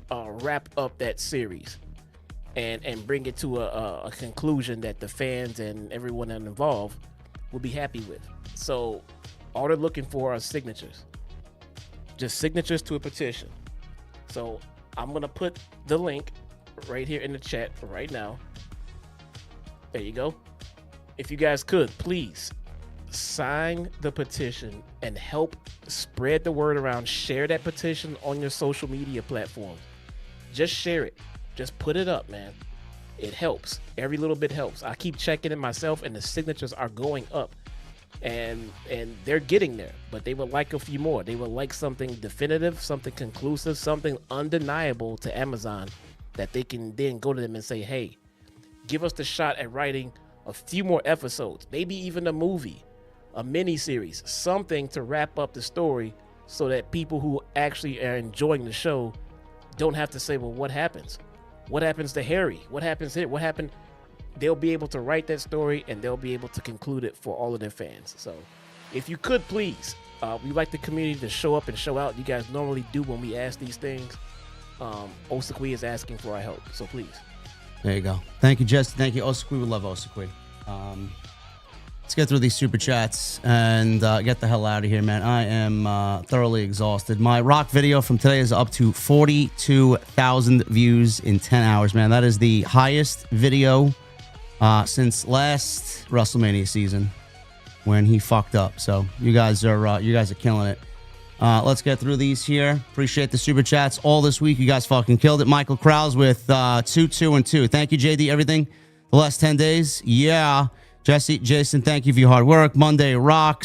wrap up that series and bring it to a conclusion that the fans and everyone involved will be happy with. So all they're looking for are signatures. Just signatures to a petition. So I'm going to put the link right here in the chat right now. There you go. If you guys could, please sign the petition and help spread the word around. Share that petition on your social media platforms. Just share it. Just put it up, man. It helps. Every little bit helps. I keep checking it myself, and the signatures are going up. And they're getting there, but they would like a few more. They would like something definitive, something conclusive, something undeniable to Amazon that they can then go to them and say, hey, give us the shot at writing a few more episodes, maybe even a movie, a mini series, something to wrap up the story so that people who actually are enjoying the show don't have to say, well, what happens? What happens to Harry? What happens here? What happened? They'll be able to write that story and they'll be able to conclude it for all of their fans. So if you could, please, we like the community to show up and show out. You guys normally do when we ask these things. Osekwe is asking for our help, so please. There you go. Thank you, Jesse. Thank you, Osekwe. We love Osekwe. Let's get through these super chats and get the hell out of here, man. I am thoroughly exhausted. My Rock video from today is up to 42,000 views in 10 hours, man. That is the highest video since last WrestleMania season when he fucked up. So you guys are killing it. Let's get through these here. Appreciate the super chats all this week. You guys fucking killed it. Michael Krause with 2, 2, and 2. Thank you, JD. Everything the last 10 days. Yeah. Jesse, Jason, thank you for your hard work. Monday Rock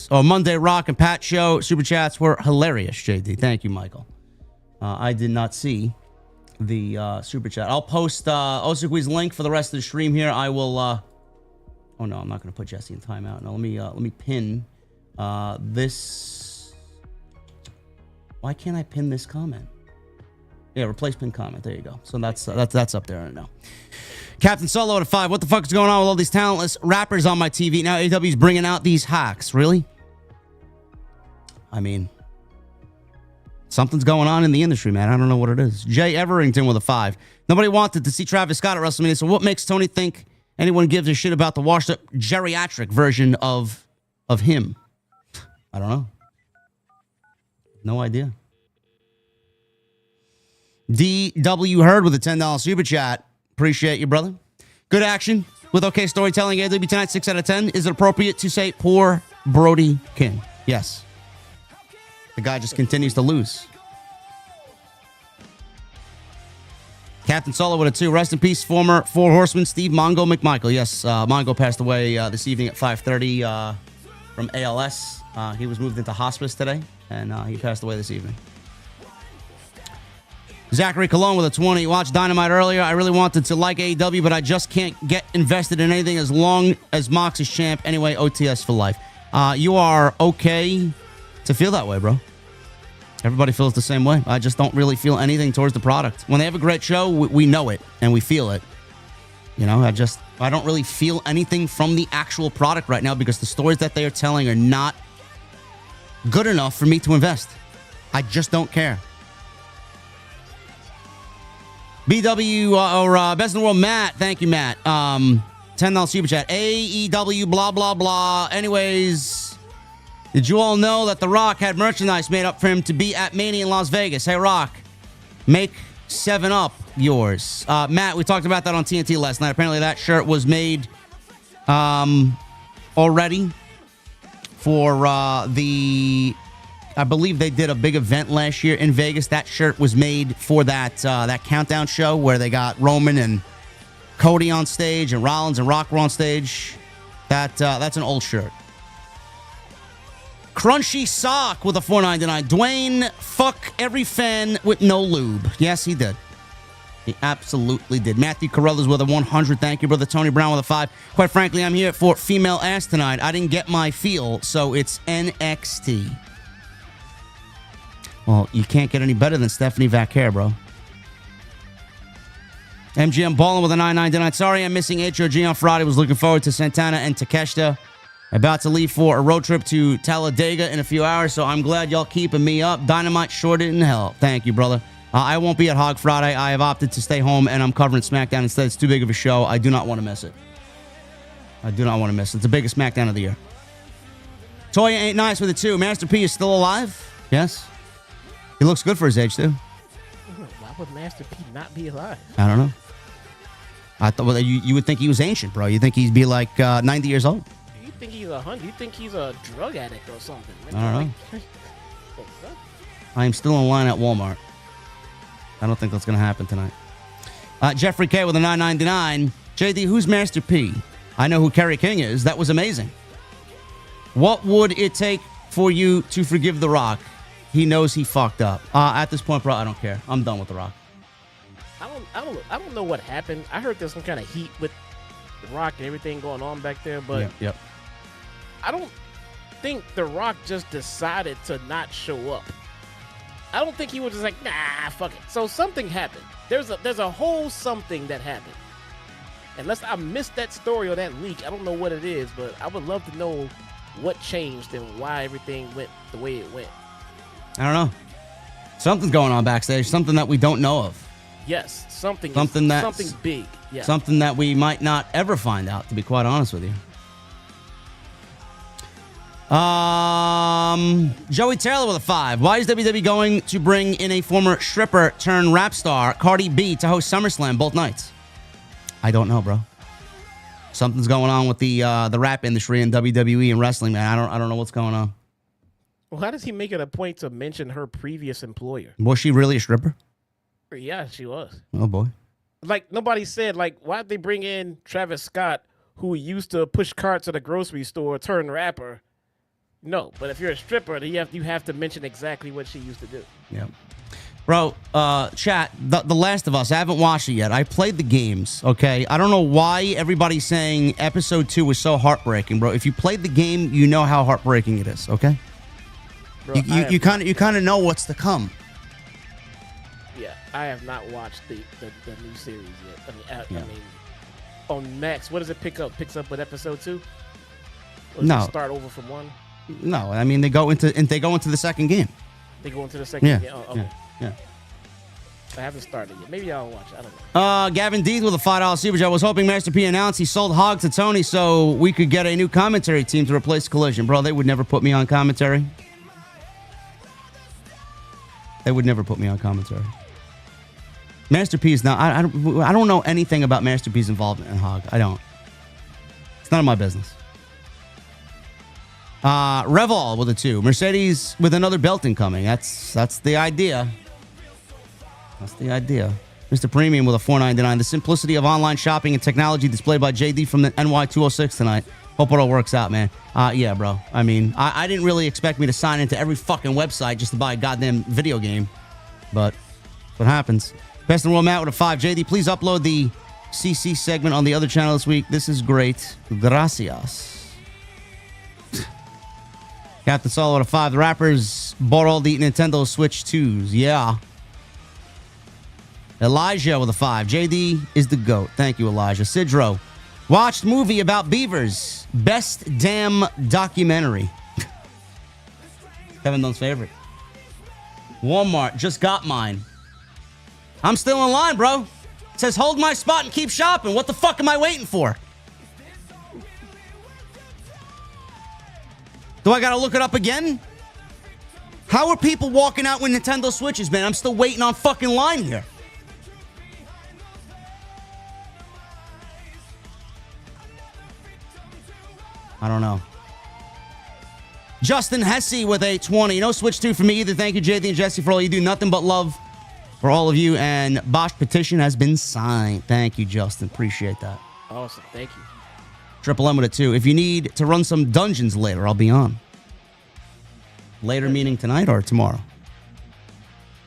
and Pat show super chats were hilarious. JD, thank you, Michael. I did not see the super chat. I'll post Osekwe's link for the rest of the stream here. I will. Oh no, I'm not going to put Jesse in timeout. No, let me pin this. Why can't I pin this comment? Yeah, replace pin comment. There you go. So that's up there right now. Captain Solo at 5. What the fuck is going on with all these talentless rappers on my TV? Now AEW's bringing out these hacks. Really? I mean, something's going on in the industry, man. I don't know what it is. Jay Everington with a 5. Nobody wanted to see Travis Scott at WrestleMania, so what makes Tony think anyone gives a shit about the washed-up geriatric version of him? I don't know. No idea. DW Hurd with a $10 super chat. Appreciate you, brother. Good action with okay storytelling. AEW tonight, 6 out of 10. Is it appropriate to say poor Brody King? Yes. The guy just continues to lose. Captain Solo with a 2. Rest in peace, former Four Horsemen, Steve Mongo McMichael. Yes, Mongo passed away this evening at 5:30 from ALS. He was moved into hospice today, and he passed away this evening. Zachary Colon with a 20. Watched Dynamite earlier. I really wanted to like AEW, but I just can't get invested in anything as long as Mox is champ. Anyway, OTS for life. You are okay to feel that way, bro. Everybody feels the same way. I just don't really feel anything towards the product. When they have a great show, we know it and we feel it. You know, I don't really feel anything from the actual product right now because the stories that they are telling are not good enough for me to invest. I just don't care. BW or Best in the World, Matt. Thank you, Matt. $10 super chat. AEW, blah, blah, blah. Anyways, did you all know that The Rock had merchandise made up for him to be at Mania in Las Vegas? Hey, Rock, make 7-Up yours. Matt, we talked about that on TNT last night. Apparently that shirt was made already for I believe they did a big event last year in Vegas. That shirt was made for that countdown show where they got Roman and Cody on stage and Rollins and Rock were on stage. That's an old shirt. Crunchy Sock with a $4.99. Dwayne, fuck every fan with no lube. Yes, he did. He absolutely did. Matthew Carruthers with a 100. Thank you, brother. Tony Brown with a 5. Quite frankly, I'm here for female ass tonight. I didn't get my feel, so it's NXT. Well, you can't get any better than Stephanie Vaquer, bro. MGM Ballin with a 9.99. Sorry I'm missing HOG on Friday. Was looking forward to Santana and Takeshita. About to leave for a road trip to Talladega in a few hours, so I'm glad y'all keeping me up. Dynamite sure didn't help. Thank you, brother. I won't be at Hog Friday. I have opted to stay home, and I'm covering SmackDown instead. It's too big of a show. I do not want to miss it. I do not want to miss it. It's the biggest SmackDown of the year. Toya ain't nice with it, too. Master P is still alive? Yes. He looks good for his age, too. Why would Master P not be alive? I don't know. I thought you would think he was ancient, bro. You think he'd be like 90 years old? You think he's 100? You think he's a drug addict or something? I don't know. I am still in line at Walmart. I don't think that's going to happen tonight. Jeffrey K with a 9.99. JD, who's Master P? I know who Kerry King is. That was amazing. What would it take for you to forgive The Rock? He knows he fucked up. At this point, bro, I don't care. I'm done with The Rock. I don't know what happened. I heard there's some kind of heat with The Rock and everything going on back there, but Yep. I don't think The Rock just decided to not show up. I don't think he was just like, nah, fuck it. So something happened. There's a whole something that happened. Unless I missed that story or that leak, I don't know what it is, but I would love to know what changed and why everything went the way it went. I don't know. Something's going on backstage. Something that we don't know of. Yes, something big. Yeah. Something that we might not ever find out, to be quite honest with you. Joey Taylor with a 5. Why is WWE going to bring in a former stripper turned rap star, Cardi B, to host SummerSlam both nights? I don't know, bro. Something's going on with the rap industry in WWE and wrestling, man. I don't know what's going on. Well, how does he make it a point to mention her previous employer? Was she really a stripper? Yeah, she was. Oh boy. Like nobody said, like, why'd they bring in Travis Scott, who used to push carts at a grocery store, turn rapper? No, but if you're a stripper, you have to mention exactly what she used to do. Yeah. Bro, chat, the Last of Us, I haven't watched it yet. I played the games, okay? I don't know why everybody's saying episode 2 was so heartbreaking, bro. If you played the game, you know how heartbreaking it is, okay? Bro, you kind of know what's to come. Yeah, I have not watched the new series yet. I mean, on Max, what does it pick up? Picks up with episode 2? Or does it start over from 1? No, I mean they go into the second game. They go into the second game. Oh, okay. Yeah. I haven't started yet. Maybe I'll watch it. I don't know. Gavin Deeth with a $5 super chat was hoping Master P announced he sold Hog to Tony so we could get a new commentary team to replace Collision. Bro, they would never put me on commentary. They would never put me on commentary. Master P is not. I don't know anything about Master P's involvement in Hog. I don't. It's none of my business. Revol with a 2. Mercedes with another belt incoming. That's the idea. That's the idea. Mr. Premium with a $4.99. The simplicity of online shopping and technology displayed by JD from the NY206 tonight. Hope it all works out, man. Yeah, bro. I mean, I didn't really expect me to sign into every fucking website just to buy a goddamn video game. But what happens. Best in the World Matt with a 5. JD, please upload the CC segment on the other channel this week. This is great. Gracias. Captain Solo at a 5. The rappers bought all the Nintendo Switch 2s. Yeah. Elijah with a 5. JD is the GOAT. Thank you, Elijah. Sidro. Watched movie about beavers. Best damn documentary. Kevin Dunn's favorite. Walmart. Just got mine. I'm still in line, bro. It says hold my spot and keep shopping. What the fuck am I waiting for? Do I gotta look it up again? How are people walking out with Nintendo Switches, man? I'm still waiting on fucking line here. I don't know. Justin Hesse with a 20. No switch to for me either. Thank you, JD and Jesse, for all you do. Nothing but love for all of you. And Bosch petition has been signed. Thank you, Justin. Appreciate that. Awesome. Thank you. Triple M with a 2. If you need to run some dungeons later, I'll be on. Later meaning tonight or tomorrow?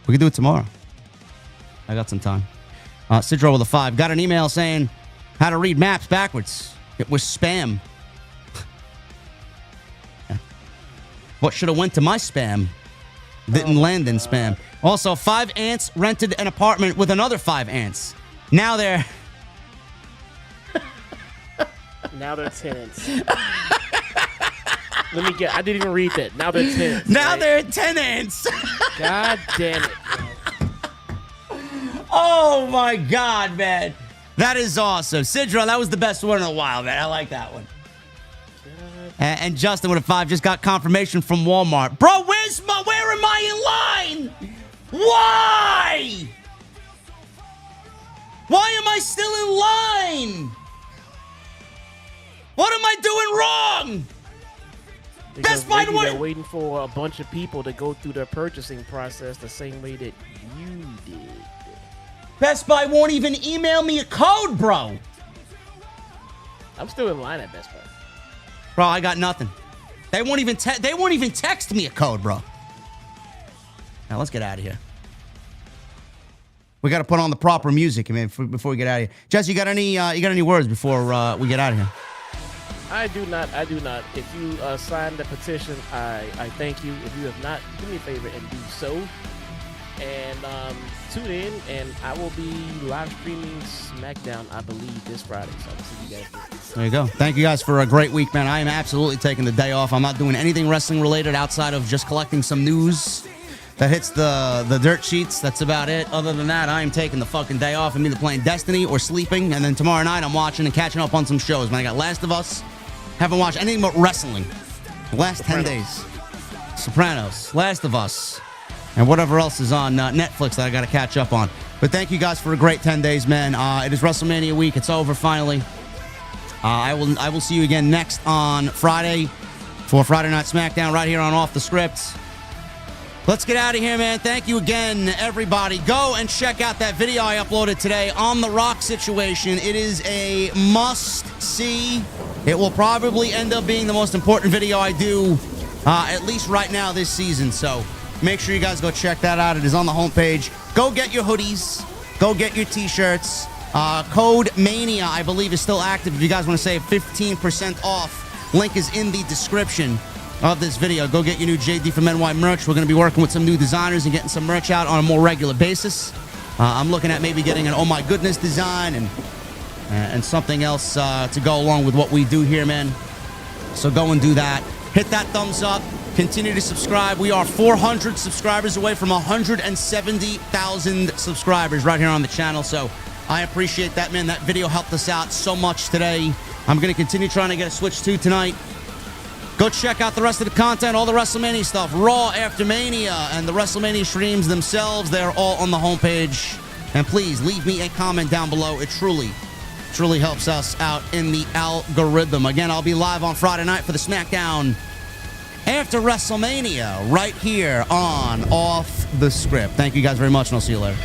We can do it tomorrow. I got some time. Sidro with a 5. Got an email saying how to read maps backwards. It was spam. What should have went to my spam didn't land in spam. Also, 5 ants rented an apartment with another 5 ants. Now they're tenants. Let me get. I didn't even read that. Now they're tenants. Now right? they're tenants. God damn it. Oh my God, man. That is awesome. Sidro, that was the best one in a while, man. I like that one. And Justin with a 5 just got confirmation from Walmart. Bro, where am I in line? Why? Why am I still in line? What am I doing wrong? Because Best Buy maybe they're waiting for a bunch of people to go through their purchasing process the same way that you did. Best Buy won't even email me a code, bro. I'm still in line at Best Buy. Bro, I got nothing. They won't even text me a code, bro. Now let's get out of here. We got to put on the proper music, man, before we get out of here. Jesse, you got any words before we get out of here? I do not. If you signed the petition, I thank you. If you have not, do me a favor and do so. And tune in, and I will be live streaming SmackDown, I believe, this Friday. So I'll see you guys there. There you go. Thank you guys for a great week, man. I am absolutely taking the day off. I'm not doing anything wrestling related outside of just collecting some news that hits the dirt sheets. That's about it. Other than that, I am taking the fucking day off. I'm either playing Destiny or sleeping. And then tomorrow night, I'm watching and catching up on some shows. Man, I got Last of Us. Haven't watched anything but wrestling the last 10 days. Sopranos, Last of Us, and whatever else is on Netflix that I got to catch up on. But thank you guys for a great 10 days, man. It is WrestleMania week. It's over finally. I will see you again next on Friday for Friday Night SmackDown right here on Off the Script. Let's get out of here, man. Thank you again, everybody. Go and check out that video I uploaded today on the Rock situation. It is a must-see. It will probably end up being the most important video I do, at least right now this season. So make sure you guys go check that out. It is on the homepage. Go get your hoodies. Go get your T-shirts. Code MANIA, I believe, is still active. If you guys want to save 15% off, link is in the description of this video. Go get your new JD from NY merch. We're going to be working with some new designers and getting some merch out on a more regular basis. I'm looking at maybe getting an Oh My Goodness design and something else to go along with what we do here, man. So go and do that. Hit that thumbs up. Continue to subscribe. We are 400 subscribers away from 170,000 subscribers right here on the channel. So I appreciate that, man. That video helped us out so much today. I'm going to continue trying to get a Switch 2 tonight. Go check out the rest of the content, all the WrestleMania stuff, Raw After Mania, and the WrestleMania streams themselves. They're all on the homepage. And please leave me a comment down below. It truly helps us out in the algorithm. Again, I'll be live on Friday night for the SmackDown after WrestleMania right here on Off the Script. Thank you guys very much, and I'll see you later.